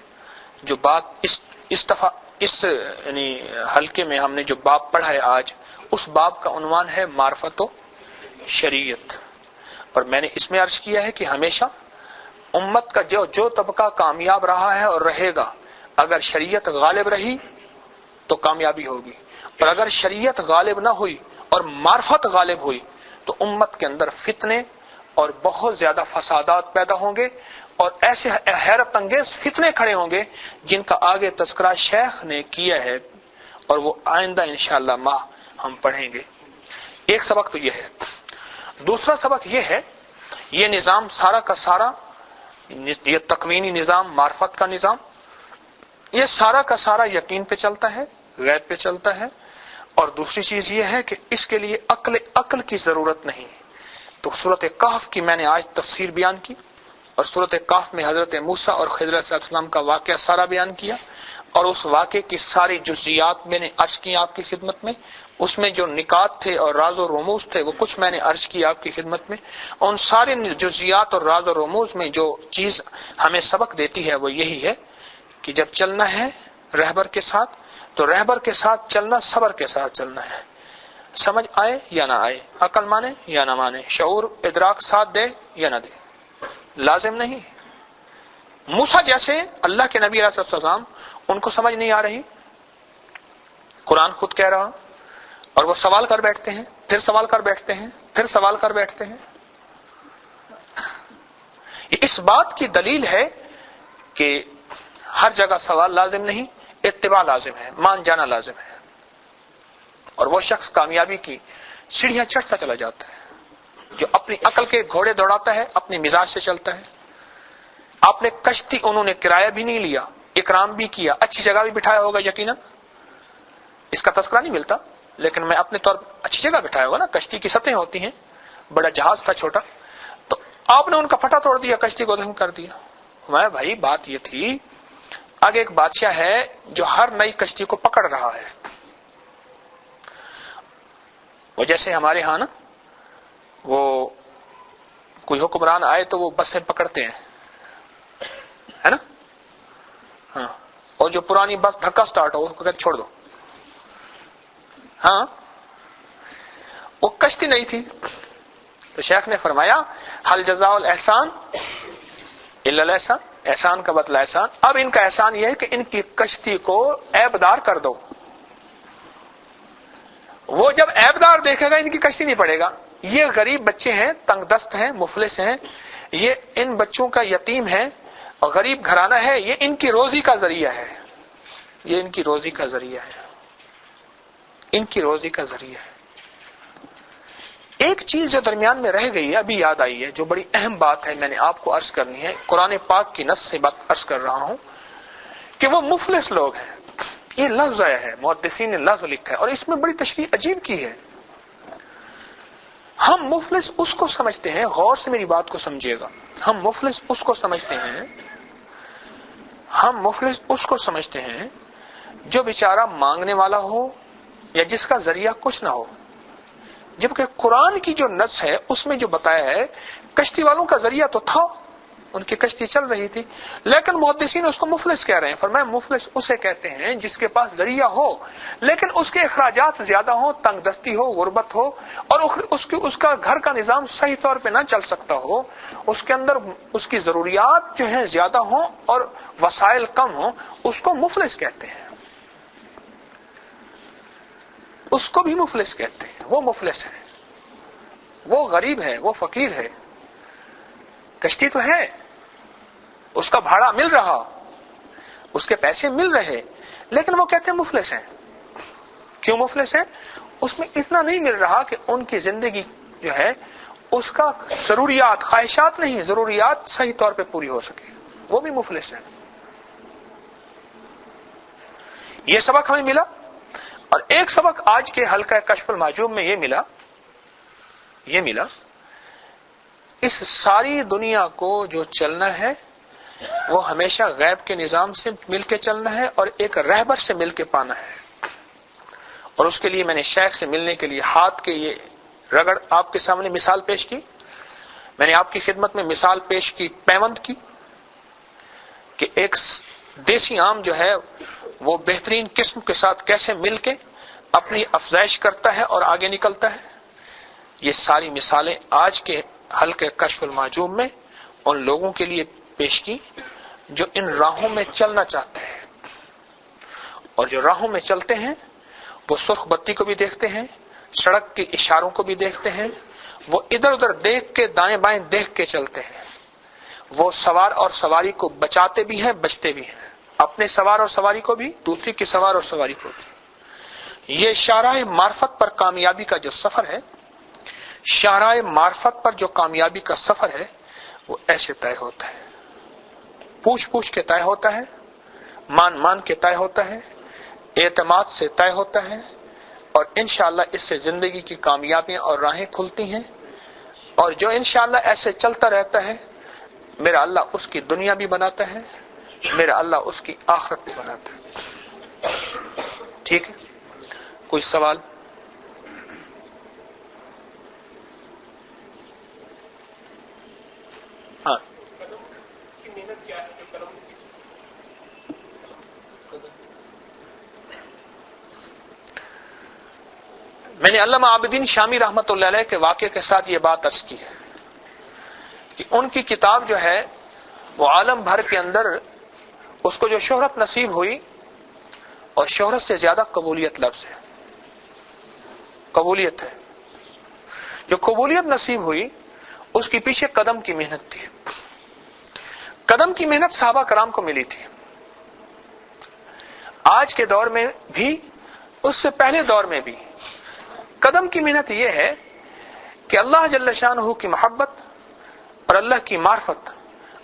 جو بات اس یعنی حلقے میں ہم نے جو باب پڑھا ہے آج، اس باب کا عنوان ہے معرفت و شریعت. اور میں نے اس میں عرض کیا ہے کہ ہمیشہ امت کا جو طبقہ کامیاب رہا ہے اور رہے گا، اگر شریعت غالب رہی تو کامیابی ہوگی، اور اگر شریعت غالب نہ ہوئی اور معرفت غالب ہوئی تو امت کے اندر فتنے اور بہت زیادہ فسادات پیدا ہوں گے، اور ایسے حیرت انگیز فتنے کھڑے ہوں گے جن کا آگے تذکرہ شیخ نے کیا ہے، اور وہ آئندہ انشاءاللہ ماہ ہم پڑھیں گے. ایک سبق تو یہ ہے. دوسرا سبق یہ ہے، یہ نظام سارا کا سارا، یہ تکوینی نظام، معرفت کا نظام، یہ سارا کا سارا یقین پہ چلتا ہے، غیب پہ چلتا ہے. اور دوسری چیز یہ ہے کہ اس کے لیے عقل کی ضرورت نہیں. تو سورۃ کہف کی میں نے آج تفسیر بیان کی، اور سورۃ کہف میں حضرت موسیٰ اور خضر علیہ السلام کا واقعہ سارا بیان کیا، اور اس واقعے کی ساری جزیات میں نے عرض کی آپ کی خدمت میں. اس میں جو نکات تھے اور راز و رموز تھے وہ کچھ میں نے عرض کی آپ کی خدمت میں. ان سارے جزیات اور راز و رموز میں جو چیز ہمیں سبق دیتی ہے وہ یہی ہے کہ جب چلنا ہے رہبر کے ساتھ تو رہبر کے ساتھ چلنا صبر کے ساتھ چلنا ہے. سمجھ آئے یا نہ آئے، عقل مانے یا نہ مانے، شعور ادراک ساتھ دے یا نہ دے، لازم نہیں. موسیٰ جیسے اللہ کے نبی علیہ السلام، ان کو سمجھ نہیں آ رہی، قرآن خود کہہ رہا، اور وہ سوال کر بیٹھتے ہیں، پھر سوال کر بیٹھتے ہیں، پھر سوال کر بیٹھتے ہیں. یہ اس بات کی دلیل ہے کہ ہر جگہ سوال لازم نہیں، اتباع لازم ہے، مان جانا لازم ہے. اور وہ شخص کامیابی کی سیڑھیاں چڑھتا چلا جاتا ہے جو اپنی عقل کے گھوڑے دوڑاتا ہے، اپنی مزاج سے چلتا ہے. آپ نے کشتی، انہوں نے کرایہ بھی نہیں لیا، اکرام بھی کیا، اچھی جگہ بھی بٹھایا ہوگا یقیناً، اس کا تذکرہ نہیں ملتا، لیکن میں اپنے طور پر اچھی جگہ بٹھایا ہوگا نا. کشتی کی سطحیں ہوتی ہیں، بڑا جہاز تھا چھوٹا، تو آپ نے ان کا پٹا توڑ دیا، کشتی کو دفن کر دیا. میں بھائی بات یہ تھی، آگے ایک بادشاہ ہے جو ہر نئی کشتی کو پکڑ رہا ہے. وہ جیسے ہمارے ہاں نا، وہ کوئی حکمران آئے تو وہ بسیں پکڑتے ہیں، ہے نا، ہاں، اور جو پرانی بس دھکا سٹارٹ ہو اس کو چھوڑ دو. ہاں، وہ کشتی نہیں تھی تو شیخ نے فرمایا حل جزاء الاحسان الا الاحسان، احسان کا بدلہ احسان. اب ان کا احسان یہ ہے کہ ان کی کشتی کو عیبدار کر دو. وہ جب عیبدار دیکھے گا ان کی کشتی نہیں پڑے گا. یہ غریب بچے ہیں، تنگ دست ہیں، مفلس ہیں، یہ ان بچوں کا یتیم ہے اور غریب گھرانہ ہے، یہ ان کی روزی کا ذریعہ ہے، یہ ان کی روزی کا ذریعہ ہے، ان کی روزی کا ذریعہ ہے. ایک چیز جو درمیان میں رہ گئی ہے، ابھی یاد آئی ہے، جو بڑی اہم بات ہے، میں نے آپ کو عرض کرنی ہے، قرآن پاک کی نص سے بات عرض کر رہا ہوں کہ وہ مفلس لوگ ہیں. یہ لفظ آیا ہے، محدثین نے لفظ لکھا ہے اور اس میں بڑی تشریح عجیب کی ہے. ہم مفلس اس کو سمجھتے ہیں، غور سے میری بات کو سمجھیے گا، ہم مفلس اس کو سمجھتے ہیں، ہم مفلس اس کو سمجھتے ہیں جو بیچارہ مانگنے والا ہو یا جس کا ذریعہ کچھ نہ ہو، جبکہ قرآن کی جو نص ہے اس میں جو بتایا ہے کشتی والوں کا ذریعہ تو تھا، ان کی کشتی چل رہی تھی، لیکن محدثین اس کو مفلس کہہ رہے ہیں۔ فرمایا مفلس اسے کہتے ہیں جس کے پاس ذریعہ ہو لیکن اس کے اخراجات زیادہ ہوں، تنگ دستی ہو، غربت ہو، اور اس کا گھر کا نظام صحیح طور پہ نہ چل سکتا ہو، اس کے اندر اس کی ضروریات جو ہیں زیادہ ہوں اور وسائل کم ہوں، اس کو مفلس کہتے ہیں، اس کو بھی مفلس کہتے ہیں۔ وہ مفلس ہے، وہ غریب ہے، وہ فقیر ہے، کشتی تو ہے، اس کا بھاڑا مل رہا، اس کے پیسے مل رہے، لیکن وہ کہتے ہیں مفلس ہیں۔ کیوں مفلس ہیں؟ اس میں اتنا نہیں مل رہا کہ ان کی زندگی جو ہے اس کا ضروریات، خواہشات نہیں، ضروریات صحیح طور پہ پوری ہو سکے، وہ بھی مفلس ہیں۔ یہ سبق ہمیں ملا، اور ایک سبق آج کے حلقہ کشف المحجوب میں یہ ملا اس ساری دنیا کو جو چلنا ہے وہ ہمیشہ غیب کے نظام سے مل کے چلنا ہے اور ایک رہبر سے مل کے پانا ہے۔ اور اس کے لیے میں نے شیخ سے ملنے کے لیے ہاتھ کے یہ رگڑ آپ کے سامنے مثال پیش کی، میں نے آپ کی خدمت میں مثال پیش کی پیوند کی، کہ ایک دیسی آم جو ہے وہ بہترین قسم کے ساتھ کیسے مل کے اپنی افزائش کرتا ہے اور آگے نکلتا ہے۔ یہ ساری مثالیں آج کے حلقے کشف المحجوب میں ان لوگوں کے لیے پیش کی جو ان راہوں میں چلنا چاہتے ہیں، اور جو راہوں میں چلتے ہیں وہ سرخ بتی کو بھی دیکھتے ہیں، سڑک کے اشاروں کو بھی دیکھتے ہیں، وہ ادھر ادھر دیکھ کے دائیں بائیں دیکھ کے چلتے ہیں، وہ سوار اور سواری کو بچاتے بھی ہیں، بچتے بھی ہیں، اپنے سوار اور سواری کو بھی، دوسری کی سوار اور سواری کو بھی۔ یہ شاہراہ معرفت پر کامیابی کا جو سفر ہے، شاہراہ معرفت پر جو کامیابی کا سفر ہے وہ ایسے طے ہوتا ہے، پوچھ کے طے ہوتا ہے، مان کے طے ہوتا ہے، اعتماد سے طے ہوتا ہے، اور انشاءاللہ اس سے زندگی کی کامیابیاں اور راہیں کھلتی ہیں، اور جو انشاءاللہ ایسے چلتا رہتا ہے میرا اللہ اس کی دنیا بھی بناتا ہے، میرا اللہ اس کی آخرت بھی بناتا ہے۔ ٹھیک ہے، کوئی سوال؟ ہاں، میں نے علامہ عابدین شامی رحمۃ اللہ علیہ کے واقعے کے ساتھ یہ بات عرض کی ہے کہ ان کی کتاب جو ہے وہ عالم بھر کے اندر اس کو جو شہرت نصیب ہوئی، اور شہرت سے زیادہ قبولیت لفظ ہے، قبولیت ہے، جو قبولیت نصیب ہوئی اس کے پیچھے قدم کی محنت تھی۔ قدم کی محنت صحابہ کرام کو ملی تھی، آج کے دور میں بھی، اس سے پہلے دور میں بھی۔ قدم کی محنت یہ ہے کہ اللہ جل شانہ کی محبت اور اللہ کی معرفت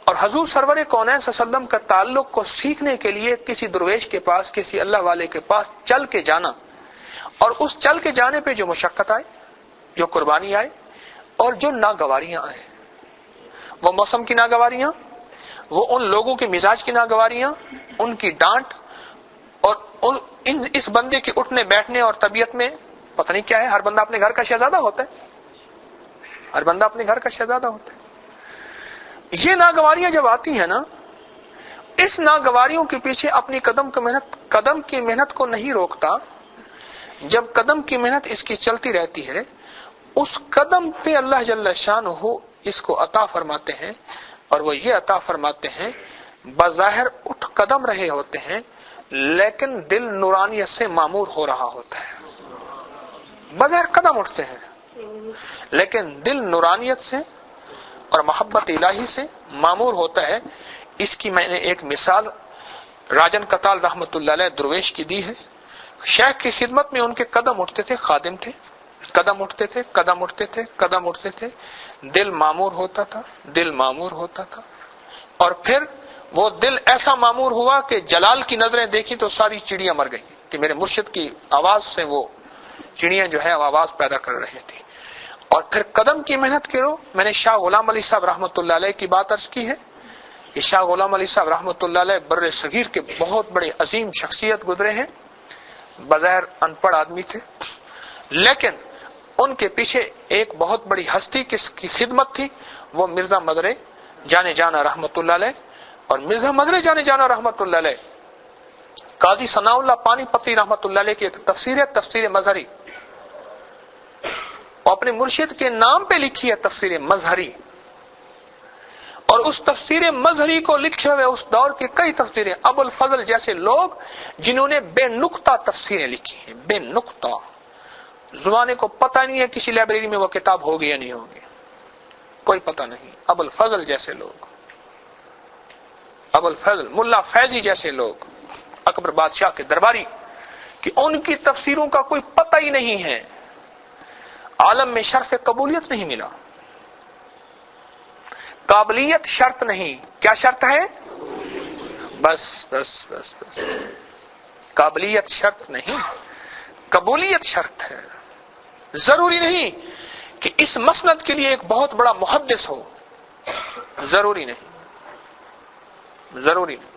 اور حضور سرور کونین صلی اللہ علیہ وسلم کا تعلق کو سیکھنے کے لیے کسی درویش کے پاس، کسی اللہ والے کے پاس چل کے جانا، اور اس چل کے جانے پہ جو مشقت آئے، جو قربانی آئے، اور جو ناگواریاں آئے، وہ موسم کی ناگواریاں، وہ ان لوگوں کے مزاج کی ناگواریاں، ان کی ڈانٹ، اور اس بندے کے اٹھنے بیٹھنے اور طبیعت میں پتہ نہیں کیا ہے۔ ہر بندہ اپنے گھر کا شہزادہ ہوتا ہے، ہر بندہ اپنے گھر کا شہزادہ ہوتا ہے۔ یہ ناگواریاں جب آتی ہیں نا، اس ناگواریوں کے پیچھے اپنی قدم کی محنت کو نہیں روکتا، جب قدم کی محنت اس کی چلتی رہتی ہے، اس قدم پہ اللہ جل شانہ اس کو عطا فرماتے ہیں، اور وہ یہ عطا فرماتے ہیں بظاہر اٹھ قدم رہے ہوتے ہیں لیکن دل نورانیت سے معمور ہو رہا ہوتا ہے۔ بظاہر قدم اٹھتے ہیں لیکن دل نورانیت سے اور محبت الہی سے معمور ہوتا ہے۔ اس کی میں نے ایک مثال راجن کتال رحمت اللہ علیہ درویش کی دی ہے۔ شیخ کی خدمت میں ان کے قدم اٹھتے تھے، خادم تھے، قدم اٹھتے تھے، قدم اٹھتے تھے، قدم اٹھتے تھے، دل معمور ہوتا تھا، دل معمور ہوتا تھا، اور پھر وہ دل ایسا معمور ہوا کہ جلال کی نظریں دیکھی تو ساری چڑیاں مر گئی کہ میرے مرشد کی آواز سے وہ چڑیاں جو ہے آواز پیدا کر رہی تھی۔ اور پھر قدم کی محنت کرو۔ میں نے شاہ غلام علی صاحب رحمۃ اللہ علیہ کی بات عرض کی ہے کہ شاہ غلام علی صاحب رحمۃ اللہ علیہ بر صغیر کے بہت بڑے عظیم شخصیت گزرے ہیں، بظاہر ان پڑھ آدمی تھے، لیکن ان کے پیچھے ایک بہت بڑی ہستی کس کی خدمت تھی، وہ مرزا مدرے جانے جانا رحمت اللہ علیہ. اور مرزا مدرے جانے جانا رحمت اللہ علیہ قاضی ثناء اللہ پانی پتی رحمت اللہ علیہ کی ایک تفسیر ہے، تفسیر مظہری، وہ اپنے مرشد کے نام پہ لکھی ہے تفسیر مظہری. اور اس تفسیر مظہری کو لکھے ہوئے اس دور کے کئی تفسیریں، ابو الفضل جیسے لوگ جنہوں نے بے نقطہ تفسیریں لکھی ہیں، بے نقطہ، زمانے کو پتہ نہیں ہے کسی لائبریری میں وہ کتاب ہوگی یا نہیں ہوگی، کوئی پتہ نہیں. ابو الفضل جیسے لوگ، ابو الفضل ملا فیضی جیسے لوگ، اکبر بادشاہ کے درباری، کہ ان کی تفسیروں کا کوئی پتہ ہی نہیں ہے. عالم میں شرف قبولیت نہیں ملا. قابلیت شرط نہیں، کیا شرط ہے؟ بس بس بس بس قابلیت شرط نہیں، قبولیت شرط ہے. ضروری نہیں کہ اس مسند کے لیے ایک بہت بڑا محدث ہو، ضروری نہیں، ضروری نہیں.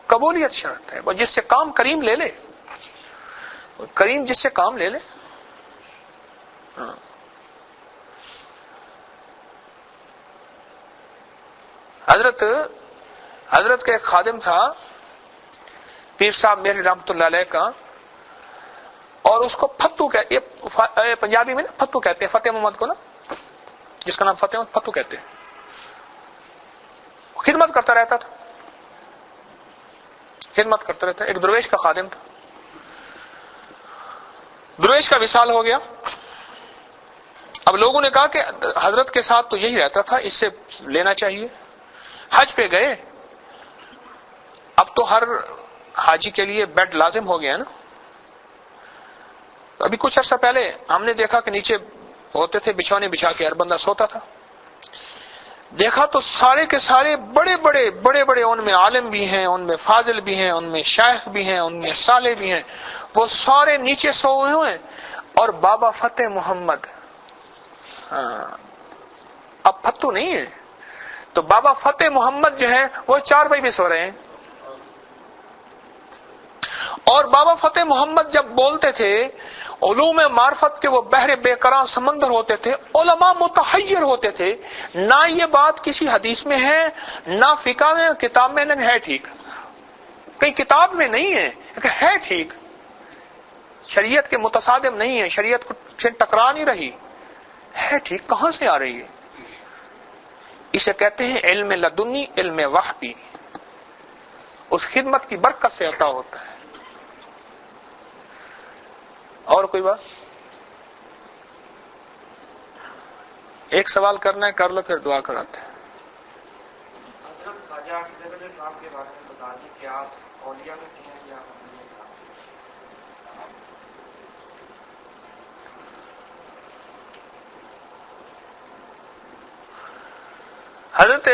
قبولیت شرط ہے. وہ جس سے کام کریم لے لے، کریم جس سے کام لے لے. حضرت کا ایک خادم تھا پیر صاحب میرے رحمت اللہ علیہ کا، اور اس کو پھتو کہتے، پنجابی میں نا پھتو کہتے ہیں فتح محمد کو نا، جس کا نام فتح محمد پھتو کہتے ہیں. خدمت کرتا رہتا تھا، خدمت کرتا رہتا. ایک درویش کا خادم تھا، درویش کا وصال ہو گیا. اب لوگوں نے کہا کہ حضرت کے ساتھ تو یہی رہتا تھا، اس سے لینا چاہیے. حج پہ گئے، اب تو ہر حاجی کے لیے بیڈ لازم ہو گیا نا. ابھی کچھ عرصہ پہلے ہم نے دیکھا کہ نیچے ہوتے تھے بچھونے بچھا کے ہر بندہ سوتا تھا. دیکھا تو سارے کے سارے بڑے بڑے ان میں عالم بھی ہیں، ان میں فاضل بھی ہیں، ان میں شیخ بھی ہیں، ان میں صالح بھی ہیں، وہ سارے نیچے سوئے ہوئے ہیں. اور بابا فتح محمد، اب پھتو نہیں ہے تو بابا فتح محمد جو ہے وہ 4 بھائی بھی سو رہے ہیں. اور بابا فتح محمد جب بولتے تھے، علوم معرفت کے وہ بحر بے قرار سمندر ہوتے تھے، علماء متحیر ہوتے تھے. نہ یہ بات کسی حدیث میں ہے، نہ فقہ میں، کتاب میں نہیں ہے ٹھیک، کہیں کتاب میں نہیں ہے کہ ہے ٹھیک، شریعت کے متصادم نہیں ہے، شریعت کو سے ٹکرا نہیں رہی ہے ٹھیک. کہاں سے آ رہی ہے؟ اسے کہتے ہیں علم لدنی، علم وحی، اس خدمت کی برکت سے عطا ہوتا ہے. اور کوئی بات؟ ایک سوال کرنا ہے کر لو، پھر دعا کراتے ہیں. حضرت خواجہ حافظ علی صاحب کے بارے میں بتا دیں کہ آپ اولیاء میں سے ہیں یا حضرت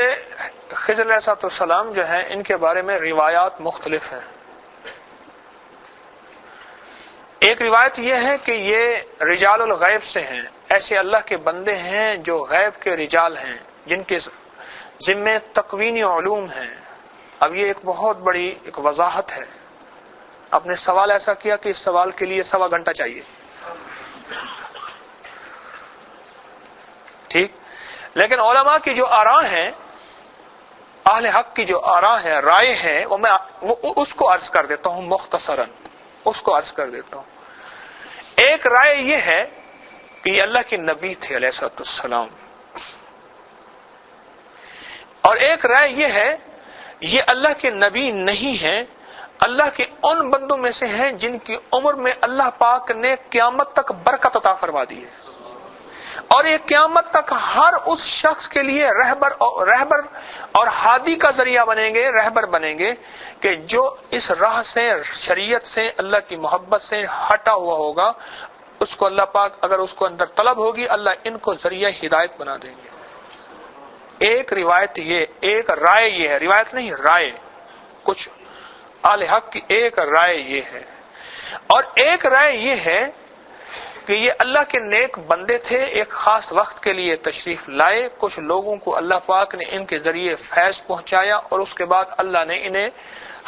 خضر علیہ السلام جو ہیں ان کے بارے میں روایات مختلف ہیں. ایک روایت یہ ہے کہ یہ رجال الغیب سے ہیں، ایسے اللہ کے بندے ہیں جو غیب کے رجال ہیں، جن کے ذمے تکوینی علوم ہیں. اب یہ ایک بہت بڑی ایک وضاحت ہے. آپ نے سوال ایسا کیا کہ اس سوال کے لیے 1.25 گھنٹہ چاہیے، ٹھیک. لیکن علماء کی جو آراء ہیں، اہل حق کی جو آراء ہے، رائے ہے، وہ میں اس کو عرض کر دیتا ہوں مختصراً، اس کو عرض کر دیتا ہوں. ایک رائے یہ ہے کہ یہ اللہ کے نبی تھے علیہ السلام، اور ایک رائے یہ ہے یہ اللہ کے نبی نہیں ہیں، اللہ کے ان بندوں میں سے ہیں جن کی عمر میں اللہ پاک نے قیامت تک برکت عطا فرما دی ہے، اور یہ قیامت تک ہر اس شخص کے لیے رہبر اور ہادی کا ذریعہ بنیں گے، رہبر بنیں گے کہ جو اس راہ سے، شریعت سے، اللہ کی محبت سے ہٹا ہوا ہوگا، اس کو اللہ پاک اگر اس کو اندر طلب ہوگی، اللہ ان کو ذریعہ ہدایت بنا دیں گے. ایک روایت یہ، ایک رائے یہ ہے، روایت نہیں رائے، کچھ اہل حق کی ایک رائے یہ ہے. اور ایک رائے یہ ہے کہ یہ اللہ کے نیک بندے تھے، ایک خاص وقت کے لیے تشریف لائے، کچھ لوگوں کو اللہ پاک نے ان کے ذریعے فیض پہنچایا، اور اس کے بعد اللہ نے انہیں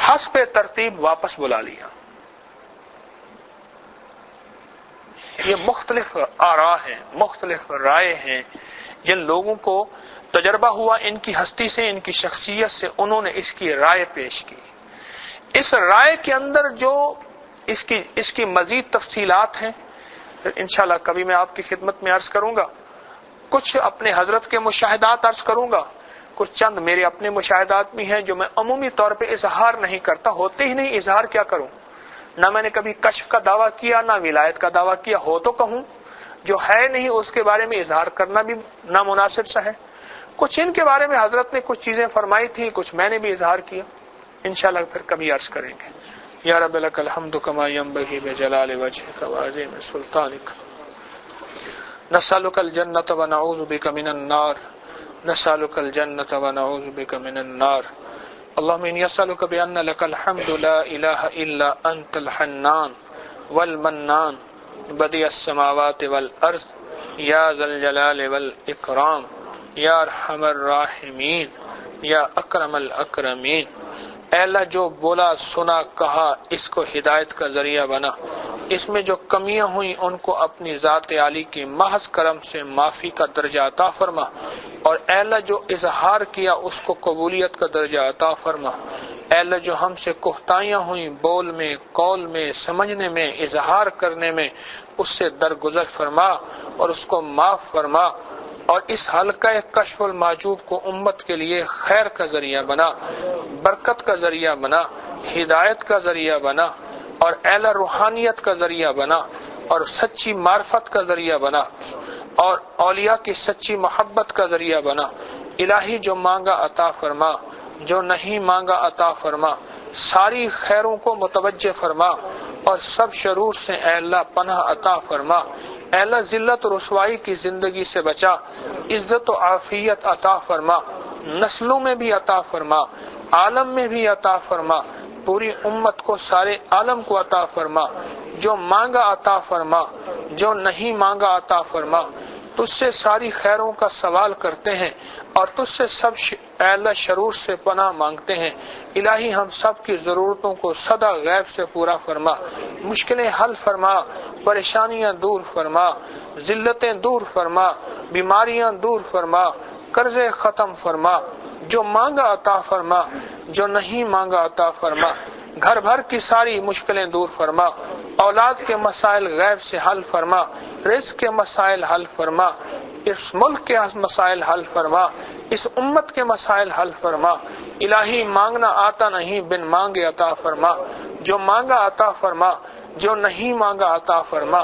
حسب ترتیب واپس بلا لیا. یہ مختلف آراء ہیں، مختلف رائے ہیں. جن لوگوں کو تجربہ ہوا ان کی ہستی سے، ان کی شخصیت سے، انہوں نے اس کی رائے پیش کی. اس رائے کے اندر جو اس کی مزید تفصیلات ہیں انشاءاللہ کبھی میں آپ کی خدمت میں عرض کروں گا. کچھ اپنے حضرت کے مشاہدات عرض کروں گا، کچھ چند میرے اپنے مشاہدات بھی ہیں جو میں عمومی طور پہ اظہار نہیں کرتا، ہوتے ہی نہیں، اظہار کیا کروں. نہ میں نے کبھی کشف کا دعویٰ کیا، نہ ولایت کا دعویٰ کیا، ہو تو کہوں، جو ہے نہیں اس کے بارے میں اظہار کرنا بھی نامناسب سا ہے. کچھ ان کے بارے میں حضرت نے کچھ چیزیں فرمائی تھی، کچھ میں نے بھی اظہار کیا، انشاءاللہ پھر کبھی عرض کریں گے. یا رب لک الحمد کما ینبغی بجلال وجهک وعظیم سلطانک. نسألک الجنة ونعوذ بک من النار، نسألک الجنة ونعوذ بک من النار. اللهم إني أسألك بأن لك الحمد لا إله إلا أنت الحنان والمنان بديع السماوات والأرض يا ذا الجلال والإكرام یا ارحم الراحمین یا اکرم الاکرمین. اے اللہ جو بولا سنا کہا اس کو ہدایت کا ذریعہ بنا، اس میں جو کمیاں ہوئیں ان کو اپنی ذات عالی کی محض کرم سے معافی کا درجہ عطا فرما، اور اے اللہ جو اظہار کیا اس کو قبولیت کا درجہ عطا فرما. اے اللہ جو ہم سے کوتاہیاں ہوئیں بول میں، قول میں، سمجھنے میں، اظہار کرنے میں، اس سے درگزر فرما اور اس کو معاف فرما، اور اس حلقہ کشف المحجوب کو امت کے لیے خیر کا ذریعہ بنا، برکت کا ذریعہ بنا، ہدایت کا ذریعہ بنا، اور اعلی روحانیت کا ذریعہ بنا، اور سچی معرفت کا ذریعہ بنا، اور اولیاء کی سچی محبت کا ذریعہ بنا. الہی جو مانگا عطا فرما، جو نہیں مانگا عطا فرما، ساری خیروں کو متوجہ فرما، اور سب شرور سے اے اللہ پناہ عطا فرما. اے اللہ ذلت و رسوائی کی زندگی سے بچا، عزت و عافیت عطا فرما، نسلوں میں بھی عطا فرما، عالم میں بھی عطا فرما، پوری امت کو، سارے عالم کو عطا فرما. جو مانگا عطا فرما، جو نہیں مانگا عطا فرما. تجھ سے ساری خیروں کا سوال کرتے ہیں اور تجھ سے سب اے اللہ شرور سے پناہ مانگتے ہیں. الہی ہم سب کی ضرورتوں کو سدا غیب سے پورا فرما، مشکلیں حل فرما، پریشانیاں دور فرما، ذلتیں دور فرما، بیماریاں دور فرما، قرضے ختم فرما. جو مانگا عطا فرما، جو نہیں مانگا عطا فرما. گھر بھر کی ساری مشکلیں دور فرما، اولاد کے مسائل غیب سے حل فرما، رزق کے مسائل حل فرما، اس ملک کے مسائل حل فرما، اس امت کے مسائل حل فرما. الہی مانگنا آتا نہیں، بن مانگے عطا فرما. جو مانگا عطا فرما، جو نہیں مانگا عطا فرما.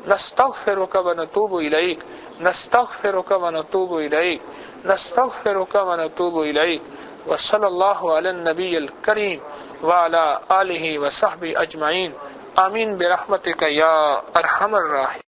نستغفرک ونتوب الیک، نستغفرک ونتوب الیک، نستغفرک ونتوب الیک. وصلی اللہ علی النبی الکریم وعلی آلہ وصحبہ اجمعین. آمین برحمتک یا ارحم الراحمین.